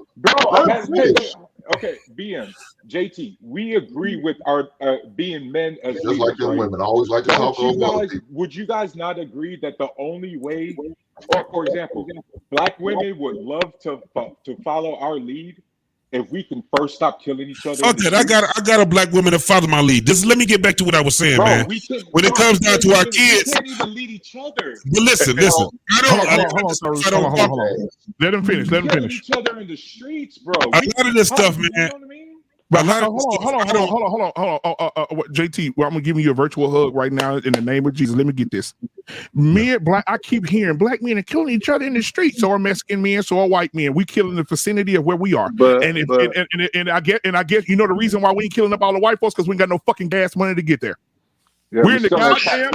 Okay, BM, JT, we agree with our being men as just leaders, like them right? women always like to talk over other people. Would you guys not agree that the only way, or for example, black women would love to follow our lead if we can first stop killing each other? Fuck that. I got a black woman to follow my lead. Let me get back to what I was saying, man. When it comes down to our kids, we can't even lead each other. But listen. Hold on. Let him finish. Each other in the streets, bro. A lot of this stuff, man. You know what I mean? But hold on. JT, well, I'm gonna give you a virtual hug right now in the name of Jesus. Let me get this. I keep hearing black men are killing each other in the street. So are Mexican men, so are white men. We kill in the vicinity of where we are. And I guess the reason why we ain't killing up all the white folks, because we ain't got no fucking gas money to get there. Yeah, we're in the goddamn.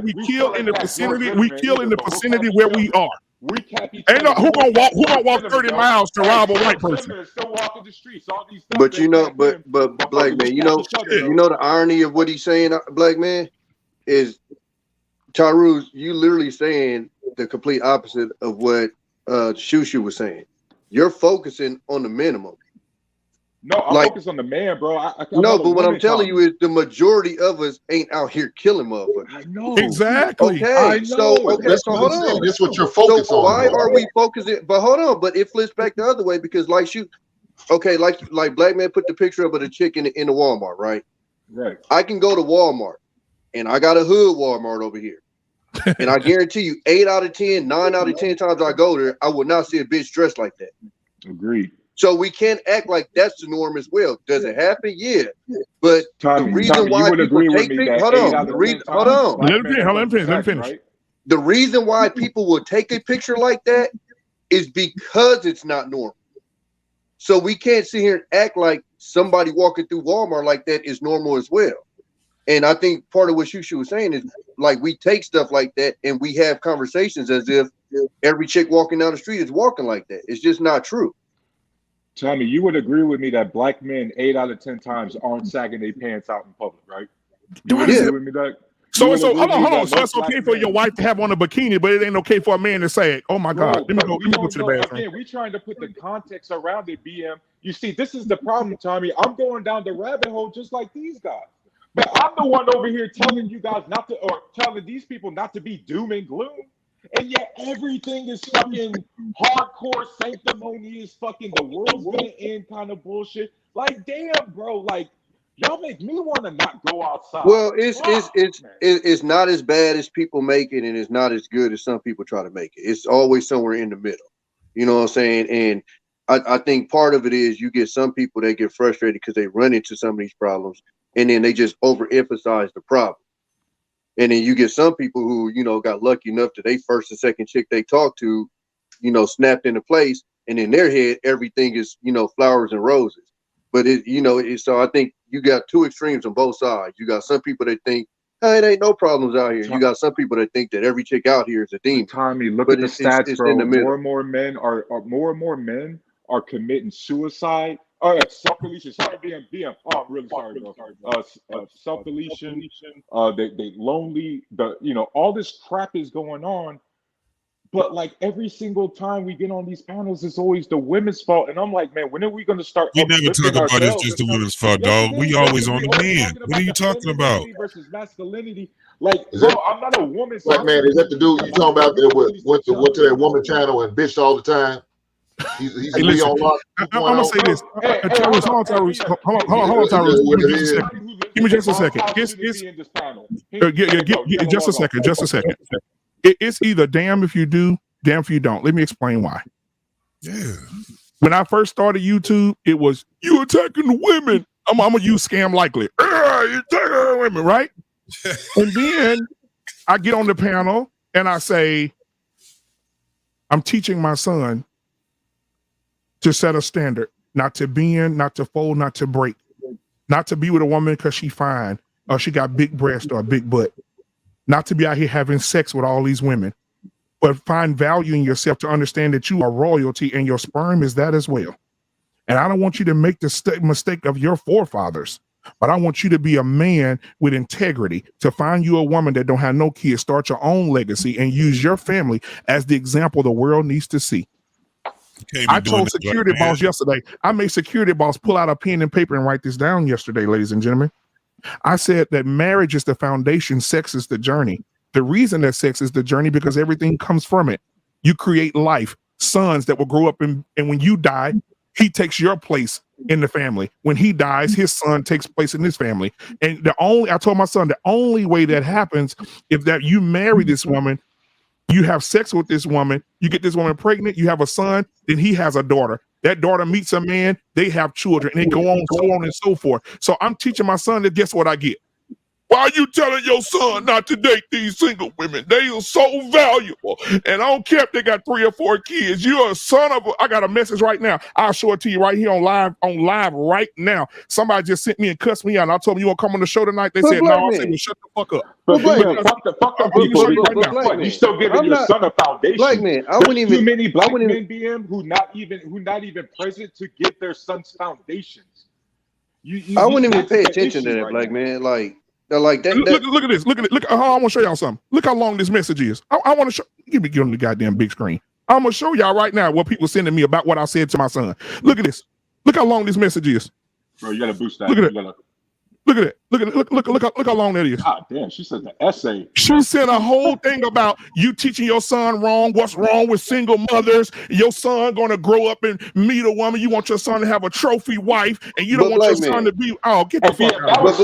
We kill in the vicinity. We kill in the vicinity where we are. We cap each other. Who gonna walk 30 miles to rob a white person? Still walking the streets. All these stuff but black man, the irony of what he's saying, black man, is Tyrus, you literally saying the complete opposite of what Shushu was saying. You're focusing on the minimum. No, I'm focused on the man, bro. No, but what I'm telling you is the majority of us ain't out here killing motherfuckers. I know. Exactly. Okay. I know. So hold on. That's what you're focused on. Why are we focusing? But hold on. But it flips back the other way, because like black man put the picture up of the chick in the Walmart, right? Right. I can go to Walmart, and I got a hood Walmart over here. And I guarantee you, 8 out of 10, 9 out of 10 times I go there, I would not see a bitch dressed like that. Agreed. So we can't act like that's the norm as well. Does it happen? Yeah. But Tommy, the reason why people take pictures, hold on. Let me finish. The reason why people will take a picture like that is because it's not normal. So we can't sit here and act like somebody walking through Walmart like that is normal as well. And I think part of what Shushu was saying is, like, we take stuff like that and we have conversations as if every chick walking down the street is walking like that. It's just not true. Tommy, you would agree with me that black men 8 out of 10 times aren't sagging their pants out in public, right? You would agree with me, Doug? So hold on. So it's okay for your wife to have on a bikini, but it ain't okay for a man to say, "Oh my God, let me go to the bathroom." Again, we trying to put the context around it, BM. You see, this is the problem, Tommy. I'm going down the rabbit hole just like these guys. But I'm the one over here telling you guys not to, or telling these people not to be doom and gloom. And yet everything is fucking hardcore sanctimonious, fucking the world's gonna end kind of bullshit. Like, damn, bro, like, y'all make me want to not go outside. Well, it's not as bad as people make it, and it's not as good as some people try to make it. It's always somewhere in the middle. You know what I'm saying? And I think part of it is you get some people that get frustrated because they run into some of these problems, and then they just overemphasize the problem. And then you get some people who, got lucky enough that they first and second chick they talk to, snapped into place, and in their head, everything is, flowers and roses. But so I think you got two extremes on both sides. You got some people that think, hey, it ain't no problems out here. You got some people that think that every chick out here is a demon. Tommy, look at the stats, bro. More and more men are committing suicide. Oh, yeah, self-deletion. Sorry, BM. Oh, I'm really sorry, bro. Self-deletion. They lonely. All this crap is going on. But like every single time we get on these panels, it's always the women's fault. And I'm like, man, when are we going to start? We never talk about it's just the women's fault, dog. We always on the man. What are you talking about? Versus masculinity. Like, bro, I'm not a woman. Black man, is that the dude you talking about that went to that woman channel and bitched all the time? He's hey, listen, I'm gonna say this. Tyrus, hold on, Tyrus. Give me just a second. Just a second. It's either damn if you do, damn if you don't. Let me explain why. Yeah. When I first started YouTube, it was you attacking the women. I'm gonna use scam likely. You attacking the women, right? And then I get on the panel and I say, I'm teaching my son to set a standard, not to bend, not to fold, not to break, not to be with a woman because she fine or she got big breast or a big butt, not to be out here having sex with all these women, but find value in yourself to understand that you are royalty and your sperm is that as well. And I don't want you to make the mistake of your forefathers, but I want you to be a man with integrity, to find you a woman that don't have no kids, start your own legacy and use your family as the example the world needs to see. I told security boss yesterday, I made security boss pull out a pen and paper and write this down yesterday, ladies and gentlemen. I said that marriage is the foundation, sex is the journey. The reason that sex is the journey because everything comes from it. You create life, sons that will grow up and when you die, he takes your place in the family. When he dies, his son takes place in his family. And I told my son, the only way that happens is that you marry this woman, you have sex with this woman, you get this woman pregnant, you have a son, then he has a daughter. That daughter meets a man, they have children, and they go on, so on and so forth. So I'm teaching my son that guess what I get? Why are you telling your son not to date these single women? They are so valuable. And I don't care if they got 3 or 4 kids. You're a son of I got a message right now. I'll show it to you right here on live right now. Somebody just sent me and cussed me out. And I told them, you want to come on the show tonight? They said, no. I said, well, shut the fuck up. But fuck the people. You still giving your son a foundation. Black man, I wouldn't even. Too many black men, BM, who not even present to get their son's foundations. I wouldn't even pay attention to that, black man. Like that. Look at this. Look at it. I want to show y'all something. Look how long this message is. I want to show. Get on the goddamn big screen. I'm gonna show y'all right now what people sending me about what I said to my son. Look at this. Look how long this message is. Bro, you gotta boost that. Look at it. Look at it. Look how long that is. God damn, she said the essay. She said a whole thing about you teaching your son wrong. What's wrong with single mothers? Your son gonna grow up and meet a woman. You want your son to have a trophy wife, and you don't want your son to be. Oh, get the fuck out! I would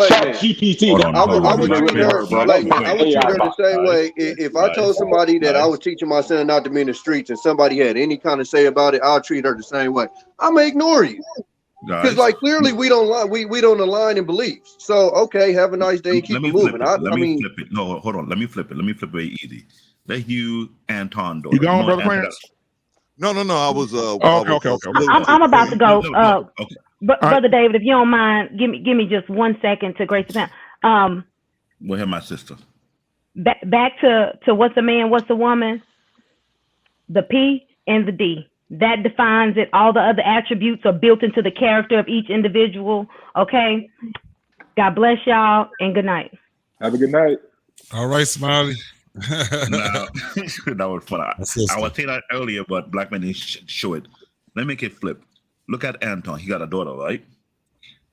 treat her the same way. If I told somebody that I was teaching my son not to be in the streets, and somebody had any kind of say about it, I'll treat her the same way. I'm gonna ignore you. Because like clearly we don't align in beliefs. So okay, have a nice day and keep it moving. Let me flip it. No, hold on. Let me flip it. Let me flip it very easy. Let you Anton do it. You going, brother Clarence? No. I was okay. I'm about to go. Brother David, if you don't mind, give me just 1 second to grace the panel. Go ahead, my sister. Back to what's a man, what's a woman? The P and the D. That defines it. All the other attributes are built into the character of each individual. Okay. God bless y'all and good night. Have a good night. All right, Smiley. That was fun. I was saying that earlier, but black men didn't show it. Let me make it flip. Look at Anton. He got a daughter, right?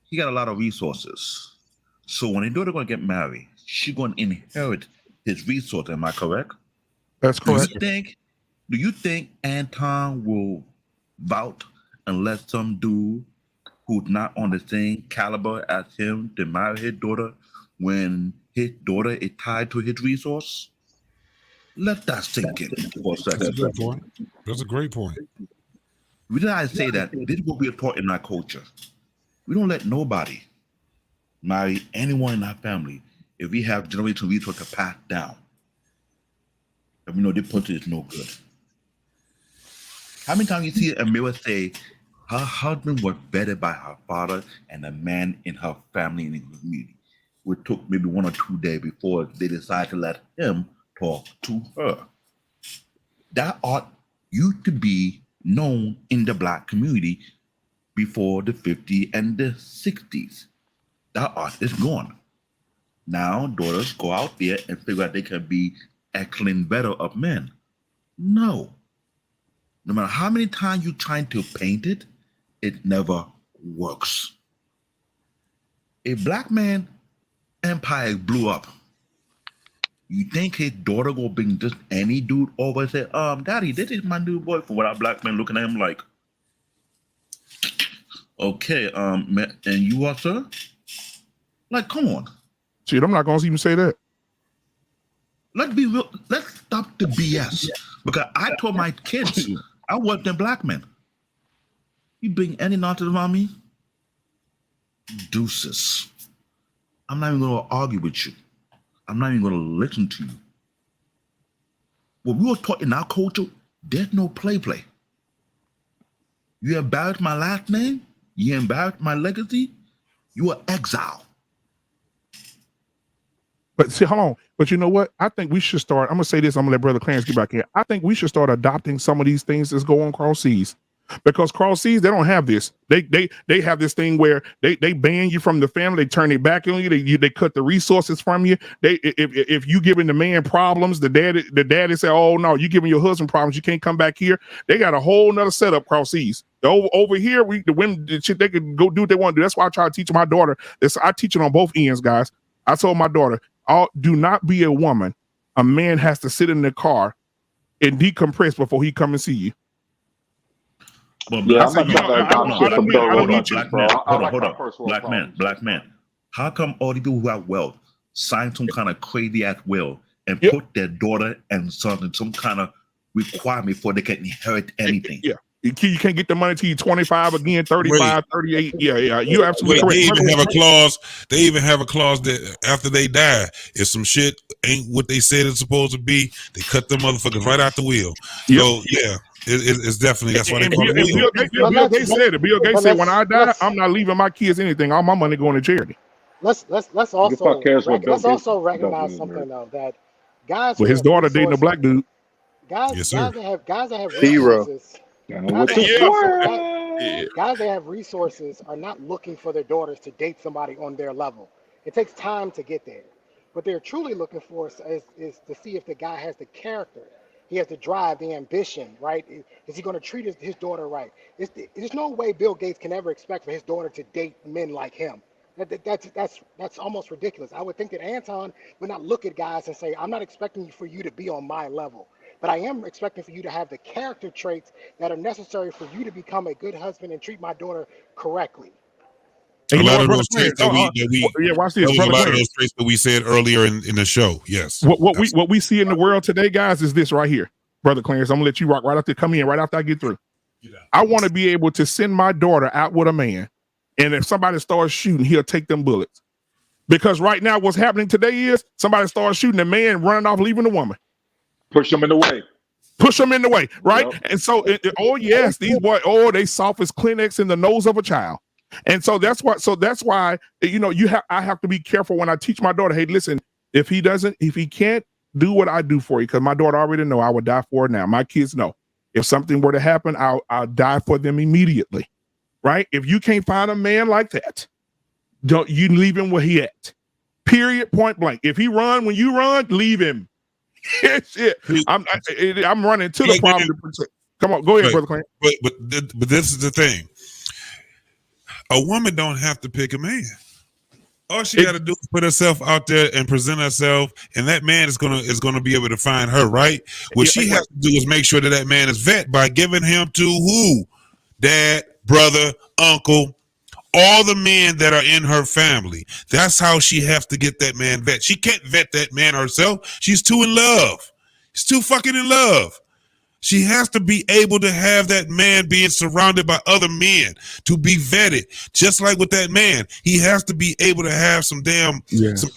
He got a lot of resources. So when his daughter gonna get married, she gonna inherit his resource. Am I correct? That's correct. Do you think Anton will vouch and let some dude who's not on the same caliber as him to marry his daughter when his daughter is tied to his resource? Let that sink in for a second. That's a good point. That's a great point. The reason I say that, this will be a part in our culture. We don't let nobody marry anyone in our family if we have generational resource to pass down. And we know this person is no good. How many times you see a mirror say her husband was vetted by her father and a man in her family and in the community? It took maybe 1 or 2 days before they decided to let him talk to her. That ought used to be known in the black community before the 50s and the 60s. That art is gone. Now daughters go out there and figure out they can be excellent better of men. No. No matter how many times you're trying to paint it, it never works. A black man empire blew up. You think his daughter will bring just any dude over and say, Daddy, this is my new boyfriend, without black men looking at him like, okay, and you are, sir? Like, come on. Shit, I'm not gonna even say that. Let's be real. Let's stop the BS. Because I told my kids I want them black men. You bring any nonsense around me, deuces. I'm not even going to argue with you. I'm not even going to listen to you. What we were taught in our culture, there's no play. You embarrass my last name, you embarrass my legacy, you are exile. But see, hold on. But you know what? I think we should start. I'm gonna say this. I'm gonna let Brother Clarence get back here. I think we should start adopting some of these things that's going cross seas, because cross seas they don't have this. They have this thing where they ban you from the family. They turn it back on you. They cut the resources from you. If you giving the man problems, the daddy say, oh no, you giving your husband problems. You can't come back here. They got a whole nother setup cross seas. Over here, the women, they could go do what they want to do. That's why I try to teach my daughter this. I teach it on both ends, guys. I told my daughter, do not be a woman. A man has to sit in the car and decompress before he come and see you. Well, Yeah, black man. How come all the people who have wealth sign some kind of crazy ass will and put their daughter and son in some kind of requirement before they can inherit anything? Yeah. You can't get the money till you're 25 again, 35, 38. Yeah. You're absolutely correct. They even have a clause. They even have a clause that after they die, if some shit ain't what they said it's supposed to be, they cut them motherfuckers right out the wheel. Yep. So yeah, it's definitely that's why they call it. Bill Gates said it. Bill Gates said, when I die, I'm not leaving my kids anything. All my money going to charity. Let's also recognize something though, that guys. Well, his daughter dating a black dude. Guys that have Hero. resources. Guys that have resources are not looking for their daughters to date somebody on their level. It takes time to get there. What they're truly looking for is to see if the guy has the character. He has the drive, the ambition, right? Is he going to treat his daughter right? There's no way Bill Gates can ever expect for his daughter to date men like him. That's almost ridiculous. I would think that Anton would not look at guys and say, I'm not expecting for you to be on my level, but I am expecting for you to have the character traits that are necessary for you to become a good husband and treat my daughter correctly. A lot of those traits that watch this. A lot of those traits that we said earlier in the show. Yes. What we see in the world today, guys, is this right here, Brother Clarence. I'm gonna let you rock right after come in, right after I get through. I want to be able to send my daughter out with a man, and if somebody starts shooting, he'll take them bullets. Because right now, what's happening today is somebody starts shooting, a man running off, leaving the woman. Push them in the way. Right? Yep. And so, yes, these boys, they soft as Kleenex in the nose of a child. And so that's why I have to be careful when I teach my daughter, hey, listen, if he can't do what I do for you, because my daughter already know I would die for her now. My kids know if something were to happen, I'll die for them immediately. Right? If you can't find a man like that, don't you leave him where he at. Period, point blank. If he run when you run, leave him. Shit. I'm running to the problem to protect. Come on, go ahead, Brother Clint. But this is the thing. A woman don't have to pick a man. All she got to do is put herself out there and present herself, and that man is gonna be able to find her, right? What she has to do is make sure that man is vet by giving him to who? Dad, brother, uncle, all the men that are in her family. That's how she has to get that man vet. She can't vet that man herself. She's too in love. She's too fucking in love. She has to be able to have that man being surrounded by other men to be vetted. Just like with that man, he has to be able to have some some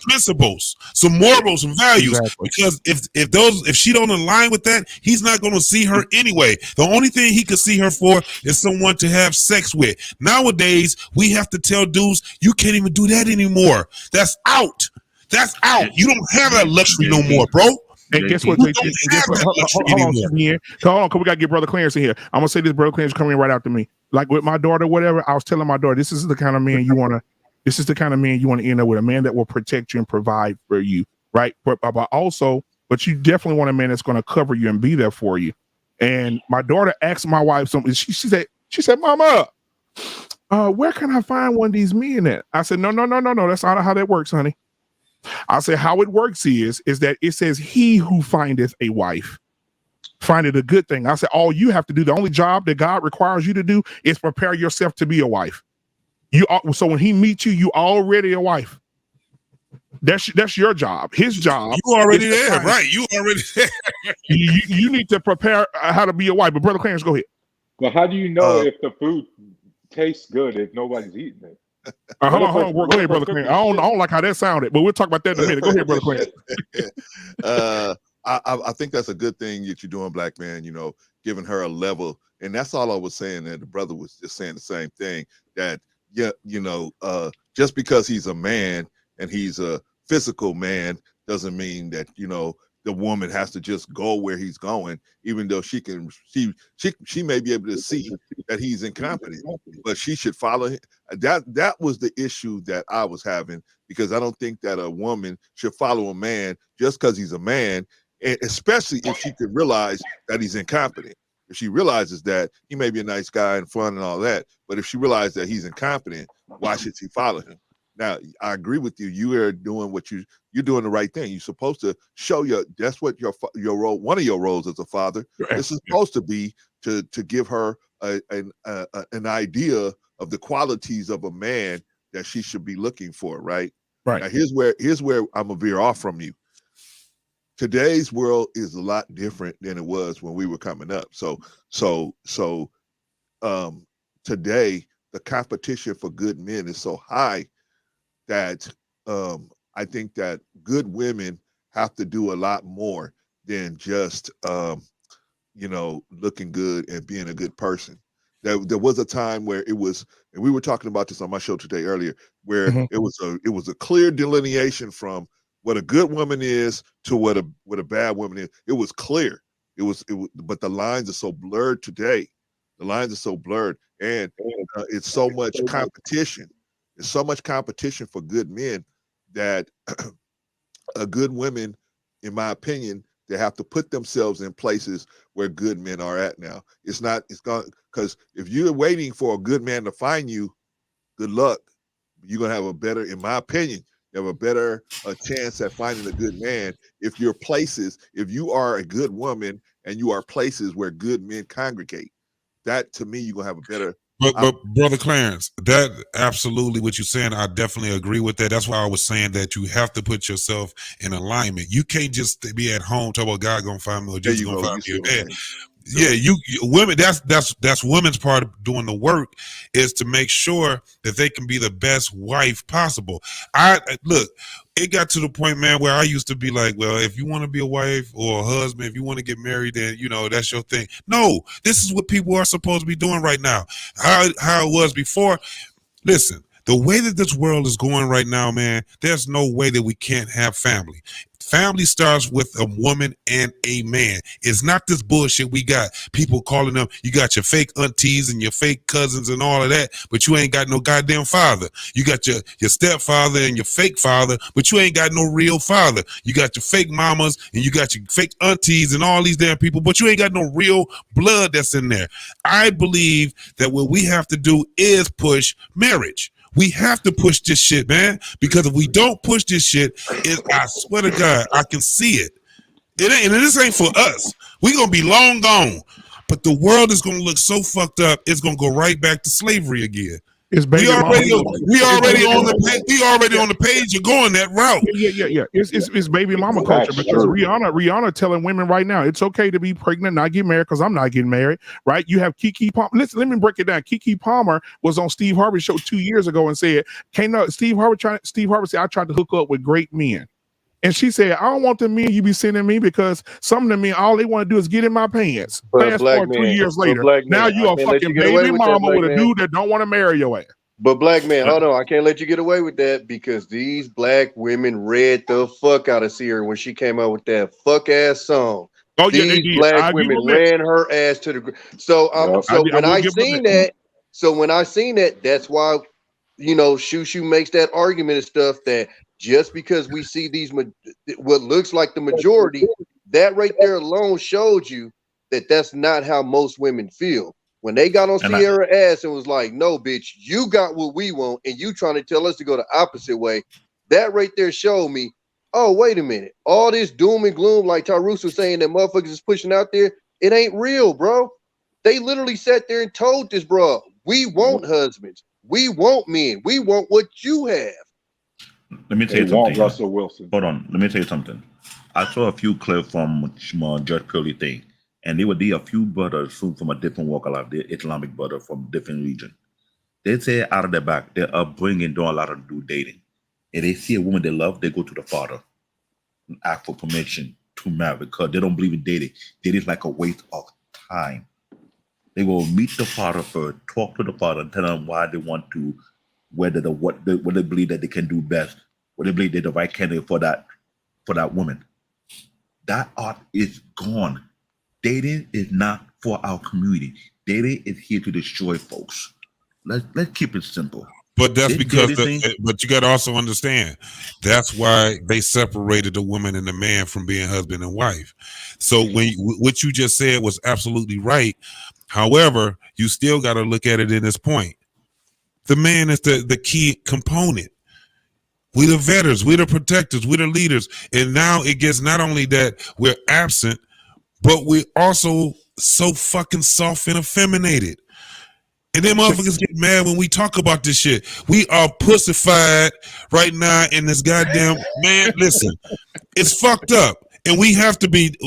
principles, some morals, some values. Exactly. Because if she don't align with that, he's not going to see her anyway. The only thing he could see her for is someone to have sex with. Nowadays, we have to tell dudes, you can't even do that anymore. That's out. That's out. You don't have that luxury no more, bro. And guess what? Hold on, we gotta get Brother Clarence in here. I'm gonna say this, Brother Clarence coming in right after me. Like with my daughter, whatever. I was telling my daughter, this is the kind of man you wanna end up with, a man that will protect you and provide for you, right? But you definitely want a man that's gonna cover you and be there for you. And my daughter asked my wife something. She said, Mama, where can I find one of these men at? I said, no. That's not how that works, honey. I said, how it works is that it says he who findeth a wife findeth a good thing. I said, all you have to do, the only job that God requires you to do is prepare yourself to be a wife. So when he meets you, you already a wife. That's your job. His job. You already is to there, find- right? You already there. you need to prepare how to be a wife. But Brother Clarence, go ahead. But how do you know if the food tastes good if nobody's eating it? Hold on. Go ahead, Brother Clarence. I don't like how that sounded, but we'll talk about that in a minute. Go ahead, Brother Clarence. I think that's a good thing that you're doing, black man, giving her a level. And that's all I was saying. And the brother was just saying the same thing, that, just because he's a man and he's a physical man doesn't mean that, the woman has to just go where he's going, even though she may be able to see that he's incompetent, but she should follow him. That was the issue that I was having, because I don't think that a woman should follow a man just because he's a man, and especially if she could realize that he's incompetent. If she realizes that he may be a nice guy and fun and all that, but if she realizes that he's incompetent, why should she follow him? Now, I agree with you. You are doing what you're doing the right thing. You're supposed to show that's what your role, one of your roles as a father, this is supposed to be, to give her an idea of the qualities of a man that she should be looking for, right? Right. Now, here's where I'm gonna veer off from you. Today's world is a lot different than it was when we were coming up. So today the competition for good men is so high that I think that good women have to do a lot more than just looking good and being a good person. There was a time where it was, and we were talking about this on my show today earlier, where it was a clear delineation from what a good woman is to what a bad woman is. It was clear. But the lines are so blurred today. The lines are so blurred, and it's so much competition. There's so much competition for good men that a good women, in my opinion, they have to put themselves in places where good men are at now. It's gone, because if you're waiting for a good man to find you, good luck. You're gonna have a better, in my opinion, you have a better chance at finding a good man if you are a good woman and you are places where good men congregate. That, to me, you're gonna have a better. But Brother Clarence, that absolutely what you're saying, I definitely agree with that. That's why I was saying that you have to put yourself in alignment. You can't just be at home talking about God gonna find me or Jesus gonna find me. Yeah, you women, that's women's part of doing the work, is to make sure that they can be the best wife possible. Look, it got to the point, man, where I used to be like, well, if you want to be a wife or a husband, if you want to get married, then that's your thing. No, this is what people are supposed to be doing right now. How it was before. Listen, the way that this world is going right now, man, there's no way that we can't have family. Family starts with a woman and a man. It's not this bullshit we got. People calling them, you got your fake aunties and your fake cousins and all of that, but you ain't got no goddamn father. You got your stepfather and your fake father, but you ain't got no real father. You got your fake mamas and you got your fake aunties and all these damn people, but you ain't got no real blood that's in there. I believe that what we have to do is push marriage. We have to push this shit, man, because if we don't push this shit, I swear to God, I can see it. This ain't for us. We're going to be long gone, but the world is going to look so fucked up, it's going to go right back to slavery again. It's baby we already on the page. You're going that route. Yeah. It's baby mama culture, because Rihanna telling women right now it's okay to be pregnant, not get married, because I'm not getting married. Right? You have Keke Palmer. Listen, let me break it down. Keke Palmer was on Steve Harvey's show 2 years ago and said, Steve Harvey said, I tried to hook up with great men. And she said, I don't want the men you be sending me, because some of the men, all they want to do is get in my pants. Fast forward 2 years later, now you are fucking baby mama with a dude that don't want to marry your ass. But black man, hold on, I can't let you get away with that, because these black women read the fuck out of Sierra when she came out with that fuck ass song. Oh yeah, these black women ran her ass to the ground. So when I seen that, that's why Shushu makes that argument and stuff, that just because we see these what looks like the majority, that right there alone showed you that that's not how most women feel. When they got on Sierra ass and was like, no, bitch, you got what we want, and you trying to tell us to go the opposite way, that right there showed me, oh, wait a minute. All this doom and gloom, like Tyrus was saying, that motherfuckers is pushing out there, it ain't real, bro. They literally sat there and told this, bro, we want husbands. We want men. We want what you have. Let me tell They you something. want Yeah. Russell Wilson. Hold on. Let me tell you something. I saw a few clips from Judge Purley thing, and they were there a few brothers from a different walk of life, the Islamic brother from different region. They say out of their back, their upbringing doing a lot of do dating. And they see a woman they love, they go to the father and ask for permission to marry because they don't believe in dating. Dating is like a waste of time. They will meet the father first, talk to the father, and tell them why they want to, what they believe that they can do best, what they believe they're the right candidate for that woman. That art is gone. Dating is not for our community. Dating is here to destroy folks. Let's keep it simple. But that's This because, dating thing- but you got to also understand, that's why they separated the woman and the man from being husband and wife. So what you just said was absolutely right. However, you still got to look at it in this point. The man is the key component. We the veterans, we the protectors, we the leaders. And now it gets not only that we're absent, but we're also so fucking soft and effeminated. And then motherfuckers get mad when we talk about this shit. We are pussified right now in this goddamn, man, listen, it's fucked up. And we have to be,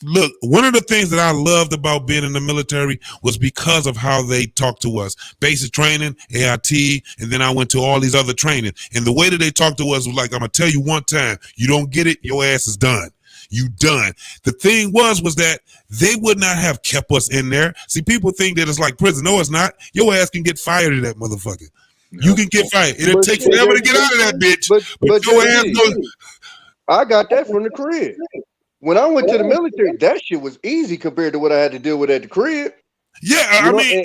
look, one of the things that I loved about being in the military was because of how they talk to us. Basic training, AIT, and then I went to all these other training. And the way that they talk to us was like, I'm going to tell you one time, you don't get it, your ass is done. You done. The thing was that they would not have kept us in there. See, people think that it's like prison. No, it's not. Your ass can get fired in that motherfucker. You can get fired. It'll take forever to get out of that bitch. But your ass goes. I got that from the crib. When I went to the military, that shit was easy compared to what I had to deal with at the crib. Yeah, I mean,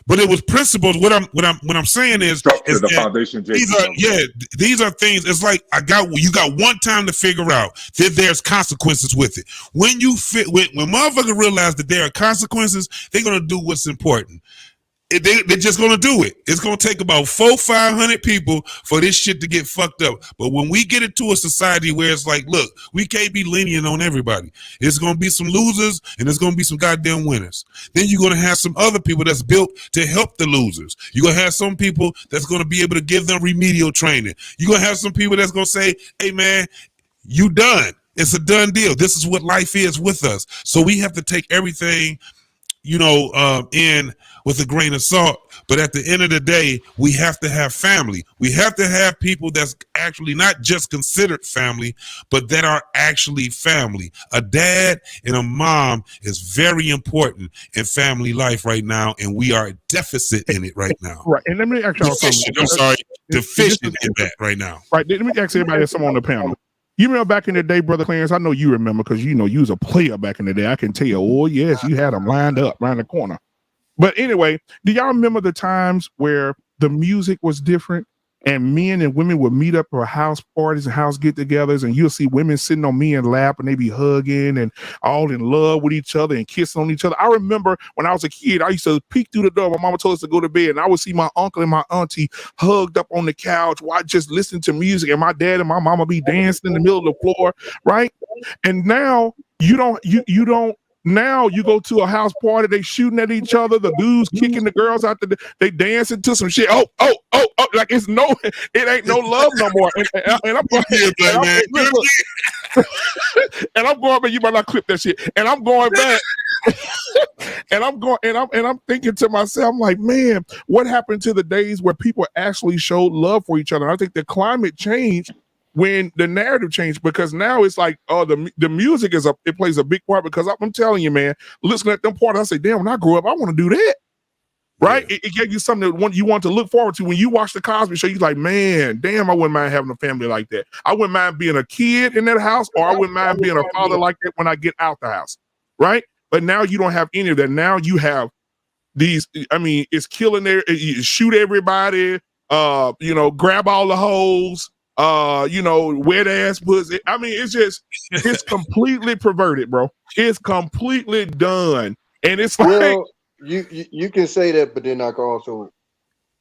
but it was principles. What I'm saying is the foundation. These are things. It's like you got one time to figure out that there's consequences with it. When when motherfuckers realize that there are consequences, they're gonna do what's important. They're just gonna do it. It's gonna take about 400-500 people for this shit to get fucked up. But when we get into a society where it's like, look, we can't be lenient on everybody. It's gonna be some losers and there's gonna be some goddamn winners. Then you're gonna have some other people that's built to help the losers. You're gonna have some people that's gonna be able to give them remedial training. You're gonna have some people that's gonna say, hey man, you done. It's a done deal. This is what life is with us. So we have to take everything, in with a grain of salt. But at the end of the day, we have to have family. We have to have people that's actually not just considered family, but that are actually family. A dad and a mom is very important in family life right now, and we are deficit in it right now. Right. And let me ask y'all something. Deficient in that right now. Right. Let me ask everybody that's on the panel. You remember back in the day, Brother Clarence? I know you remember because you was a player back in the day. I can tell you, oh yes, you had them lined up around the corner. But anyway, do y'all remember the times where the music was different and men and women would meet up for house parties and house get-togethers, and you'll see women sitting on men's lap and they be hugging and all in love with each other and kissing on each other? I remember when I was a kid, I used to peek through the door. My mama told us to go to bed, and I would see my uncle and my auntie hugged up on the couch while just listening to music, and my dad and my mama be dancing in the middle of the floor, right? And now you don't. Now you go to a house party, they shooting at each other, the dudes kicking the girls out, they dancing to some shit. Oh, like it ain't no love no more. And I'm going, and I'm going, man, you might not clip that shit. And I'm going back. And I'm thinking to myself, I'm like, man, what happened to the days where people actually showed love for each other? I think the climate changed when the narrative changed, because now it's like, oh, the music it plays a big part, because I'm telling you, man, listening at them parties, I say, damn, when I grow up, I want to do that. Right? Yeah. It gave you something that you want to look forward to. When you watch the Cosby Show, you're like, man, damn, I wouldn't mind having a family like that. I wouldn't mind being a kid in that house, or I wouldn't mind being a father like that when I get out the house. Right? But now you don't have any of that. Now you have these, I mean, it's killing you shoot everybody, grab all the hoes, wet ass pussy. I mean, it's completely perverted, bro. It's completely done. And it's like, you can say that, but then I can also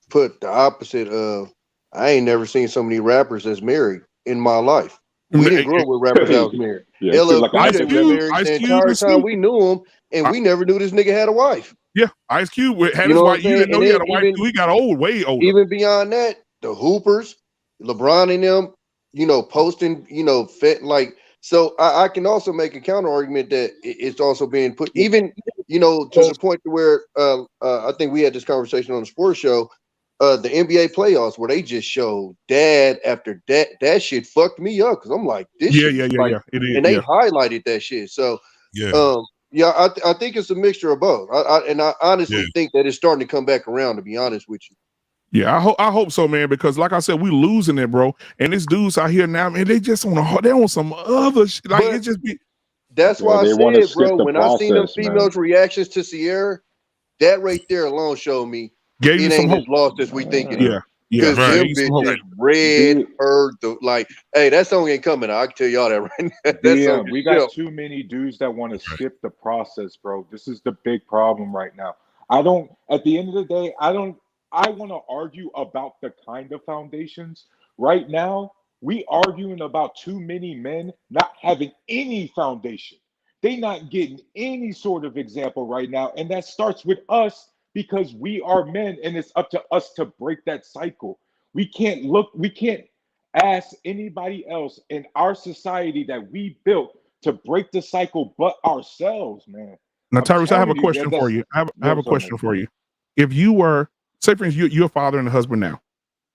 put the opposite of, I ain't never seen so many rappers that's married in my life. We didn't grow up with rappers that was married. Ice Cube the entire time we knew him, and we never knew this nigga had a wife. Yeah, Ice Cube had his wife. You didn't know he had a wife. We got old, way older. Even beyond that, the Hoopers, LeBron and them, posting, like, so I can also make a counter argument that it's also being put, even, to the point to where I think we had this conversation on the sports show, the NBA playoffs where they just showed dad after dad. That shit fucked me up because I'm like, this shit is like, It is, and they highlighted that shit. So, I think it's a mixture of both. I honestly think that it's starting to come back around, to be honest with you. Yeah, I hope so, man. Because like I said, we losing it, bro. And these dudes out here now, man, they just they on some other shit. Like it just be. That's why I they wanna said, skip bro, the when I seen them process, man. females' reactions to Sierra, that right there alone showed me Gave you it some ain't as hope. lost as we think it is. Yeah. Because Right. them Gave you some hope. bitches read, heard the like, hey, that song ain't coming out. I can tell y'all that right now. That song We is got still. too many dudes that want to skip the process, bro. This is the big problem right now. At the end of the day, I want to argue about the kind of foundations. Right now, we arguing about too many men not having any foundation. They not getting any sort of example right now. And that starts with us because we are men and it's up to us to break that cycle. We can't ask anybody else in our society that we built to break the cycle but ourselves, man. Now, I'm Tyrese, I have a telling you, question for you. I have a what's up, question man? for you. If you were, say for instance, you're a father and a husband now,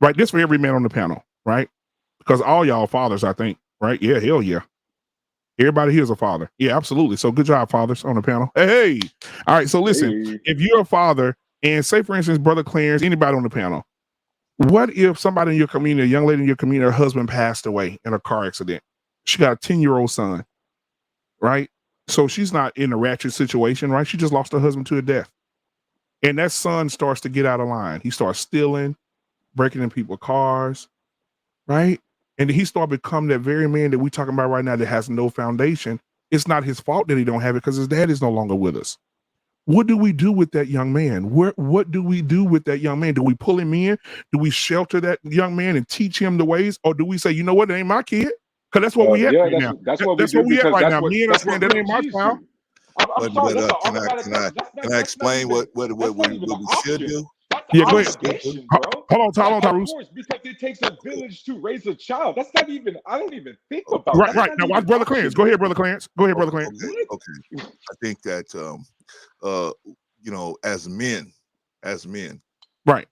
right? This for every man on the panel, right? Because all y'all fathers, I think, right? Yeah, hell yeah. Everybody here is a father. Yeah, absolutely. So good job, fathers on the panel. Hey. All right. So listen, if you're a father, and say for instance, Brother Clarence, anybody on the panel, what if somebody in your community, a young lady in your community, her husband passed away in a car accident? She got a 10-year-old son, right? So she's not in a ratchet situation, right? She just lost her husband to a death. And that son starts to get out of line. He starts stealing, breaking in people's cars, right? And he started becoming that very man that we're talking about right now that has no foundation. It's not his fault that he don't have it because his dad is no longer with us. What do we do with that young man? What do we do with that young man? Do we pull him in? Do we shelter that young man and teach him the ways? Or do we say, you know what, that ain't my kid? Because that's what we at right now. That's what That's we where do we at because right that's now. what Men are saying that real ain't my G's child. do. I'm sorry, that's an Can automatic. I explain what we should do? That's Yeah, go ahead. obligation, bro. Hold on, Of Tyrese. course, because it takes a village to raise a child. That's not even. I don't even think about. Right, That's right. not Now watch even Brother Clarence. Go ahead, Brother Clarence. Go ahead, Brother Clarence. Okay. I think that as men, right.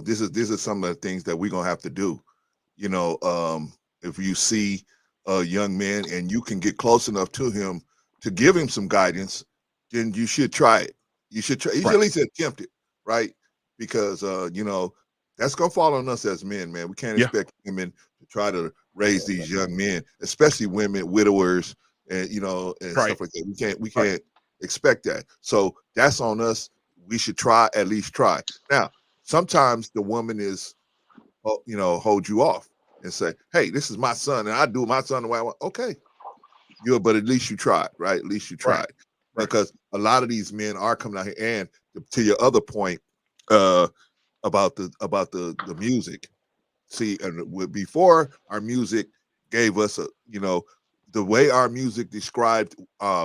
This is some of the things that we're gonna have to do. If you see a young man and you can get close enough to him to give him some guidance, then you should try it. You should try. You should at least attempt it, right? Because that's gonna fall on us as men, man. We can't expect women to try to raise these young men, especially women, widowers, and stuff like that. We can't expect that. So that's on us. We should at least try. Now, sometimes the woman is, hold you off and say, "Hey, this is my son, and I do my son the way I want." Okay, but at least you tried, right? At least you tried, because a lot of these men are coming out here. And to your other point, about the music. See, and before our music gave us the way our music described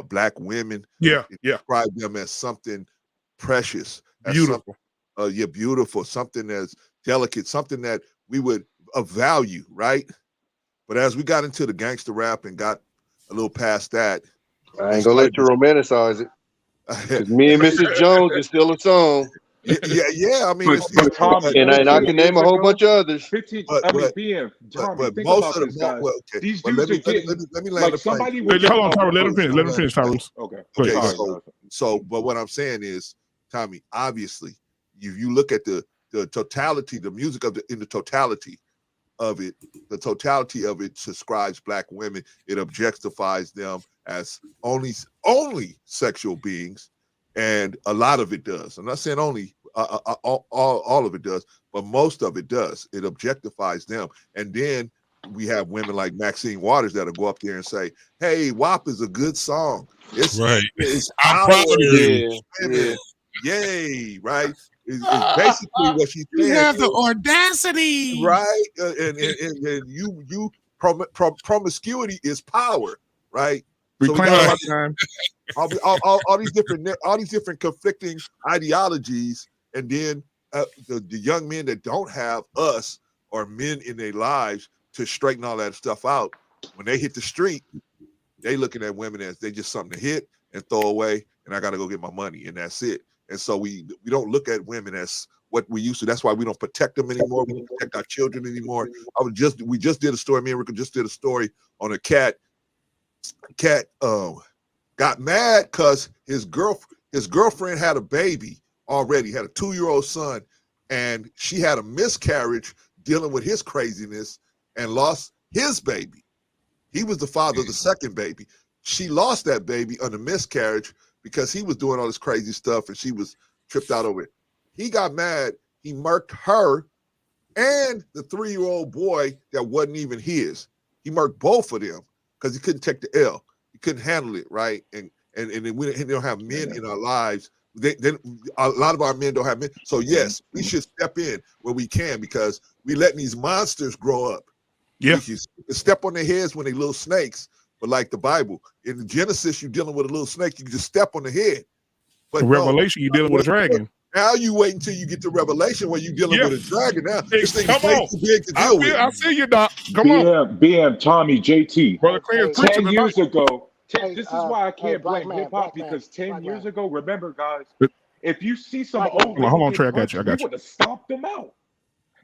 black women. It described them as something precious, beautiful. Beautiful, something that's delicate, something that we would value, right? But as we got into the gangster rap and got a little past that, I ain't gonna let you romanticize it. Because Me and Mrs. Jones is still a song. Yeah. I mean, but Tommy, and I can name a whole bunch of others. 15. Tommy, think most about of this, guys. These but dudes let me are getting let me land like the somebody plane. would. Hold on, Tyrese. Let him finish. Let him finish, Tyrese. Okay. But what I'm saying is, Tommy, obviously, if you look at the totality, the music in the totality of it, describes black women. It objectifies them as only sexual beings, and a lot of it does. I'm not saying only all of it does, but most of it does. It objectifies them, and then we have women like Maxine Waters that'll go up there and say, "Hey, WAP is a good song. It's I'm proud of you. Yay!" Right? It's basically what she's saying. You have the audacity, right? And you promiscuity is power, right? We so we claim got our time. all these different conflicting ideologies, and then the young men that don't have us or men in their lives to straighten all that stuff out. When they hit the street, they looking at women as they just something to hit and throw away, and I got to go get my money, and that's it. And so we don't look at women as what we used to. That's why we don't protect them anymore. We don't protect our children anymore. We just did a story. Me and Rick just did a story on a cat. Cat got mad because his girlfriend had a baby already, had a 2-year-old son, and she had a miscarriage dealing with his craziness and lost his baby. He was the father of the second baby. She lost that baby under miscarriage because he was doing all this crazy stuff and she was tripped out over it. He got mad. He murked her and the 3-year-old boy that wasn't even his. He murked both of them because he couldn't take the L. He couldn't handle it, right? And we don't have men in our lives. A lot of our men don't have men. So yes, we should step in where we can because we letting these monsters grow up. Yeah. You can step on their heads when they little snakes, but like the Bible, in Genesis, you're dealing with a little snake, you can just step on the head. But in Revelation, you're dealing with a dragon. Now you wait until you get to Revelation where you're dealing with a dragon. Now this thing is way too big to deal with. I see you, Doc. Come on. BM, Tommy, JT. Brother Clarence, 10 years ago, this is Hey, why I can't black blame man, hip black hop man, because 10 black years man. ago, remember, guys, if you see some Black old man. Hold on, lady Trey, I get got you. punched, we would have stomped them out.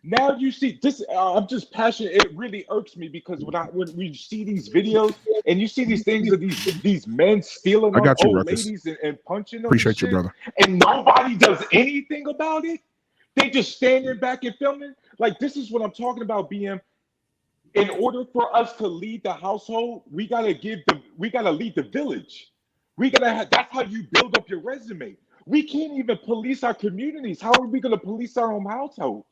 Now you see this. I'm just passionate. It really irks me because when we see these videos and you see these things of these men stealing I got you, old Ruckus. ladies and punching them, Appreciate and you, shit, brother. and nobody does anything about it. They just standing back and filming. Like, this is what I'm talking about, BM. In order for us to lead the household, we gotta lead the village. That's how you build up your resume. We can't even police our communities. How are we gonna police our own households?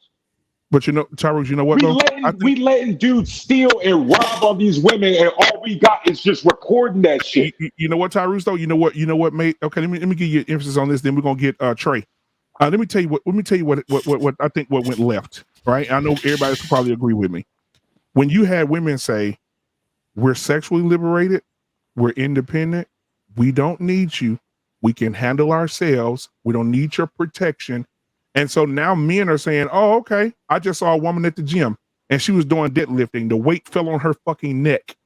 But you know, Tyrus, you know what, though? We letting dudes steal and rob on these women, and all we got is just recording that shit. You know what, Tyrus, though? You know what, mate? Okay, let me give you emphasis on this. Then we're gonna get Trey. Let me tell you what I think what went left. Right? I know everybody could probably agree with me. When you had women say, "We're sexually liberated, we're independent, we don't need you, we can handle ourselves, we don't need your protection." And so now men are saying, "Oh, okay. I just saw a woman at the gym and she was doing deadlifting. The weight fell on her fucking neck.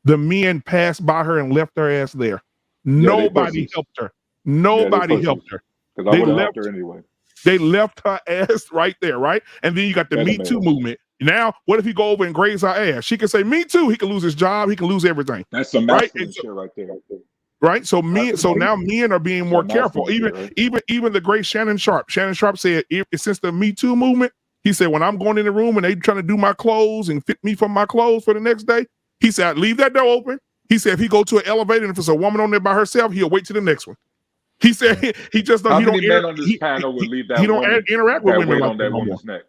The men passed by her and left her ass there. Nobody helped her. Nobody helped her. Because I would have helped her anyway. They left her ass right there, right? And then you got the Me Too movement. Now, what if he go over and graze her ass? She can say Me Too. He can lose his job. He can lose everything. That's some masculine shit right there. Right. So now men are being more careful. Even the great Shannon Sharp. Shannon Sharp said, since the Me Too movement, he said, when I'm going in the room and they trying to do my clothes and fit me for my clothes for the next day, he said, I'd leave that door open. He said, if he go to an elevator and if it's a woman on there by herself, he'll wait to the next one. He said he just don't. How many men on this panel would leave that? He don't interact with women like on that woman's neck.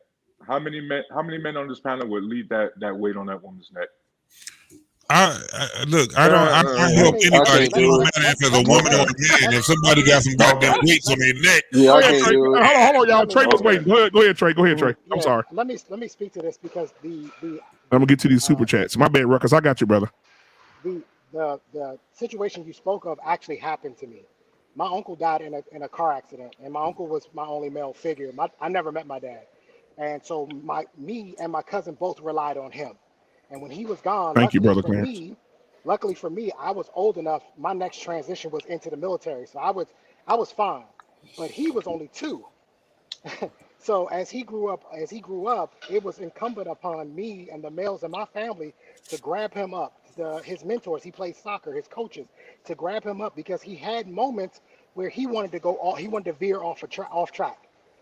How many men on this panel would leave that weight on that woman's neck? I don't help anybody. It don't matter if it's a woman or a man. If somebody got some goddamn weights on their neck, hold on, y'all. Trey was waiting. Go ahead, Trey. Go ahead, Trey. I'm sorry. Let me speak to this because the I'm gonna get to these super chats. My bad, Ruckus. I got you, brother. The situation you spoke of actually happened to me. My uncle died in a car accident, and my uncle was my only male figure. I never met my dad, and so me and my cousin both relied on him. And when he was gone, thank you, brother Clarence. Luckily for me, I was old enough. My next transition was into the military, so I was fine. But he was only 2. So as he grew up, it was incumbent upon me and the males in my family to grab him up. His mentors, he played soccer, his coaches, to grab him up because he had moments where he wanted to veer off track.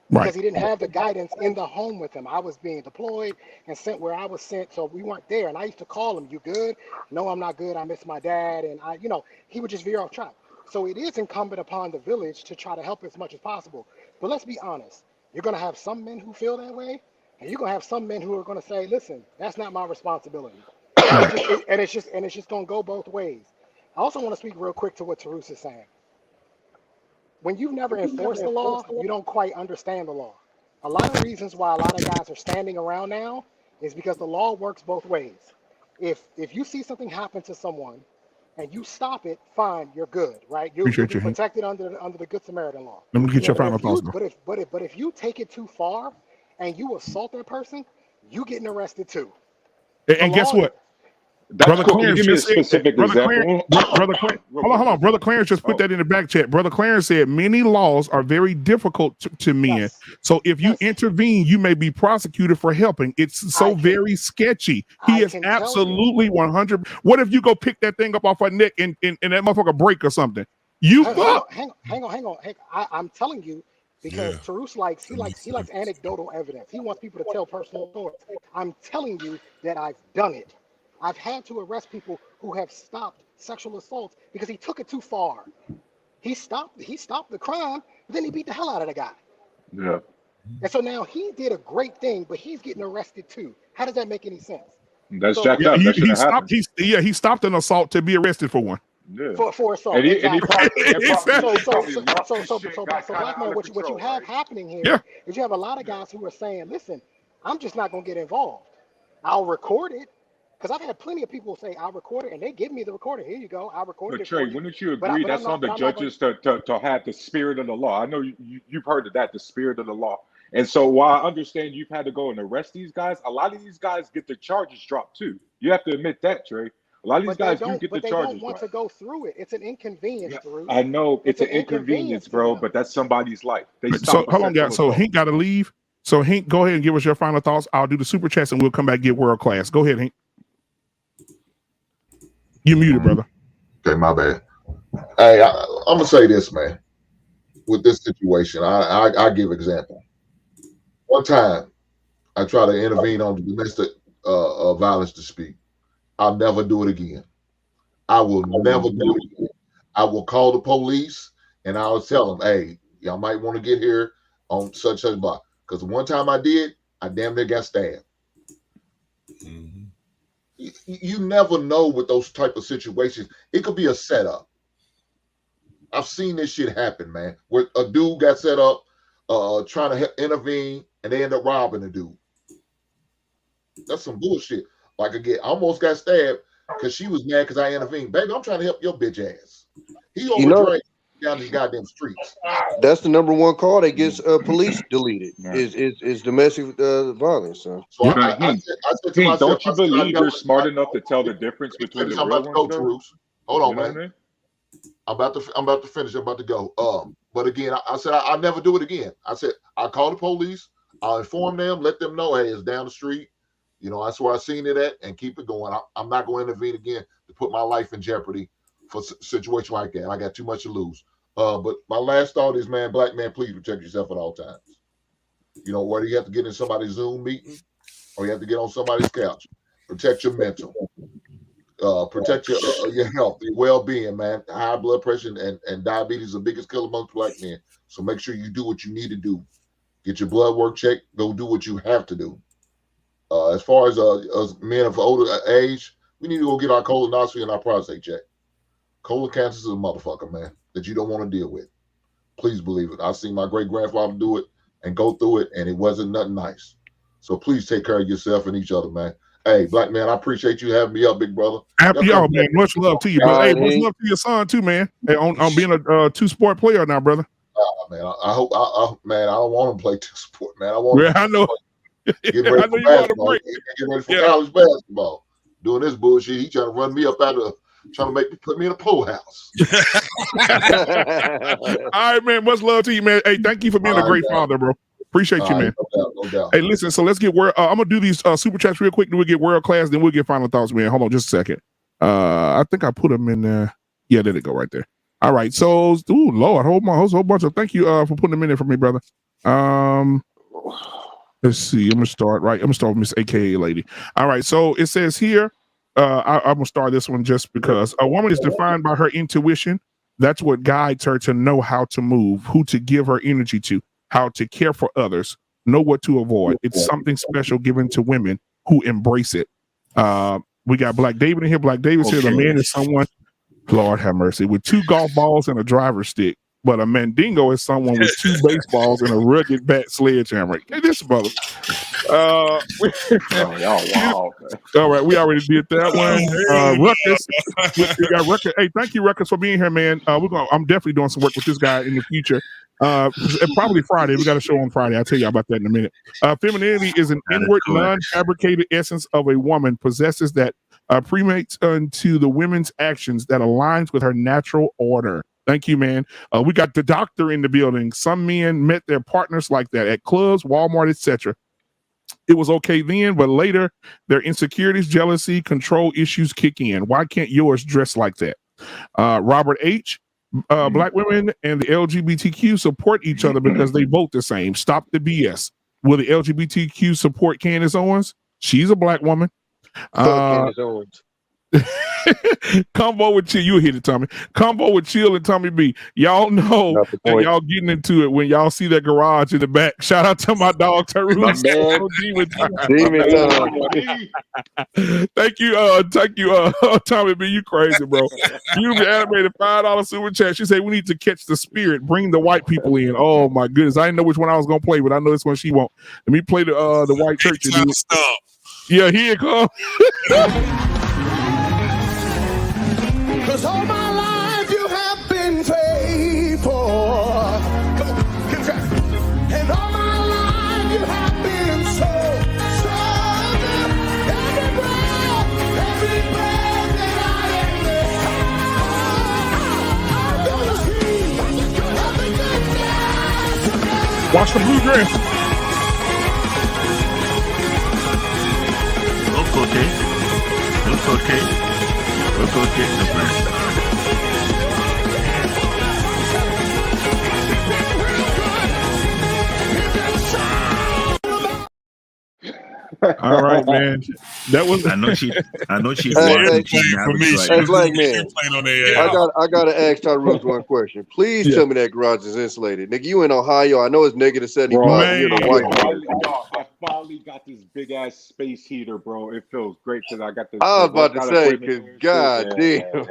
Because he didn't have the guidance in the home with him. I was being deployed and sent where I was sent, so we weren't there. And I used to call him, "You good?" "No, I'm not good. I miss my dad." And he would just veer off track. So it is incumbent upon the village to try to help as much as possible. But let's be honest. You're going to have some men who feel that way, and you're going to have some men who are going to say, "Listen, that's not my responsibility." And it's just going to go both ways. I also want to speak real quick to what Tarus is saying. When you've never enforced the law, you don't quite understand the law. A lot of reasons why a lot of guys are standing around now is because the law works both ways. If you see something happen to someone and you stop it, fine, you're good, right? You'll be protected under the Good Samaritan law. Let me get your final thoughts. But if you take it too far and you assault that person, You getting arrested too. And guess what? That's Brother cool. Can you Clarence give me a just said, specific Brother example? Clarence, Brother Clarence, hold on. Brother Clarence just put that in the back chat. Brother Clarence said many laws are very difficult to men. Yes. So if you intervene, you may be prosecuted for helping. It's so very sketchy. He is absolutely 100. What if you go pick that thing up off her neck and that motherfucker break or something? You fuck. Hang on. I'm telling you, because Tarus likes anecdotal evidence. He wants people to tell personal stories. I'm telling you that I've done it. I've had to arrest people who have stopped sexual assaults because he took it too far. He stopped the crime, but then he beat the hell out of the guy. Yeah. And so now he did a great thing, but he's getting arrested too. How does that make any sense? That's jacked up. That shouldn't happen. He stopped an assault to be arrested for one. Yeah. For assault. And he probably So Black man, what you have happening here is you have a lot of guys who are saying, listen, I'm just not going to get involved. I'll record it. Because I've had plenty of people say, I'll record it, and they give me the recording. Here you go. I'll record it. But Trey, wouldn't you agree that's on the judges to have the spirit of the law? I know you've heard of that, the spirit of the law. And so while I understand you've had to go and arrest these guys, a lot of these guys get their charges dropped too. You have to admit that, Trey. A lot of these guys do get the charges dropped. But they don't want to go through it. It's an inconvenience, Drew. I know it's an inconvenience, bro, but that's somebody's life. So hold on, guys. So Hank got to leave. So Hank, go ahead and give us your final thoughts. I'll do the super chats and we'll come back and get world class. Go ahead, Hank. You muted, brother. Okay, my bad. Hey, I'm gonna say this, man. With this situation, I give example. One time, I tried to intervene on the domestic violence dispute. I'll never do it again. I will never do it again. I will call the police and I'll tell them, hey, y'all might want to get here on such block. Because one time I did, I damn near got stabbed. Mm-hmm. You never know with those type of situations. It could be a setup. I've seen this shit happen, man. Where a dude got set up trying to intervene and they end up robbing the dude. That's some bullshit. Like again, I almost got stabbed because she was mad because I intervened. Baby, I'm trying to help your bitch ass. He overdrank down these goddamn streets. That's the number one call that gets police deleted is domestic violence. So I said to myself, don't you believe you're smart enough to tell the difference between the real ones? Hold on, man. I'm about to finish. I'm about to go. But again, I said I'll never do it again. I said I'll call the police. I'll inform them, let them know, hey, it's down the street. You know, that's where I seen it at, and keep it going. I'm not going to intervene again to put my life in jeopardy for a situation like that. I got too much to lose. But my last thought is, man, black man, please protect yourself at all times. You know, whether you have to get in somebody's Zoom meeting or you have to get on somebody's couch, protect your mental, protect your health, your well-being, man. High blood pressure and diabetes are the biggest killer amongst black men. So make sure you do what you need to do. Get your blood work checked. Go do what you have to do. As far as men of older age, we need to go get our colonoscopy and our prostate check. Colon cancer is a motherfucker, man, that you don't want to deal with. Please believe it. I've seen my great-grandfather do it and go through it, and it wasn't nothing nice. So please take care of yourself and each other, man. Hey, black man, I appreciate you having me up, big brother. Happy y'all, man. Much love to you, brother. Hey, much love to your son too, man. Hey, on being a two-sport player now, brother. Man, I hope, man, I don't want him to play two-sport, man. I want him I know. Get ready for basketball. Get ready for college basketball. Doing this bullshit, he trying to run me up out of, trying to put me in a pool house. All right, man. Much love to you, man. Hey, thank you for being a great father, bro. Appreciate you, man. No doubt. Hey, listen. So let's get I'm gonna do these super chats real quick. Then we'll get world class. Then we'll get final thoughts, man. Hold on, just a second. I think I put them in there. Yeah, there they go, right there. All right. So, Lord, whole bunch of thank you for putting them in there for me, brother. Let's see. I'm gonna start with Miss AKA Lady. All right. So it says here, I'm gonna start this one just because a woman is defined by her intuition. That's what guides her to know how to move, who to give her energy to, how to care for others, know what to avoid. It's something special given to women who embrace it. We got Black David in here. Black David says a man is someone, Lord have mercy, with 2 golf balls and a driver's stick, but a mandingo is someone with 2 baseballs and a rugged bat sledgehammer. Hey, this brother. Oh, y'all wow. All right, we already did that one. Ruckus, we got Ruckus. Hey, thank you, Ruckus, for being here, man. I'm definitely doing some work with this guy in the future. Probably Friday. We got a show on Friday. I'll tell you about that in a minute. Femininity is an inward, non-fabricated essence of a woman, possesses that premates unto the women's actions that aligns with her natural order. Thank you, man. We got the doctor in the building. Some men met their partners like that at clubs, Walmart, etc. It was okay then, but later their insecurities, jealousy, control issues kick in. Why can't yours dress like that? Robert H. Black women and the LGBTQ support each other because they vote the same. Stop the BS. Will the LGBTQ support Candace Owens? She's a black woman. Candace Owens. Combo with Chill, you hit it, Tommy. Combo with Chill and Tommy B. Y'all know that y'all getting into it when y'all see that garage in the back. Shout out to my dog Tarus. Thank you, Tommy B. You crazy, bro. You be animated $5 super chat. She said we need to catch the spirit, bring the white people in. Oh my goodness, I didn't know which one I was gonna play, but I know this one she won't. Let me play the white church. Yeah, here it comes. Cause all my life you have been faithful. Come on, contract. And all my life you have been so good. Every breath that I am I'm gonna see the goodness. Watch the blue dress. Okay. All right, man. That was. I know she. Hey, for me. Hey, black man. I gotta ask Tyrus one question. Please tell me that garage is insulated. Nigga, you in Ohio. I know it's negative 75. You're the white man. I finally got this big ass space heater, bro. It feels great because I got this. I was about to say, because god damn.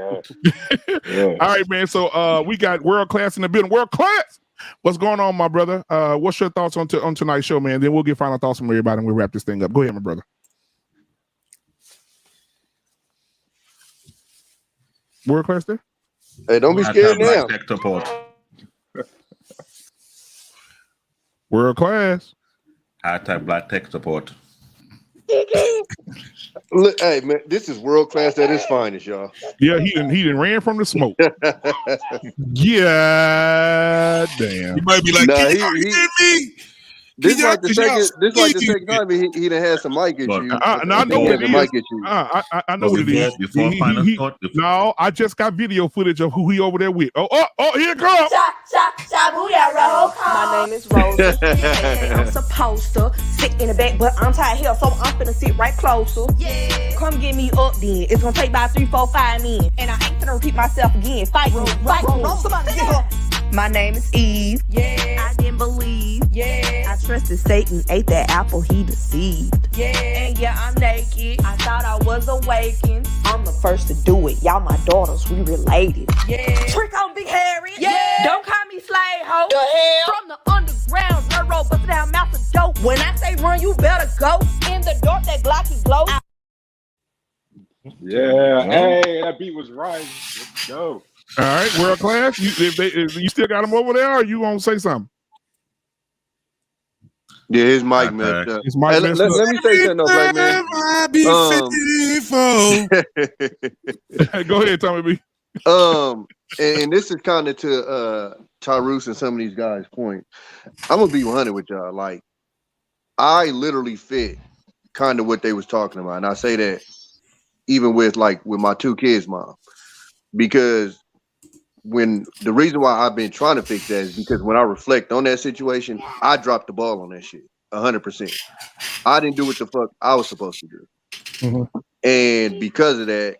All right, man. So we got World Class in the building. World Class. What's going on, my brother? What's your thoughts on tonight's show, man? Then we'll get final thoughts from everybody and we'll wrap this thing up. Go ahead, my brother. World Class there? Hey, don't be scared now. World Class. Hashtag Black Tech Support. Look, hey man, this is World Class at its finest, y'all. Yeah, he done ran from the smoke. Yeah, damn. You might be like, can you hear me? This like the second time he done had some mic issues. I know what it is. I know what it is. No, I just got video footage of who he over there with. Oh, here it comes. My name is Rosa. I'm supposed to sit in the back, but I'm tired here, so I'm finna sit right closer. Yeah. Come get me up then. It's gonna take about 3, 4, 5 men. And I ain't finna repeat myself again. Fight me. Somebody get her. My name is Eve. Yeah. I didn't believe. Yeah. I trusted Satan, ate that apple, he deceived. Yeah. And yeah, I'm naked. I thought I was awakened. I'm the first to do it. Y'all my daughters, we related. Yeah. Trick on Big Harry. Yeah. Don't call me slave hoe. The hell? From the underground railroad, busted down mouth of dope. When I say run, you better go. In the dark, that Glocky glow. Yeah. Hey, that beat was right. Let's go. All right, World Class. You still got him over there, or you gonna say something? Yeah, his mic messed up. His mic messed up. Let me say something, black man. Go ahead, Tommy B. And this is kind of to Tyrus and some of these guys' point. I'm gonna be 100 with y'all. Like, I literally fit kind of what they was talking about, and I say that even with my 2 kids' mom, because the reason why I've been trying to fix that is because when I reflect on that situation, I dropped the ball on that shit 100%. I didn't do what the fuck I was supposed to do. Mm-hmm. And because of that,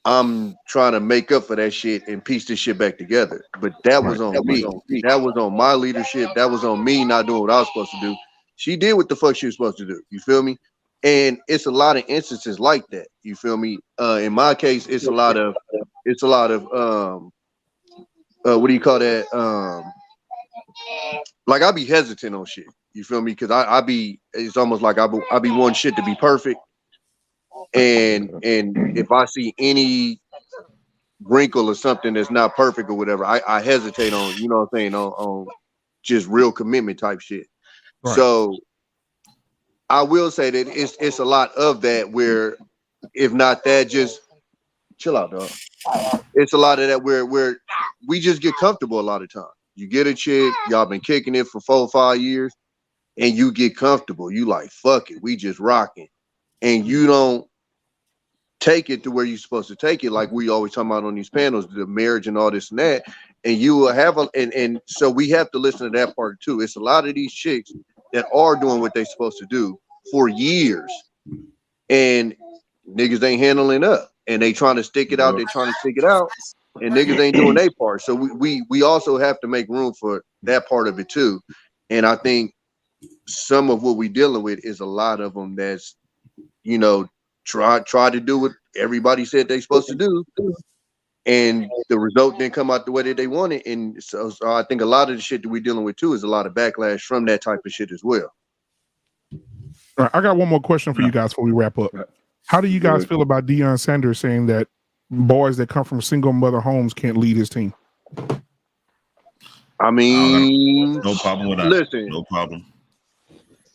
I'm trying to make up for that shit and piece this shit back together. But that was on me. That was on my leadership. That was on me not doing what I was supposed to do. She did what the fuck she was supposed to do. You feel me? And it's a lot of instances like that. You feel me? In my case, it's a lot of what do you call that? Like I be hesitant on shit. You feel me? Because I be, it's almost like I be wanting shit to be perfect, and if I see any wrinkle or something that's not perfect or whatever, I hesitate on, you know what I'm saying, on just real commitment type shit. Right. So I will say that it's a lot of that where, if not that, just chill out, dog. It's a lot of that where we just get comfortable a lot of times. You get a chick, y'all been kicking it for 4 or 5 years, and you get comfortable. You like, fuck it, we just rocking. And you don't take it to where you're supposed to take it, like we always talk about on these panels, the marriage and all this and that. And you will have and so we have to listen to that part too. It's a lot of these chicks that are doing what they're supposed to do for years, and niggas ain't handling up, and they trying to stick it out. They're trying to stick it out, and niggas ain't doing their part. So we also have to make room for that part of it too. And I think some of what we dealing with is a lot of them that's, you know, try to do what everybody said they supposed to do, and the result didn't come out the way that they wanted. And so I think a lot of the shit that we're dealing with too is a lot of backlash from that type of shit as well. All right, I got one more question for you guys before we wrap up. How do you guys feel about Deion Sanders saying that boys that come from single mother homes can't lead his team? I mean, no problem with that. Listen, no problem.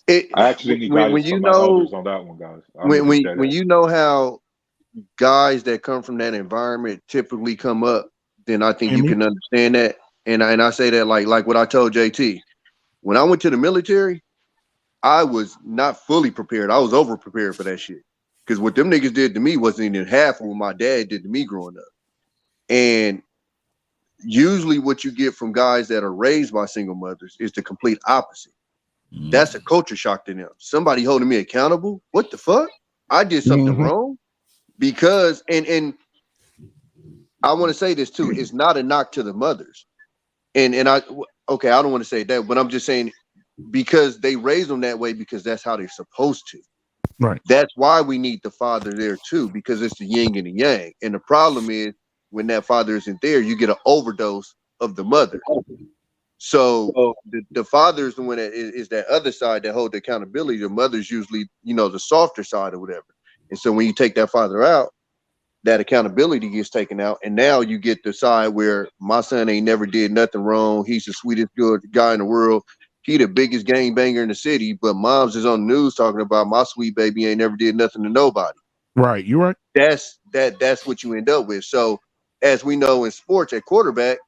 I actually need guidance from my elders on that one, guys. When you know how guys that come from that environment typically come up, then I think you can understand that. And I say that like what I told JT. When I went to the military, I was not fully prepared. I was over prepared for that shit. Because what them niggas did to me wasn't even half of what my dad did to me growing up. And usually what you get from guys that are raised by single mothers is the complete opposite. That's a culture shock to them. Somebody holding me accountable? What the fuck? I did something wrong? Because, and I want to say this too, it's not a knock to the mothers. And I don't want to say that, but I'm just saying, because they raise them that way because that's how they're supposed to. Right. That's why we need the father there too, because it's the yin and the yang. And the problem is when that father isn't there, you get an overdose of the mother. So the father is the one that is that other side that hold the accountability. The mother's usually, you know, the softer side or whatever. And so when you take that father out, that accountability gets taken out. And now you get the side where my son ain't never did nothing wrong. He's the sweetest good guy in the world. He the biggest gang banger in the city, but moms is on the news talking about my sweet baby ain't never did nothing to nobody. Right, you right. That's what you end up with. So as we know in sports at quarterback,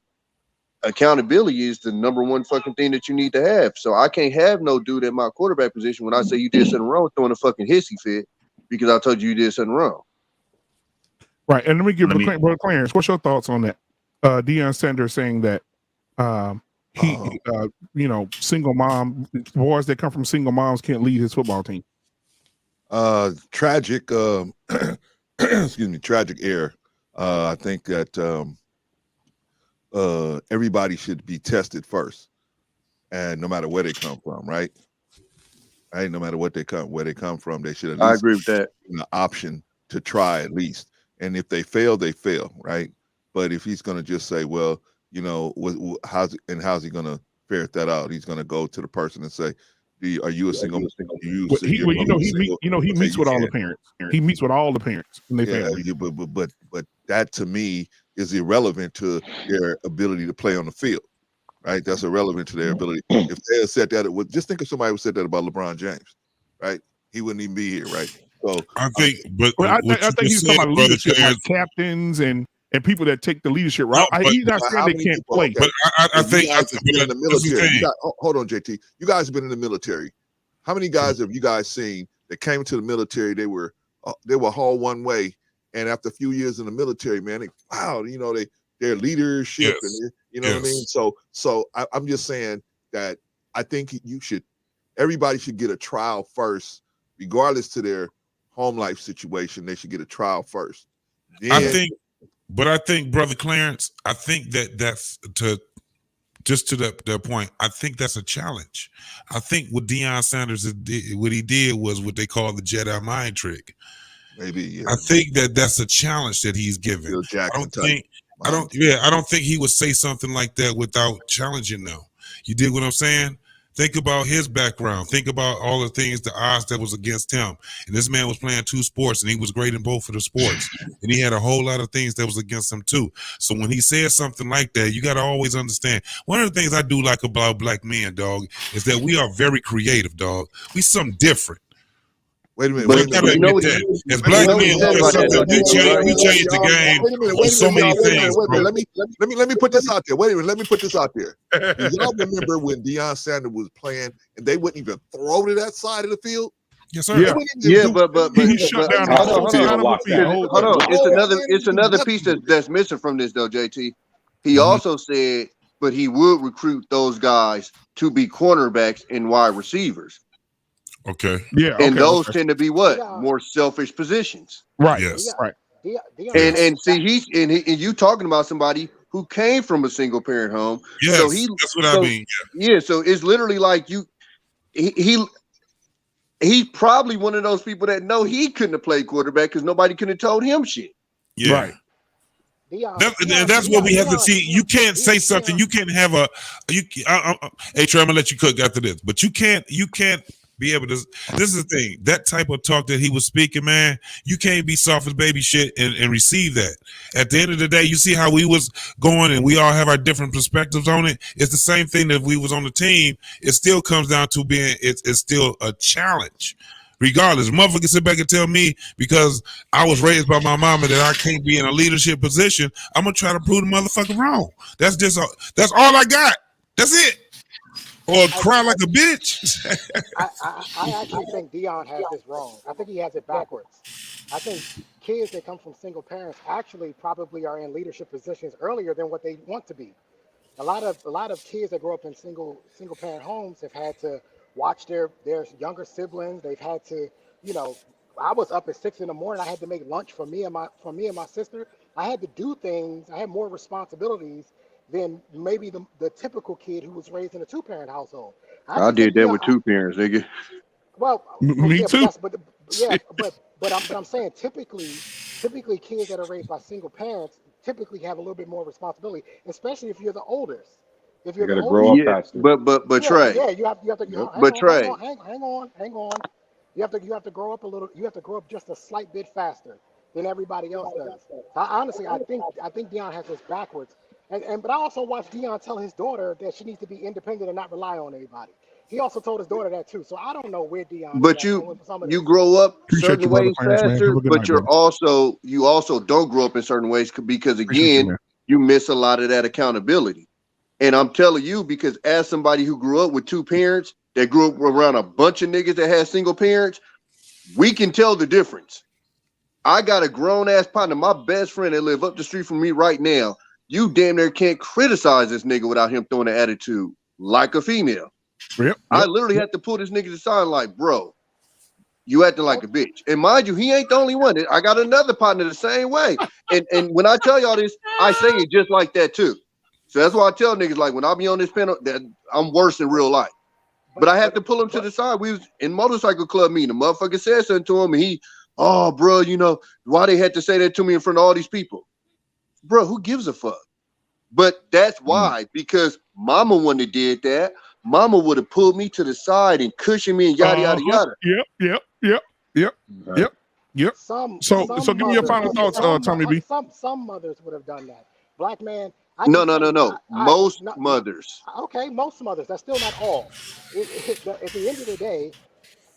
accountability is the number one fucking thing that you need to have. So I can't have no dude at my quarterback position when I say you did something wrong throwing a fucking hissy fit because I told you did something wrong. Right, and let me give Brother Clarence, what's your thoughts on that? Deion Sanders saying that you know, single mom boys that come from single moms can't lead his football team. Tragic excuse me, tragic error. I think that everybody should be tested first, and no matter where they come from, right? No matter where they come from, they should at least, I agree with that, an option to try at least. And if they fail, they fail, right? But if he's going to just say, well, you know, how's he going to ferret that out? He's going to go to the person and say, are you a single? He meets with all the parents. He meets with all the parents in their family. But that to me is irrelevant to their ability to play on the field, right? That's irrelevant to their ability. If they had said that, just think if somebody would said that about LeBron James, right? He wouldn't even be here, right? So I think, I think he's talking about leadership, like captains and people that take the leadership route. He's not saying they can't play. But I think in the military. Hold on, JT. You guys have been in the military. How many guys have you guys seen that came into the military? They were hauled one way, and after a few years in the military, man, their leadership, and you know what I mean. So I'm just saying that I think everybody should get a trial first, regardless to their home life situation. They should get a trial first. Then, I think, Brother Clarence, I think that's to that point. I think that's a challenge. I think what Deion Sanders what he did was what they call the Jedi mind trick. Maybe, yeah. I think that's a challenge that he's given. I don't think he would say something like that without challenging them. You dig what I'm saying? Think about his background. Think about all the things, the odds that was against him. And this man was playing 2 sports, and he was great in both of the sports. And he had a whole lot of things that was against him too. So when he says something like that, you got to always understand. One of the things I do like about black men, dog, is that we are very creative, dog. We something different. Wait a minute. But Wait a minute. you know what As black men, we change the game Wait a minute. on so many Wait a things, minute. bro. Let me put this out there. Wait a minute. Let me put this out there. Do y'all remember when Deion Sanders was playing and they wouldn't even throw to that side of the field? Yes, sir. Yeah, but he shut down the whole side of the field. Hold on. It's another piece that's missing from this though, JT. He also said, but he would recruit those guys to be cornerbacks and wide receivers. Okay. Yeah. And those tend to be what? More selfish positions. Right. Yes. Right. And see, he's you talking about somebody who came from a single parent home. Yes, so that's what I mean. Yeah. So it's literally like he's probably one of those people that know he couldn't have played quarterback because nobody could have told him shit. Yeah. Right. That's what we have to see. You can't say something. You can't have a. Hey, Trey, I'm gonna let you cook after this, but you can't be able to. This is the thing. That type of talk that he was speaking, man. You can't be soft as baby shit and receive that. At the end of the day, you see how we was going, and we all have our different perspectives on it. It's the same thing that if we was on the team. It still comes down to being. It's still a challenge. Regardless, motherfucker sit back and tell me because I was raised by my mama that I can't be in a leadership position. I'm gonna try to prove the motherfucker wrong. That's all I got. That's it. Or cry like a bitch. I actually think Deion has this wrong. I think he has it backwards. I think kids that come from single parents actually probably are in leadership positions earlier than what they want to be. A lot of kids that grow up in single parent homes have had to watch their younger siblings. They've had to, I was up at 6 a.m. I had to make lunch for me and my sister. I had to do things. I had more responsibilities than maybe the typical kid who was raised in a 2-parent household. I did that with 2 parents, nigga. Well, me too. But I'm saying typically kids that are raised by single parents typically have a little bit more responsibility, especially if you're the oldest. If you're You the gotta grow up oldest, faster. But Trey. Yeah, you have to. Hang on. You have to grow up a little. You have to grow up just a slight bit faster than everybody else does. Honestly, I think Deion has this backwards. But I also watched Deion tell his daughter that she needs to be independent and not rely on anybody. He also told his daughter that too. So I don't know where Deion. But you grow up certain ways faster, but you also don't grow up in certain ways because again, you miss a lot of that accountability. And I'm telling you, because as somebody who grew up with 2 parents, that grew up around a bunch of niggas that had single parents, we can tell the difference. I got a grown ass partner, my best friend that live up the street from me right now. You damn near can't criticize this nigga without him throwing an attitude like a female. Yep. I literally had to pull this nigga aside like, bro, you acting like a bitch. And mind you, he ain't the only one. I got another partner the same way. And when I tell y'all this, I say it just like that too. So that's why I tell niggas, like, when I be on this panel, that I'm worse in real life. But I have to pull him to the side. We was in motorcycle club meeting. The motherfucker said something to him, and he, oh, bro, why they had to say that to me in front of all these people? Bro, who gives a fuck? But that's why, because mama wouldn't have did that. Mama would have pulled me to the side and cushioned me and yada, yada, yada. Yep. So give me your final thoughts, Tommy B. Some mothers would have done that. Black man. No. Most mothers. Okay, most mothers. That's still not all. At the end of the day,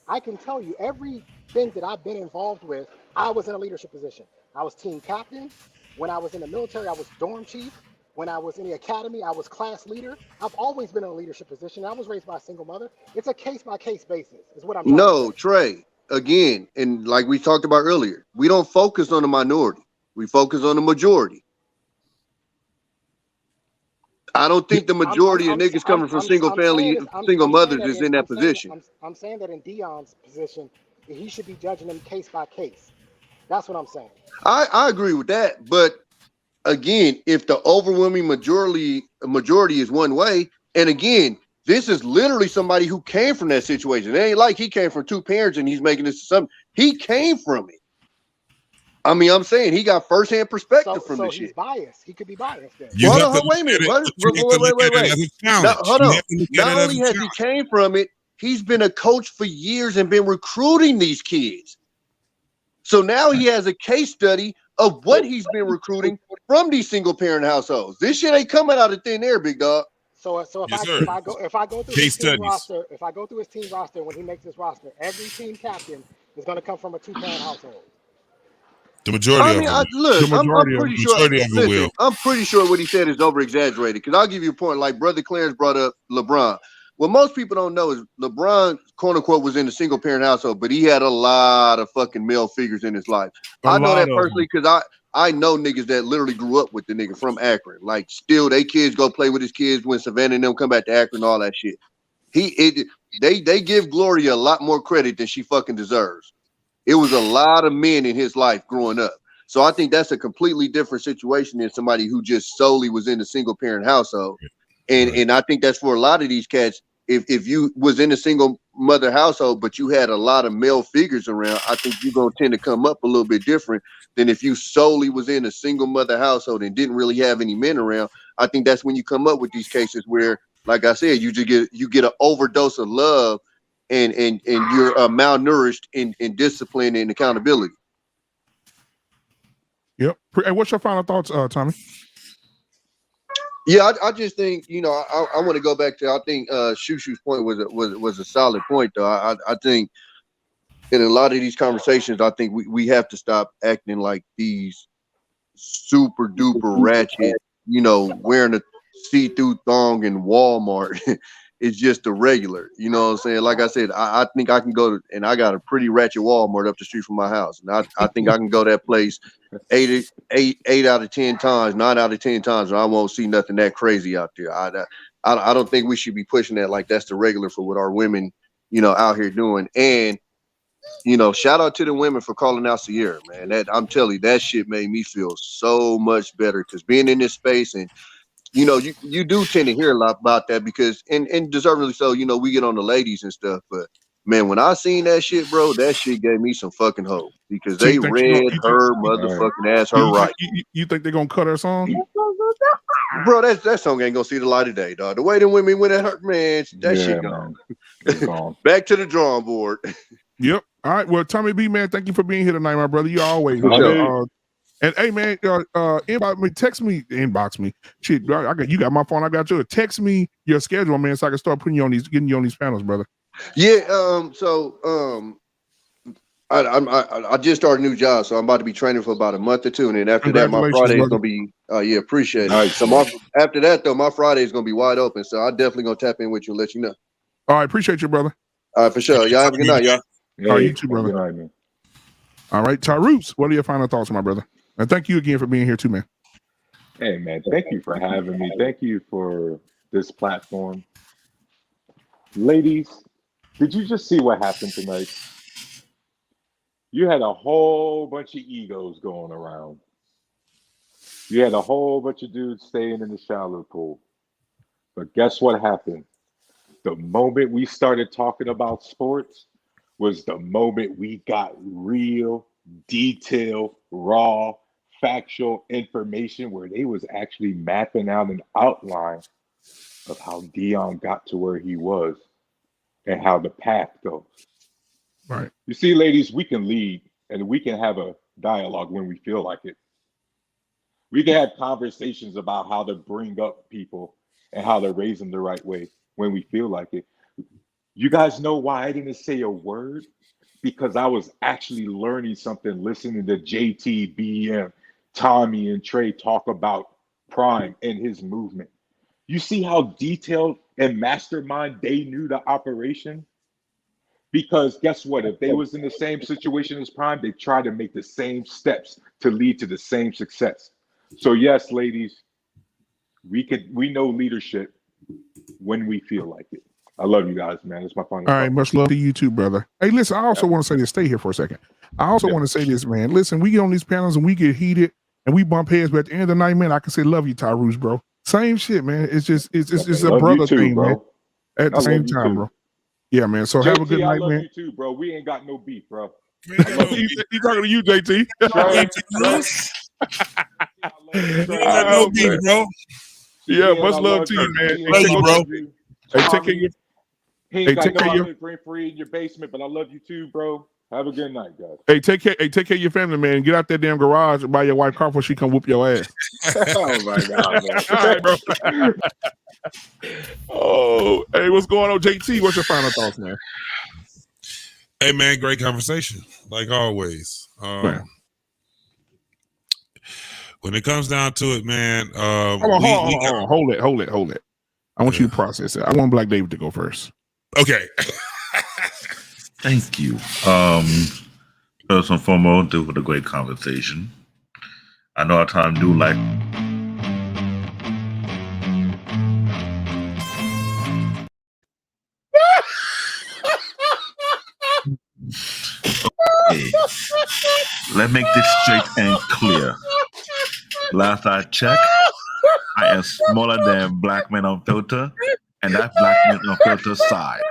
I can tell you everything that I've been involved with, I was in a leadership position. I was team captain. When I was in the military, I was dorm chief. When I was in the academy, I was class leader. I've always been in a leadership position. I was raised by a single mother. It's a case-by-case basis, is what I'm trying to say. Trey, again, and like we talked about earlier, we don't focus on the minority. We focus on the majority. I don't think the majority of niggas coming from single mothers is in that position. I'm saying that in Deion's position, he should be judging them case by case. That's what I'm saying. I agree with that, but again, if the overwhelming majority is one way, and again, this is literally somebody who came from that situation. It ain't like he came from 2 parents and he's making this something. He came from it. I mean, I'm saying he got firsthand perspective from So this he's shit. biased. He could be biased then. You Well, have hold to on, wait a look at minute, it, brother. but you have to look at it as a Now, challenge. hold You on. have to look at Not it as only a has challenge. he came from it, he's been a coach for years and been recruiting these kids. So now he has a case study of what he's been recruiting from these single parent households. This shit ain't coming out of thin air, big dog. So if Yes, I sir. if I go through Case his team studies. roster, if I go through his team roster when he makes his roster, every team captain is going to come from a 2-parent household. The majority I of mean, them. The I'm majority of pretty them. sure. Majority of them will. Listen, I'm pretty sure what he said is over exaggerated. Because I'll give you a point. Like Brother Clarence brought up LeBron. What most people don't know is LeBron, quote unquote, was in a single parent household, but he had a lot of fucking male figures in his life. I know that personally because I know niggas that literally grew up with the nigga from Akron. Like, still, they kids go play with his kids when Savannah and them come back to Akron and all that shit. They give Gloria a lot more credit than she fucking deserves. It was a lot of men in his life growing up. So I think that's a completely different situation than somebody who just solely was in a single parent household. And I think that's for a lot of these cats. If you was in a single mother household, but you had a lot of male figures around, I think you're gonna tend to come up a little bit different than if you solely was in a single mother household and didn't really have any men around. I think that's when you come up with these cases where, like I said, you get an overdose of love and you're malnourished in discipline and accountability. Yep. Hey, what's your final thoughts, Tommy? Yeah, I just think, you know, I want to go back to, I think Shushu's point was a solid point though. I think in a lot of these conversations, I think we have to stop acting like these super duper ratchet, you know, wearing a see-through thong in Walmart is just a regular, you know what I'm saying? Like I said, I think I can go to, and I got a pretty ratchet Walmart up the street from my house. And I think I can go to that place eight out of 10 times, 9 out of 10 times, and I won't see nothing that crazy out there. I don't think we should be pushing that like that's the regular for what our women, you know, out here doing. And, you know, shout out to the women for calling out Sierra, man. That, I'm telling you, that shit made me feel so much better because being in this space, and you know, you do tend to hear a lot about that because, and deservedly so, you know, we get on the ladies and stuff, but man, when I seen that shit, bro, that shit gave me some fucking hope because So they you think read her motherfucking ass her right. You think they're gonna cut her song? Bro, that song ain't gonna see the light of day, dog. The way the women went at her, man, that shit gone. Gone. Back to the drawing board. Yep. All right. Well, Tommy B, man, thank you for being here tonight, my brother. You always. And hey, man, inbox me. Shit, you got my phone. I got yours. Text me your schedule, man, so I can start putting you on getting you on these panels, brother. Yeah. I just started a new job, so I'm about to be training for about a month or two, and then after that, my Friday is gonna be. Yeah, appreciate it. Nice. So after that, though, my Friday is gonna be wide open. So I definitely gonna tap in with you and let you know. All right, appreciate you, brother. All right, for sure. Y'all have a good night, y'all. All right, you too, brother. Good night, man. All right, Tyrus, what are your final thoughts, my brother? And thank you again for being here too, man. Hey, man, thank you for having me. Thank you for this platform. Ladies, did you just see what happened tonight? You had a whole bunch of egos going around. You had a whole bunch of dudes staying in the shallow pool. But guess what happened? The moment we started talking about sports was the moment we got real, detailed, raw, factual information where they was actually mapping out an outline of how Dion got to where he was and how the path goes. Right. You see, ladies, we can lead and we can have a dialogue when we feel like it. We can have conversations about how to bring up people and how to raise them the right way when we feel like it. You guys know why I didn't say a word? Because I was actually learning something, listening to JT, BM, Tommy, and Trey talk about Prime and his movement. You see how detailed and mastermind they knew the operation? Because guess what? If they was in the same situation as Prime, they tried to make the same steps to lead to the same success. So yes, ladies, we know leadership when we feel like it. I love you guys, man. It's my final All right, much love to you too, brother. Hey, listen, I also want to say this. Stay here for a second. I also want to say this, man. Listen, we get on these panels and we get heated and we bump heads, but at the end of the night, man, I can say love you, Tyrus, bro. Same shit, man. It's just it's a brother thing, bro. Man. At the same time, bro. Yeah, man. So JT, have a good night, I love man. you too, bro. We ain't got no beef, bro. He talking to you, JT. No beef, bro. Yeah, much love to you, man. Love you, bro. Hey, take care of your. He Hey, ain't got take no care of your. outlet rent free in your basement, but I love you too, bro. Have a good night, guys. Hey, take care. Hey, take care of your family, man. Get out that damn garage and buy your wife car before she come whoop your ass. Oh my God, man. All right, bro. Oh, hey, what's going on, JT? What's your final thoughts, man? Hey, man, great conversation, like always. When it comes down to it, man, hold it. I want you to process it. I want Black David to go first. Okay. Thank you. First and foremost, thank you for the great conversation. I know our time do like. Okay. Let's make this straight and clear. Last I checked, I am smaller than Black Men Unfiltered, and that's Black Men Unfiltered side.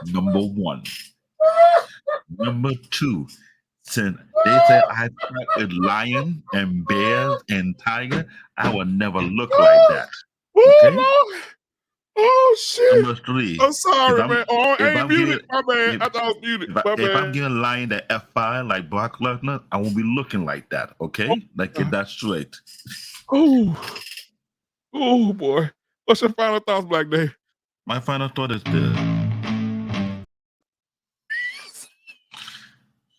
Number one. Number two, since they said I fight with lion and bears and tiger, I will never look like that. Okay? Oh shit! Number three. I'm sorry, man. Oh, I ain't muted. My bad. I thought I was muted. If I'm giving lion the F5 like Brock Lesnar, I won't be looking like that. Okay? Get that straight. Oh boy. What's your final thoughts, Black Dave? My final thought is this.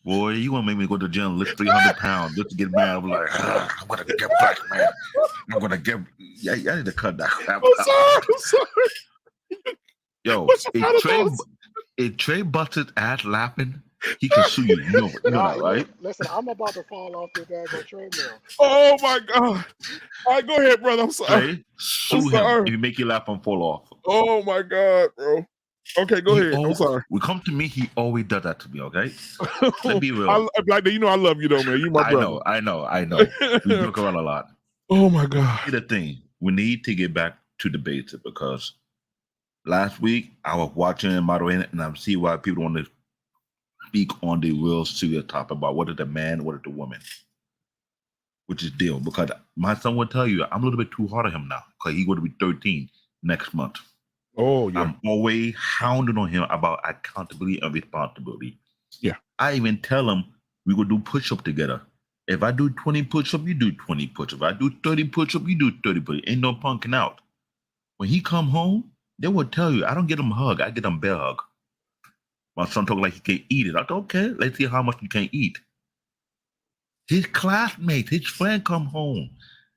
Boy, you want to make me go to the gym and lift 300 pounds just to get mad? I'm like, I'm going to get Black Man. I'm going to get... Yeah, I need to cut that crap out. I'm sorry. Yo, if Trey busts his ass laughing, he can sue you. You know that, right? Listen, I'm about to fall off the daggone treadmill. Oh my God. All right, go ahead, brother. I'm sorry. Trey, sue him if you make you laugh and fall off. Oh my God, bro. Okay, go ahead. I'm sorry. We come to me, he always does that to me, okay? Let's be real. Black Dave, you know I love you though, man. You my brother. I know. We joke around a lot. Oh my God. Here's the thing. We need to get back to the basics because last week I was watching and moderating and I'm seeing why people want to speak on the real serious topic about what is the man, what is the woman. Which is deal because my son will tell you I'm a little bit too hard on him now because he's going to be 13 next month. Oh yeah. I'm always hounding on him about accountability and responsibility. Yeah. I even tell him we will do push-up together. If I do 20 push-up, you do 20 push-up. If I do 30 push-up, you do 30 push-up. Ain't no punking out. When he come home, they will tell you, I don't get him a hug. I get him a bear hug. My son talk like he can't eat it. I thought, okay, let's see how much you can eat. His classmates, his friend come home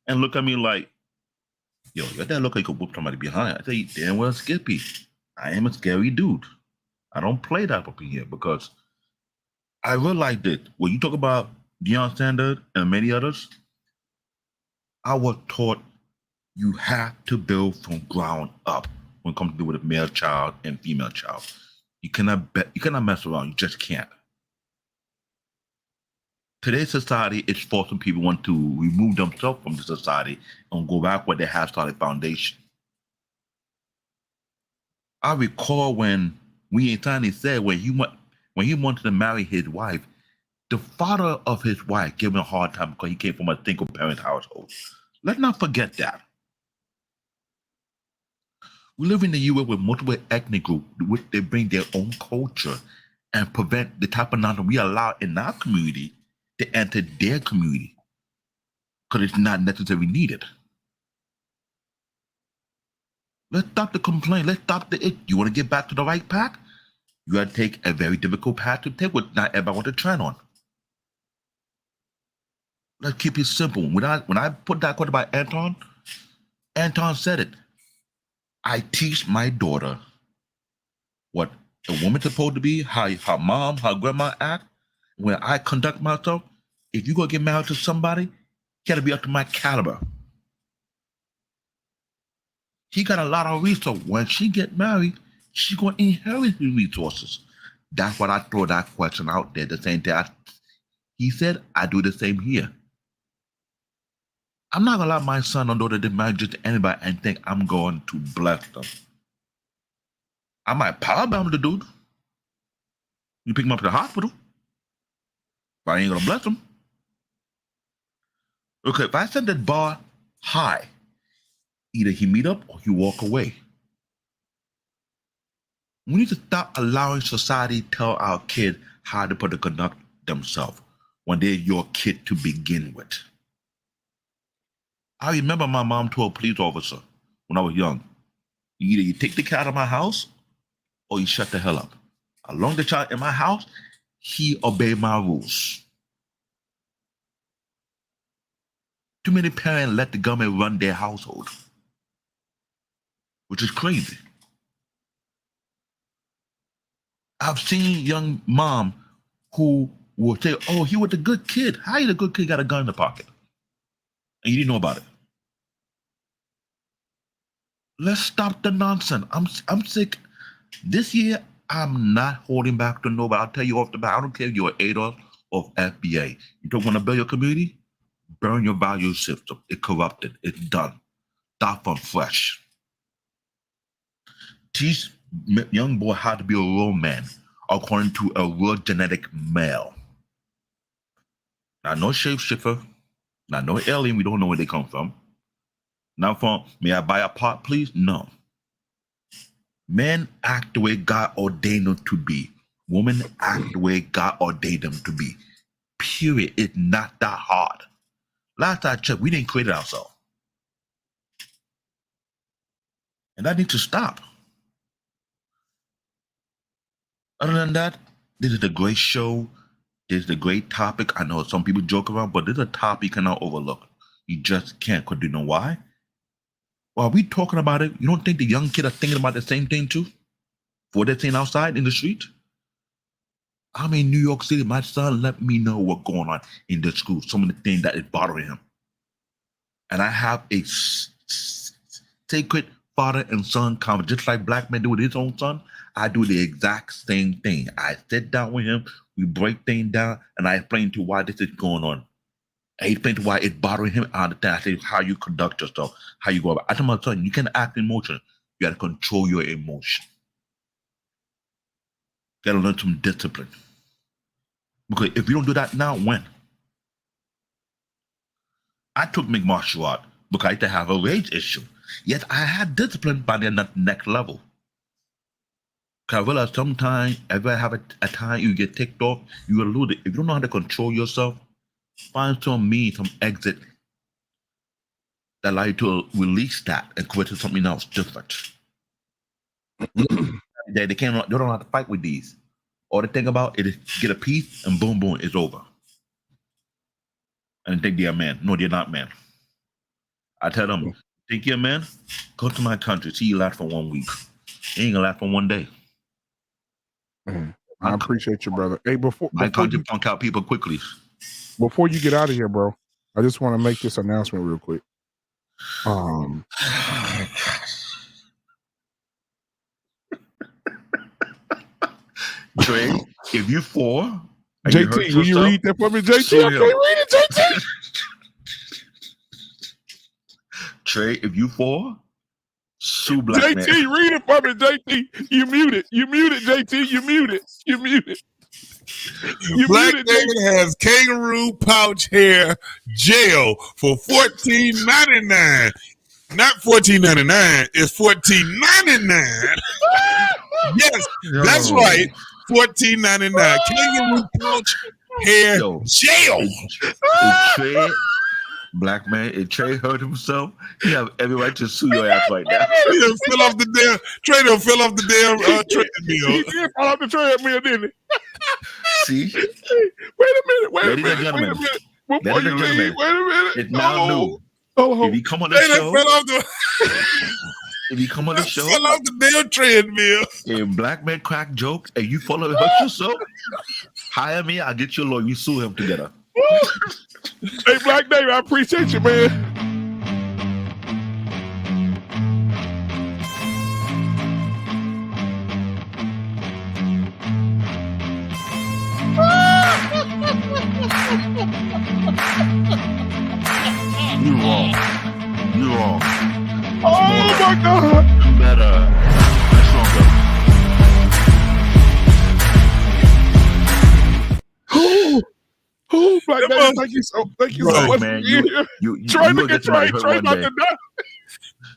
and look at me like, yo, your dad look like you could whoop somebody behind. I say, damn well, Skippy. I am a scary dude. I don't play that up in here because I realized that when you talk about Deion Sanders and many others, I was taught you have to build from ground up when it comes to do with a male child and female child. You cannot mess around. You just can't. Today's society is forcing people want to remove themselves from the society and go back where they have started foundation. I recall when Tiny said when he wanted to marry his wife, the father of his wife gave him a hard time because he came from a single parent household. Let's not forget that. We live in the U.S. with multiple ethnic groups, which they bring their own culture and prevent the type of nonsense we allow in our community to enter their community because it's not necessarily needed. Let's stop the complaint. Let's stop the it. You want to get back to the right path? You got to take a very difficult path to take what not everybody want to tread on. Let's keep it simple. When I put that quote about Anton said it. I teach my daughter what a woman's supposed to be, how her mom, her grandma act. When I conduct myself, if you go get married to somebody, you got to be up to my caliber. He got a lot of resources. When she get married, she going to inherit the resources. That's why I throw that question out there. The same thing he said, I do the same here. I'm not going to allow my son or daughter to marry just anybody and think I'm going to bless them. I might power bomb the dude. You pick him up to the hospital. but I ain't gonna bless him. Okay, if I set that bar high, either he meet up or he walk away. We need to stop allowing society tell our kid how to conduct themselves when they're your kid to begin with. I remember my mom told a police officer when I was young, either you take the cat out of my house or you shut the hell up. As long as the child in my house, he obey my rules. Too many parents let the government run their household, which is crazy. I've seen young mom who will say, oh, he was a good kid. How you the good kid got a gun in the pocket? And you didn't know about it. Let's stop the nonsense. I'm sick. This year, I'm not holding back to nobody. I'll tell you off the bat, I don't care if you're ADOS or FBA. You don't want to build your community? Burn your value system. It's corrupted. It's done. Start from fresh. Teach young boy how to be a real man according to a real genetic male. Not no shapeshifter, not no alien, we don't know where they come from. Not from, may I buy a pot, please? No. Men act the way God ordained them to be. Women act the way God ordained them to be. Period. It's not that hard. Last I checked, we didn't create it ourselves. And that needs to stop. Other than that, this is a great show. This is a great topic. I know some people joke around, but this is a topic you cannot overlook. You just can't, because you know why? While we talking about it, you don't think the young kids are thinking about the same thing too? What they're saying outside in the street? I'm in New York City. My son let me know what's going on in the school, some of the things that is bothering him. And I have a sacred father and son conversation, just like black men do with his own son. I do the exact same thing. I sit down with him, we break things down, and I explain to why this is going on. I explain to why it's bothering him. I understand. I say how you conduct yourself, how you go about it. I tell my son, you can't act emotion. You got to control your emotion. You got to learn some discipline. Because if you don't do that now, when? I took mixed martial art because I used to have a rage issue. Yet I had discipline by the next level. Because I realized sometimes, if I have a time you get ticked off, you will lose it. If you don't know how to control yourself, find some means, some exit that allow you to release that and quit to something else different. They don't know how to fight with these. All they think about is get a piece and boom, boom, it's over. And they think they're a man. No, they're not men. I tell them, think you're a man? Go to my country. See you last for 1 week. You ain't gonna last for 1 day. I appreciate you, brother. Hey, before you punk out people quickly. Before you get out of here, bro, I just want to make this announcement real quick. Trey, if you fall, JT, will you read that for me, JT? I can't read it, JT. Trey, if you fall, sue black JT, man. read it for me, JT. You muted. You muted, JT. You muted. You muted. Black David has kangaroo pouch hair gel for $14.99. Not $14.99. It's $14.99. Yes, that's right. $14.99. Kangaroo pouch hair gel. Black man, if Trey hurt himself, you have every right to sue your ass right now. He'll fill off the damn Trey. Don't fill off the damn treadmill. He did fall off the treadmill, didn't he? See? Wait a minute. Wait a Ladies and gentlemen, Before you leave, wait a minute. it's now new. If you come on the show, if you come on the show, fell off the damn treadmill. If black man crack jokes and you follow hurt yourself, hire me. I'll get you a lawyer. We sue him together. Hey, Black David, I appreciate you, man. You're wrong. You're wrong. Oh my God. Better. Ooh. Oh, Black That David, mother- thank you so Right, much man. for being here. Trey, you'll look get at somebody Trey. hurt Trey one about day. to die.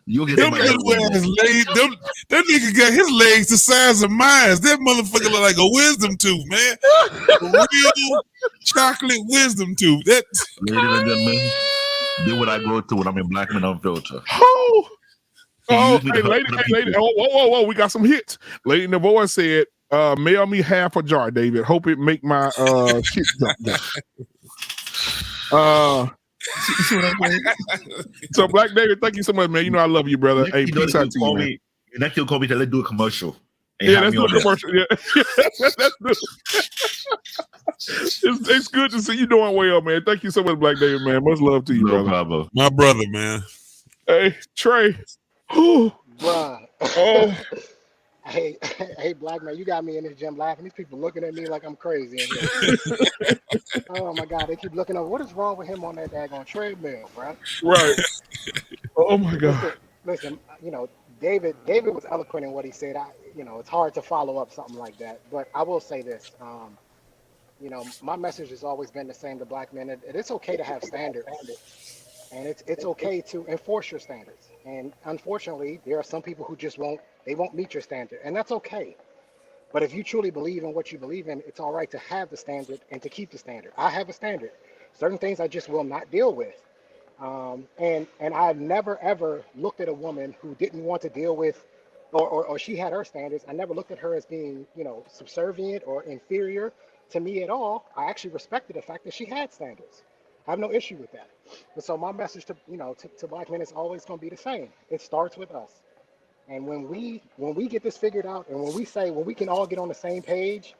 You'll get Them somebody hurt one little day. ass legs, that nigga got his legs the size of mine. That motherfucker look like a wisdom tooth, man. A real chocolate wisdom tooth. That Ladies and gentlemen, do what I go to when I'm in Black Men Unfiltered. Oh, He oh, used me to hey, hurt lady, other hey, lady. people. Whoa. We got some hits. Lady Navoy said, mail me half a jar, David. Hope it make my shit jump down. See what I'm saying? So, Black David, thank you so much, man. You know I love you, brother. Hey, peace out to you, man. Next you'll call me to let's do a commercial. And Yeah, have let's me do a on there. commercial. Yeah, let's do. It's good to see you doing well, man. Thank you so much, Black David, man. Much love to you, No brother. problem. my brother, man. Hey, Trey. Oh, Bruh. oh. Hey, Black man, you got me in this gym laughing. These people looking at me like I'm crazy in here. Oh my God, they keep looking over. What is wrong with him on that daggone treadmill, bro? Right. Oh my God. Listen. You know, David was eloquent in what he said. It's hard to follow up something like that. But I will say this. My message has always been the same to Black men. It's okay to have standards, and it's okay to enforce your standards. And unfortunately, there are some people who just won't meet your standard, and that's okay. But if you truly believe in what you believe in, it's all right to have the standard and to keep the standard. I have a standard. Certain things I just will not deal with. And I've never ever looked at a woman who didn't want to deal with, or she had her standards. I never looked at her as being, subservient or inferior to me at all. I actually respected the fact that she had standards. I have no issue with that. And so my message to Black men is always going to be the same. It starts with us. And when we get this figured out, and when we can all get on the same page,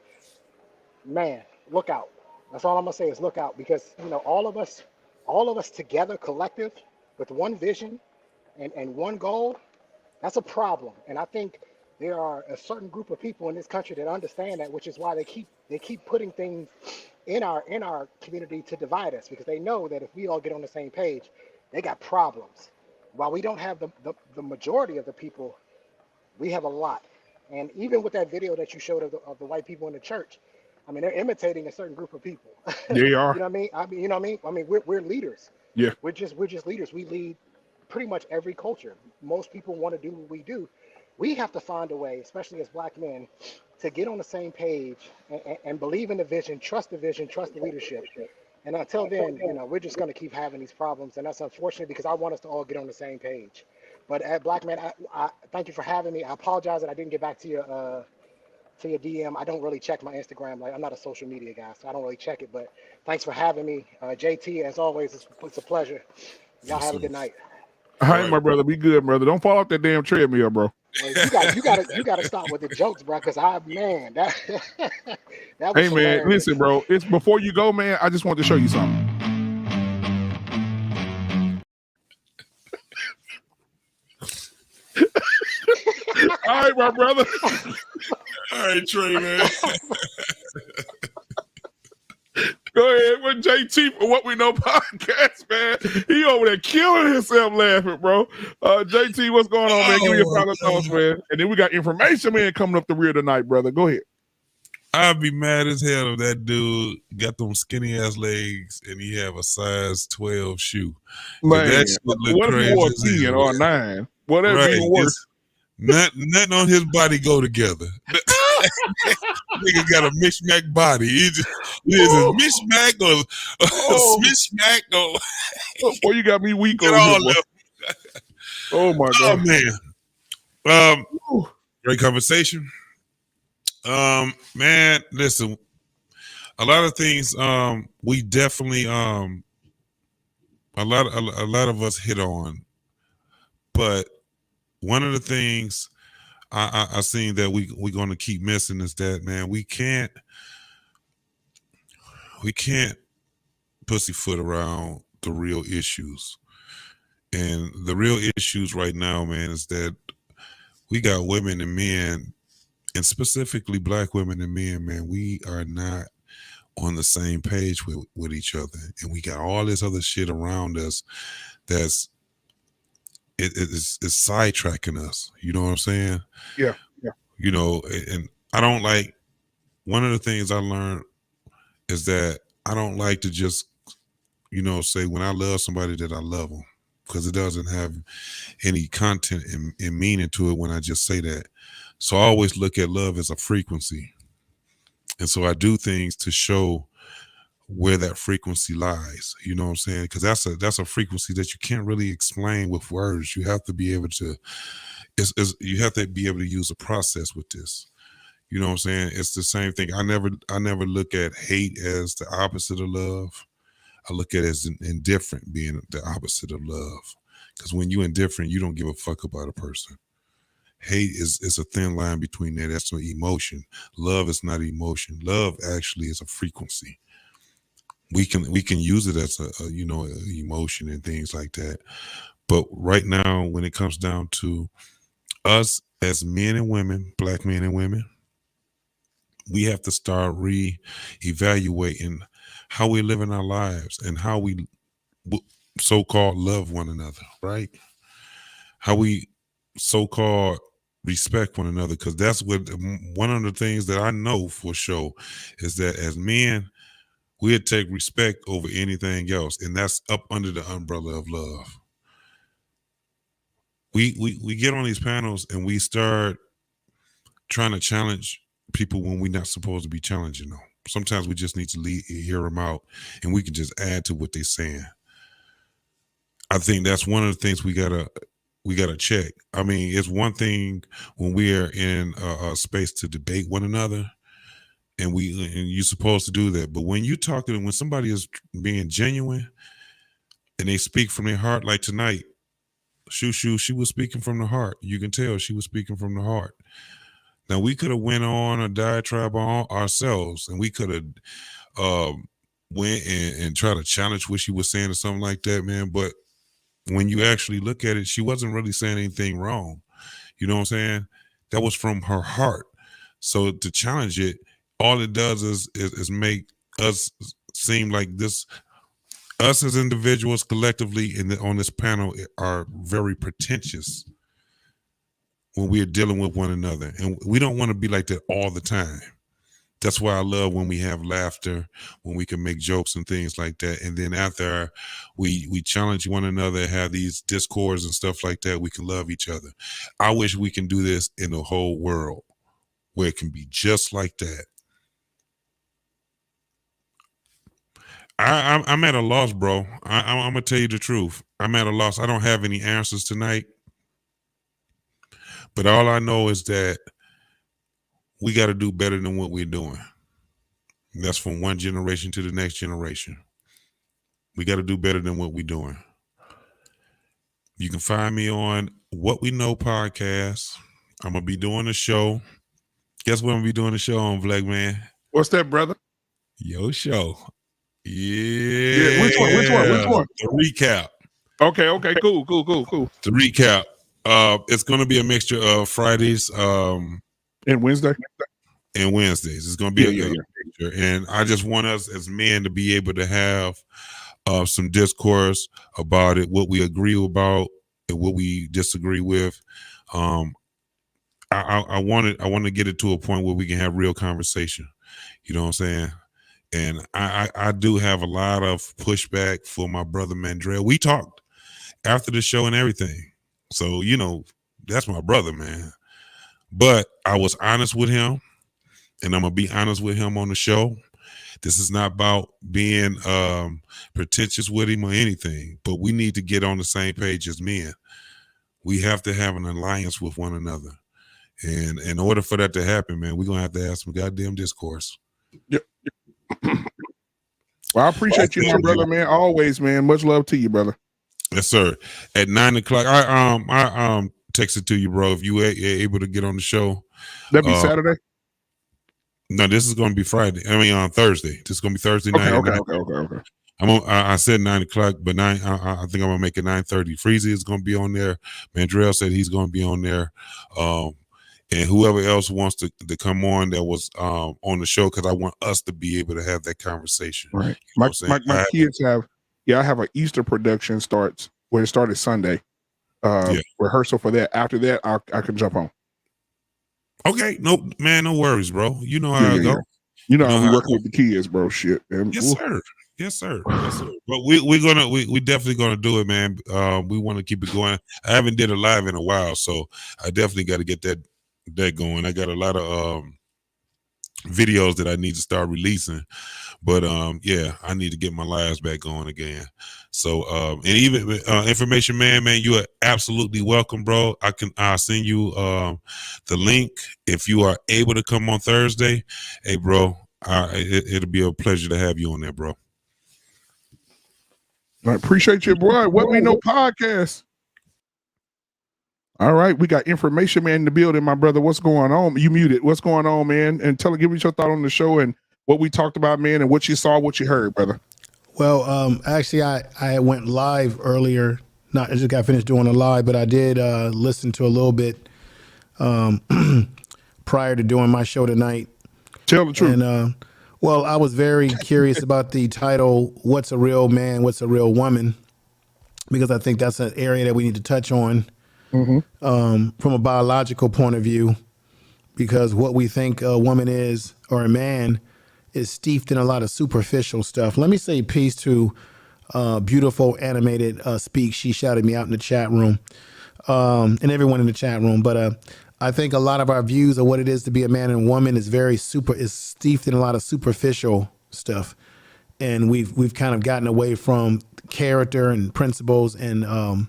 man, look out. That's all I'm gonna say is look out, because all of us together, collective, with one vision and one goal, that's a problem. And I think there are a certain group of people in this country that understand that, which is why they keep putting things in our community to divide us, because they know that if we all get on the same page, they got problems. While we don't have the majority of the people, we have a lot. And even with that video that you showed of the white people in the church, I mean, they're imitating a certain group of people. They are. You know what I mean? You know what I mean? I mean, we're leaders. Yeah. We're just leaders. We lead pretty much every culture. Most people want to do what we do. We have to find a way, especially as Black men, to get on the same page and believe in the vision, trust the leadership. And until then, we're just going to keep having these problems. And that's unfortunate, because I want us to all get on the same page. But Black man, I thank you for having me. I apologize that I didn't get back to your DM. I don't really check my Instagram. Like, I'm not a social media guy, so I don't really check it. But thanks for having me. JT, as always, it's a pleasure. Y'all have a good night. All right, my brother. Be good, brother. Don't fall off that damn treadmill, bro. Well, you got to stop with the jokes, bro. Because that was Hey, man, hilarious. listen, bro. It's before you go, man. I just want to show you something. All right, my brother. All right, Trey, man. Go ahead with JT for What We Know podcast, man. He over there killing himself laughing, bro. JT, what's going on, man? Give me your final thoughts, man. And then we got information, man, coming up the rear tonight, brother. Go ahead. I'd be mad as hell if that dude got them skinny ass legs and he have a size 12 shoe. Man, that shit look what if crazy he wore as 10 hell. or 9? Well, that'd be even worse. Nothing on his body go together. Nigga got a mishmack body. Is it mishmack or smishmack or? Boy, you got me weak over here, boy. Oh my God, man. Great conversation. Man, listen. A lot of things. We definitely. A lot of us hit on, but one of the things I seen that we're going to keep missing is that, man, we can't pussyfoot around the real issues. And the real issues right now, man, is that we got women and men, and specifically Black women and men, man, we are not on the same page with each other. And we got all this other shit around us that's it's sidetracking us. You know what I'm saying? Yeah. And I don't like, one of the things I learned is that I don't like to just, say when I love somebody that I love them, because it doesn't have any content and meaning to it when I just say that. So I always look at love as a frequency. And so I do things to show where that frequency lies. You know what I'm saying? Because that's a frequency that you can't really explain with words. You have to be able to you have to be able to use a process with this. You know what I'm saying? It's the same thing. I never look at hate as the opposite of love. I look at it as indifferent being the opposite of love. Because when you're indifferent, you don't give a fuck about a person. Hate is a thin line between that. That's an emotion. Love is not emotion. Love actually is a frequency. We can use it as a emotion and things like that. But right now, when it comes down to us as men and women, black men and women, we have to start re-evaluating how we're living our lives and how we so-called love one another, right? How we so-called respect one another, because that's what one of the things that I know for sure is that as men, we'd take respect over anything else, and that's up under the umbrella of love. We get on these panels and we start trying to challenge people when we're not supposed to be challenging them. Sometimes we just need to hear them out, and we can just add to what they're saying. I think that's one of the things we gotta check. I mean, it's one thing when we are in a space to debate one another, and you're supposed to do that. But when you're talking, when somebody is being genuine and they speak from their heart, like tonight, she was speaking from the heart. You can tell she was speaking from the heart. Now we could have went on a diatribe on ourselves, and we could have went and try to challenge what she was saying or something like that, man. But when you actually look at it, she wasn't really saying anything wrong. You know what I'm saying? That was from her heart. So to challenge it, all it does is make us seem like this. Us as individuals collectively on this panel are very pretentious when we are dealing with one another. And we don't want to be like that all the time. That's why I love when we have laughter, when we can make jokes and things like that. And then after we challenge one another, have these discords and stuff like that, we can love each other. I wish we can do this in the whole world where it can be just like that. I'm at a loss, bro. I'm gonna tell you the truth. I'm at a loss. I don't have any answers tonight, but all I know is that we got to do better than what we're doing. And that's from one generation to the next generation. We got to do better than what we're doing. You can find me on What We Know podcast. I'm gonna be doing a show. Guess what I'm gonna be doing a show on, Black Man? What's that, brother? Your show. Yeah. Which one? The recap. Okay. Cool. The recap. It's going to be a mixture of Fridays and Wednesdays. It's going to be a mixture. And I just want us as men to be able to have some discourse about it, what we agree about and what we disagree with. I want to get it to a point where we can have real conversation. You know what I'm saying? And I do have a lot of pushback for my brother Mandrell. We talked after the show and everything. So, that's my brother, man. But I was honest with him, and I'm going to be honest with him on the show. This is not about being pretentious with him or anything, but we need to get on the same page as men. We have to have an alliance with one another. And in order for that to happen, man, we're going to have some goddamn discourse. Yep. Well, I appreciate you, my brother, man. Always, man. Much love to you, brother. Yes, sir. At 9 o'clock, I texted to you, bro. If you were able to get on the show, that'd be Saturday. No, this is going to be Friday. I mean, on Thursday. This is going to be Thursday night. Okay. I said 9 o'clock, but I think I'm gonna make it 9:30. Freezy is going to be on there. Mandrell said he's going to be on there. And whoever else wants to come on that was on the show, because I want us to be able to have that conversation. Right. You know my kids have, I have an Easter production starts where it started Sunday. Rehearsal for that. After that, I can jump on. Okay. No, man, no worries, bro. You know how I go. You know You how know we how? working with the kids, bro. Shit, man. Yes, Ooh. sir. Yes, sir. Yes, sir. But we definitely gonna do it, man. We want to keep it going. I haven't did a live in a while, so I definitely got to get that going. I got a lot of videos that I need to start releasing, but yeah, I need to get my lives back going again. So and even information man, you are absolutely welcome, bro. I'll send you the link if you are able to come on Thursday. Hey, bro, it'll be a pleasure to have you on there, bro. I appreciate you, boy. What we know podcast. All right, we got information man in the building, my brother. What's going on? You muted. What's going on, man? And give me your thought on the show and what we talked about, man, and what you saw, what you heard, brother. Well, actually, I went live earlier. I just got finished doing a live, but I did listen to a little bit prior to doing my show tonight. Tell the truth. And well, I was very curious about the title, "What's a Real Man? What's a Real Woman?" Because I think that's an area that we need to touch on from a biological point of view. Because what we think a woman is or a man is steeped in a lot of superficial stuff. Let me say peace to beautiful animated Speak. She shouted me out in the chat room and everyone in the chat room. But I think a lot of our views of what it is to be a man and woman is is steeped in a lot of superficial stuff. And we've kind of gotten away from character and principles and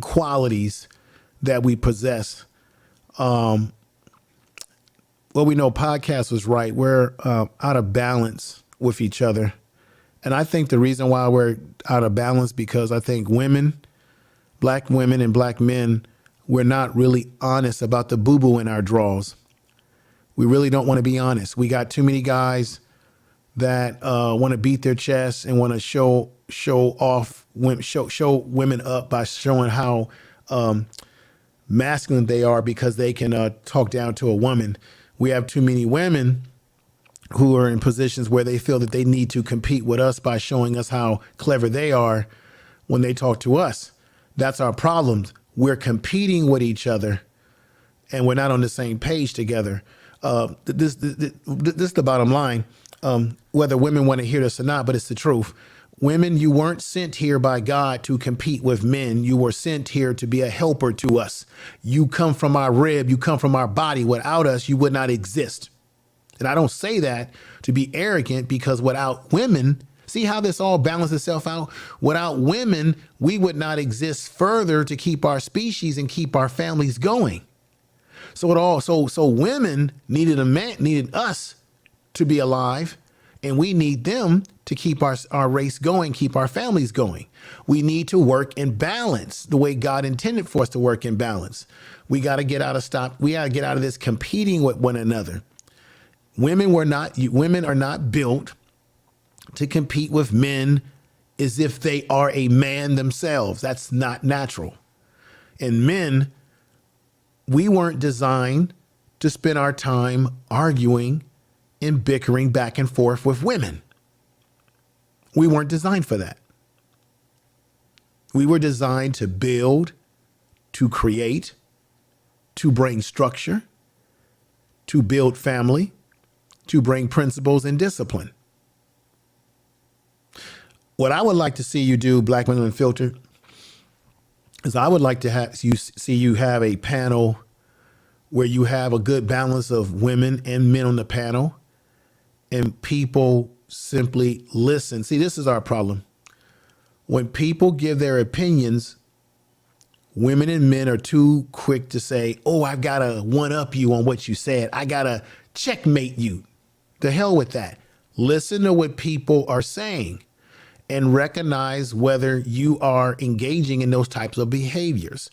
qualities that we possess. Well, we know podcast was right. We're out of balance with each other. And I think the reason why we're out of balance, because I think black women and black men, we're not really honest about the boo-boo in our draws. We really don't want to be honest. We got too many guys that want to beat their chests and want to show women up by showing how masculine they are because they can talk down to a woman. We have too many women who are in positions where they feel that they need to compete with us by showing us how clever they are when they talk to us. That's our problem. We're competing with each other and we're not on the same page together. This is the bottom line, whether women want to hear this or not, but it's the truth. Women, you weren't sent here by God to compete with men. You were sent here to be a helper to us. You come from our rib. You come from our body. Without us, you would not exist. And I don't say that to be arrogant, because without women, see how this all balances itself out? Without women, we would not exist further to keep our species and keep our families going. So women needed us to be alive, and we need them to keep our race going, keep our families going. We need to work in balance the way God intended for us to work in balance. We got to get out of this competing with one another. Women are not built to compete with men as if they are a man themselves. That's not natural. And men, we weren't designed to spend our time arguing and bickering back and forth with women. We weren't designed for that. We were designed to build, to create, to bring structure, to build family, to bring principles and discipline. What I would like to see you do, Black Women Unfiltered, is I would like to see you have a panel where you have a good balance of women and men on the panel, and people simply listen. See, this is our problem. When people give their opinions, women and men are too quick to say, oh, I've got to one-up you on what you said. I got to checkmate you. The hell with that. Listen to what people are saying and recognize whether you are engaging in those types of behaviors.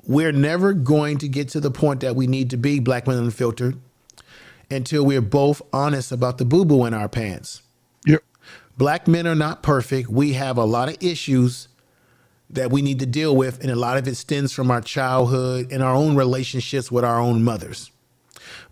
We're never going to get to the point that we need to be, Black Women Unfiltered, until we're both honest about the boo-boo in our pants. Yep. Black men are not perfect. We have a lot of issues that we need to deal with, and a lot of it stems from our childhood and our own relationships with our own mothers.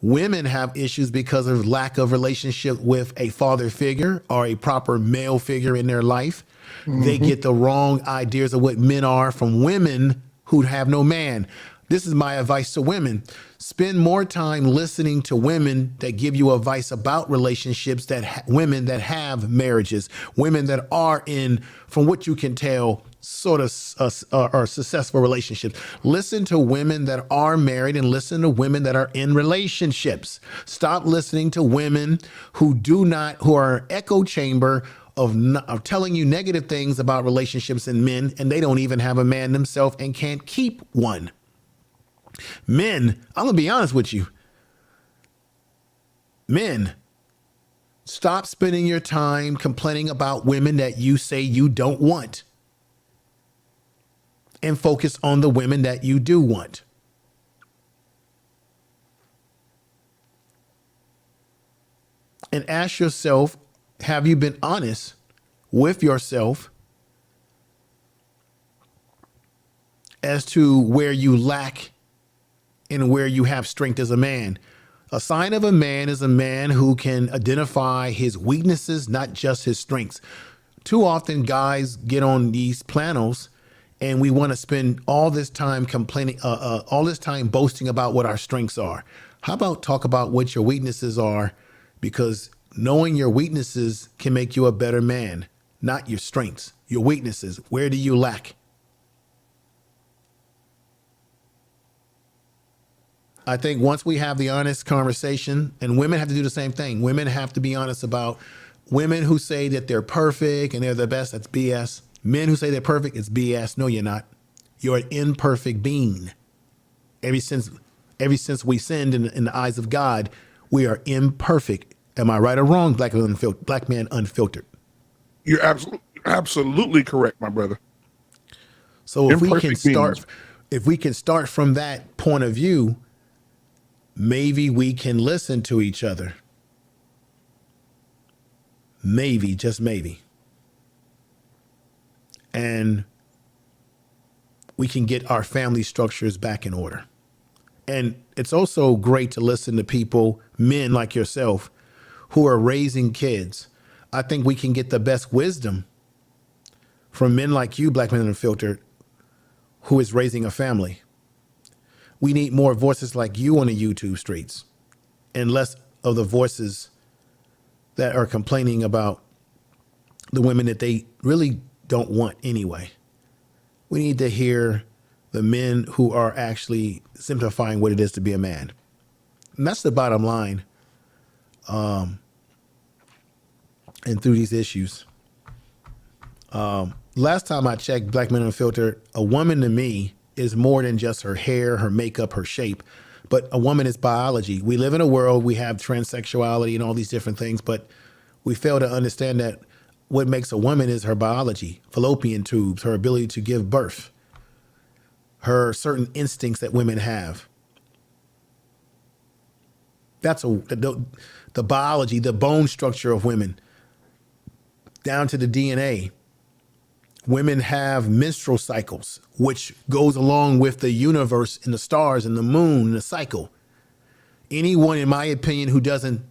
Women have issues because of lack of relationship with a father figure or a proper male figure in their life. They get the wrong ideas of what men are from women who have no man. This is my advice to women. Spend more time listening to women that give you advice about relationships, that women that have marriages, women that are in, from what you can tell, sort of are successful relationships. Listen to women that are married and listen to women that are in relationships. Stop listening to women who are an echo chamber of telling you negative things about relationships and men, and they don't even have a man themselves and can't keep one. Men, I'm gonna be honest with you. Men, stop spending your time complaining about women that you say you don't want, and focus on the women that you do want. And ask yourself, have you been honest with yourself as to where you lack and where you have strength as a man? A sign of a man is a man who can identify his weaknesses, not just his strengths. Too often guys get on these panels and we want to spend all this time complaining, all this time boasting about what our strengths are. How about talk about what your weaknesses are? Because knowing your weaknesses can make you a better man, not your strengths, your weaknesses. Where do you lack? I think once we have the honest conversation, and women have to do the same thing. Women have to be honest about women who say that they're perfect and they're the best. That's BS. Men who say they're perfect, it's BS. No, you're not. You're an imperfect being. Ever since we sinned in the eyes of God, we are imperfect. Am I right or wrong, Black Man Unfiltered? You're absolutely correct, my brother. So if we can start from that point of view, maybe we can listen to each other. Maybe, just maybe. And we can get our family structures back in order. And it's also great to listen to people, men like yourself, who are raising kids. I think we can get the best wisdom from men like you, Black Men Unfiltered, who is raising a family. We need more voices like you on the YouTube streets and less of the voices that are complaining about the women that they really don't want anyway. We need to hear the men who are actually simplifying what it is to be a man. And that's the bottom line. And through these issues. Last time I checked Black Men Unfiltered, a woman to me is more than just her hair, her makeup, her shape, but a woman is biology. We live in a world, we have transsexuality and all these different things, but we fail to understand that what makes a woman is her biology, fallopian tubes, her ability to give birth, her certain instincts that women have. That's the biology, the bone structure of women, down to the DNA. Women have menstrual cycles, which goes along with the universe and the stars and the moon and the cycle. Anyone, in my opinion, who doesn't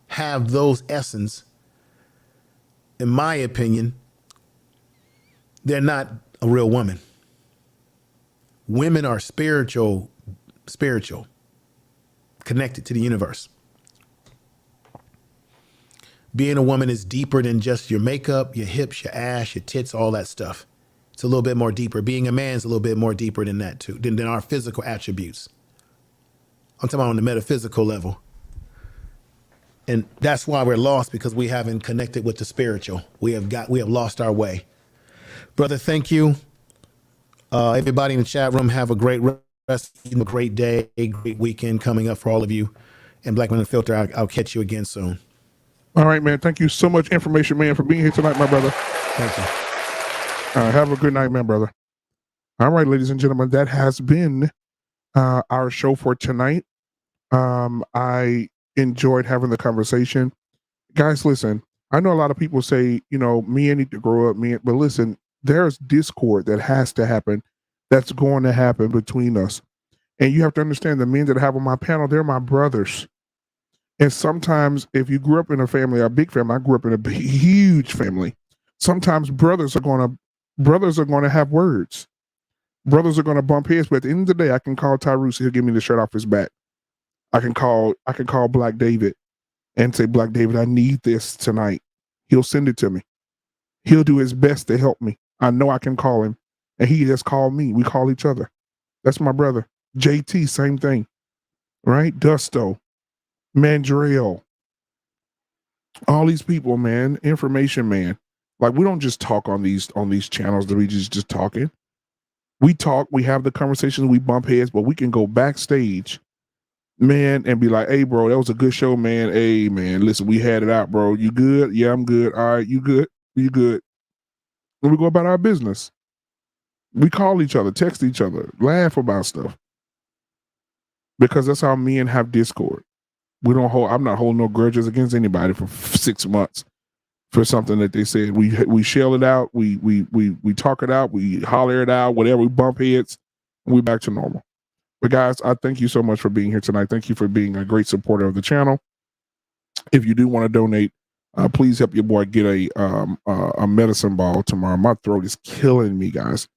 have those essence, in my opinion, they're not a real woman. Women are spiritual, connected to the universe. Being a woman is deeper than just your makeup, your hips, your ass, your tits, all that stuff. It's a little bit more deeper. Being a man is a little bit more deeper than that too, than our physical attributes. I'm talking about on the metaphysical level. And that's why we're lost, because we haven't connected with the spiritual. We have lost our way. Brother, thank you. Everybody in the chat room, have a great rest, a great day, a great weekend coming up for all of you. And Black Men Unfiltered, I'll catch you again soon. All right, man. Thank you so much, Information Man, for being here tonight, my brother. Thank you. Have a good night, man, brother. All right, ladies and gentlemen, that has been our show for tonight. I enjoyed having the conversation. Guys, listen, I know a lot of people say, men need to grow up, but listen, there's discord that has to happen, that's going to happen between us. And you have to understand, the men that I have on my panel, they're my brothers. And sometimes if you grew up in a family, a big family, I grew up in a huge family. Sometimes brothers are going to have words. Brothers are gonna bump heads, but at the end of the day, I can call Tyrese. He'll give me the shirt off his back. I can call Black David and say, Black David, I need this tonight. He'll send it to me. He'll do his best to help me. I know I can call him, and he has called me. We call each other. That's my brother. JT, same thing, right? Dusto, Mandrell, all these people, man. Information, man. Like, we don't just talk on these channels that we just talking. We talk, we have the conversations, we bump heads, but we can go backstage, man, and be like, hey, bro, that was a good show, man. Hey, man, listen, we had it out, bro. You good? Yeah, I'm good. All right, you good? You good? And we go about our business. We call each other, text each other, laugh about stuff. Because that's how men have discord. I'm not holding no grudges against anybody for 6 months for something that they said. We shell it out, we talk it out, we holler it out, whatever, we bump heads, and we back to normal. But guys, I thank you so much for being here tonight. Thank you for being a great supporter of the channel. If you do want to donate, please help your boy get a medicine ball tomorrow. My throat is killing me, guys.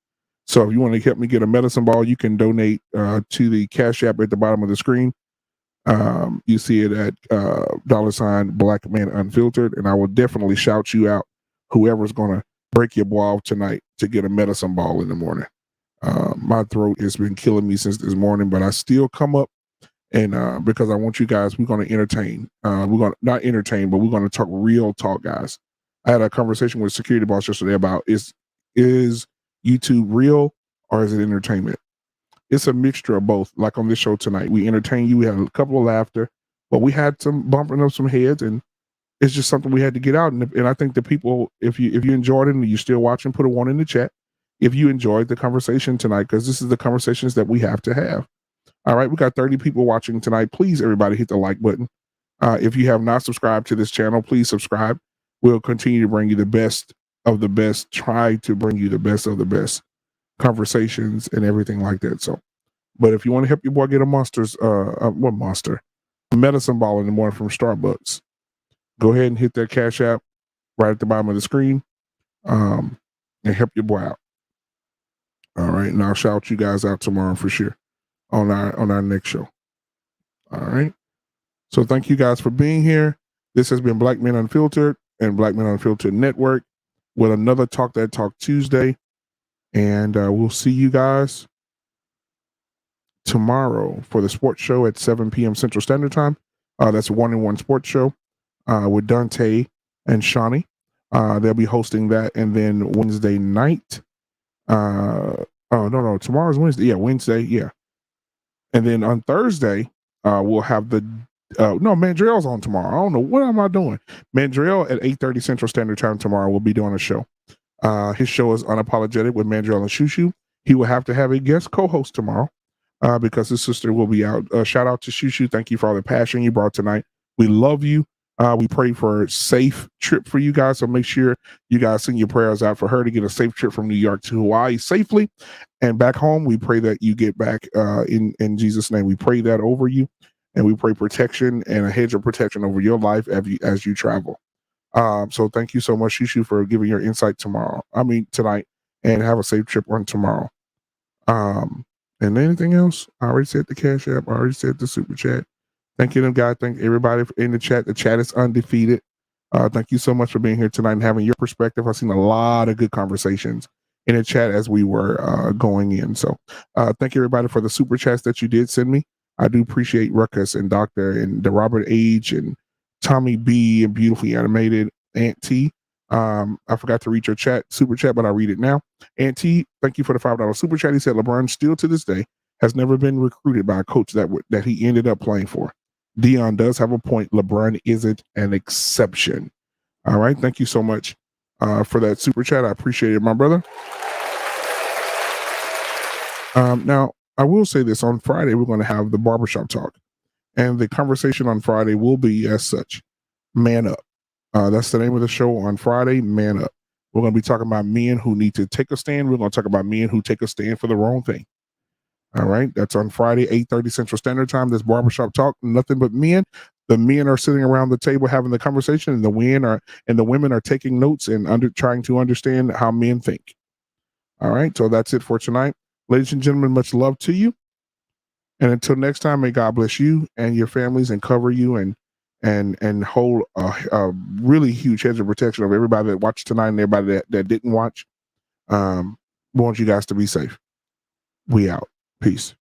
So if you want to help me get a medicine ball, you can donate to the Cash App at the bottom of the screen. You see it at $ Black Man Unfiltered, and I will definitely shout you out, whoever's going to break your boy off tonight to get a medicine ball in the morning. My throat has been killing me since this morning, but I still come up, and because I want you guys, we're going to entertain. We're going to not entertain, but we're going to talk real talk, guys. I had a conversation with security boss yesterday about is YouTube real or is it entertainment? It's a mixture of both. Like on this show tonight, we entertain you. We had a couple of laughter, but we had some bumping of some heads, and it's just something we had to get out. And I think the people, if you enjoyed it and you're still watching, put a 1 in the chat if you enjoyed the conversation tonight, because this is the conversations that we have to have. All right, we got 30 people watching tonight. Please, everybody, hit the like button. If you have not subscribed to this channel, please subscribe. We'll continue to bring you the best of the best. Try to bring you the best of the best conversations and everything like that. So, but if you want to help your boy get a medicine ball in the morning from Starbucks, go ahead and hit that Cash App right at the bottom of the screen, and help your boy out. All right, and I'll shout you guys out tomorrow for sure on our next show. All right. So thank you guys for being here. This has been Black Men Unfiltered and Black Men Unfiltered Network with another Talk That Talk Tuesday. And we'll see you guys tomorrow for the sports show at 7 p.m. Central Standard Time. That's a 1-on-1 sports show with Dante and Shawnee. They'll be hosting that. And then Wednesday night. No, tomorrow's Wednesday. Yeah, Wednesday. Yeah. And then on Thursday, we'll have Mandrell's on tomorrow. I don't know. What am I doing? Mandrell at 8:30 Central Standard Time tomorrow will be doing a show. His show is Unapologetic with Mandrell and Shushu. He will have to have a guest co-host tomorrow because his sister will be out. Shout out to Shushu. Thank you for all the passion you brought tonight. We love you. We pray for a safe trip for you guys. So make sure you guys send your prayers out for her to get a safe trip from New York to Hawaii safely and back home. We pray that you get back in Jesus' name. We pray that over you, and we pray protection and a hedge of protection over your life as you travel. So thank you so much, Shishu, for giving your insight tonight, and have a safe trip on tomorrow. And anything else? I already said the Cash App. I already said the Super Chat. Thank you, guys. Thank everybody in the chat. The chat is undefeated. Thank you so much for being here tonight and having your perspective. I've seen a lot of good conversations in the chat as we were going in. So thank you, everybody, for the Super Chats that you did send me. I do appreciate Ruckus and Doctor and the Robert H. and Tommy B. and Beautifully Animated, Aunt T. I forgot to read your Super Chat, but I'll read it now. Aunt T, thank you for the $5 Super Chat. He said LeBron still to this day has never been recruited by a coach that he ended up playing for. Dion does have a point. LeBron isn't an exception. All right. Thank you so much for that Super Chat. I appreciate it, my brother. Now, I will say this. On Friday, we're going to have the barbershop talk. And the conversation on Friday will be as such. Man up. That's the name of the show on Friday. Man up. We're going to be talking about men who need to take a stand. We're going to talk about men who take a stand for the wrong thing. All right. That's on Friday, 8:30 Central Standard Time. This barbershop talk, nothing but men. The men are sitting around the table having the conversation, and the women are taking notes and trying to understand how men think. All right. So that's it for tonight. Ladies and gentlemen, much love to you. And until next time, may God bless you and your families and cover you and hold a really huge hedge of protection of everybody that watched tonight and everybody that didn't watch. We want you guys to be safe. We out. Peace.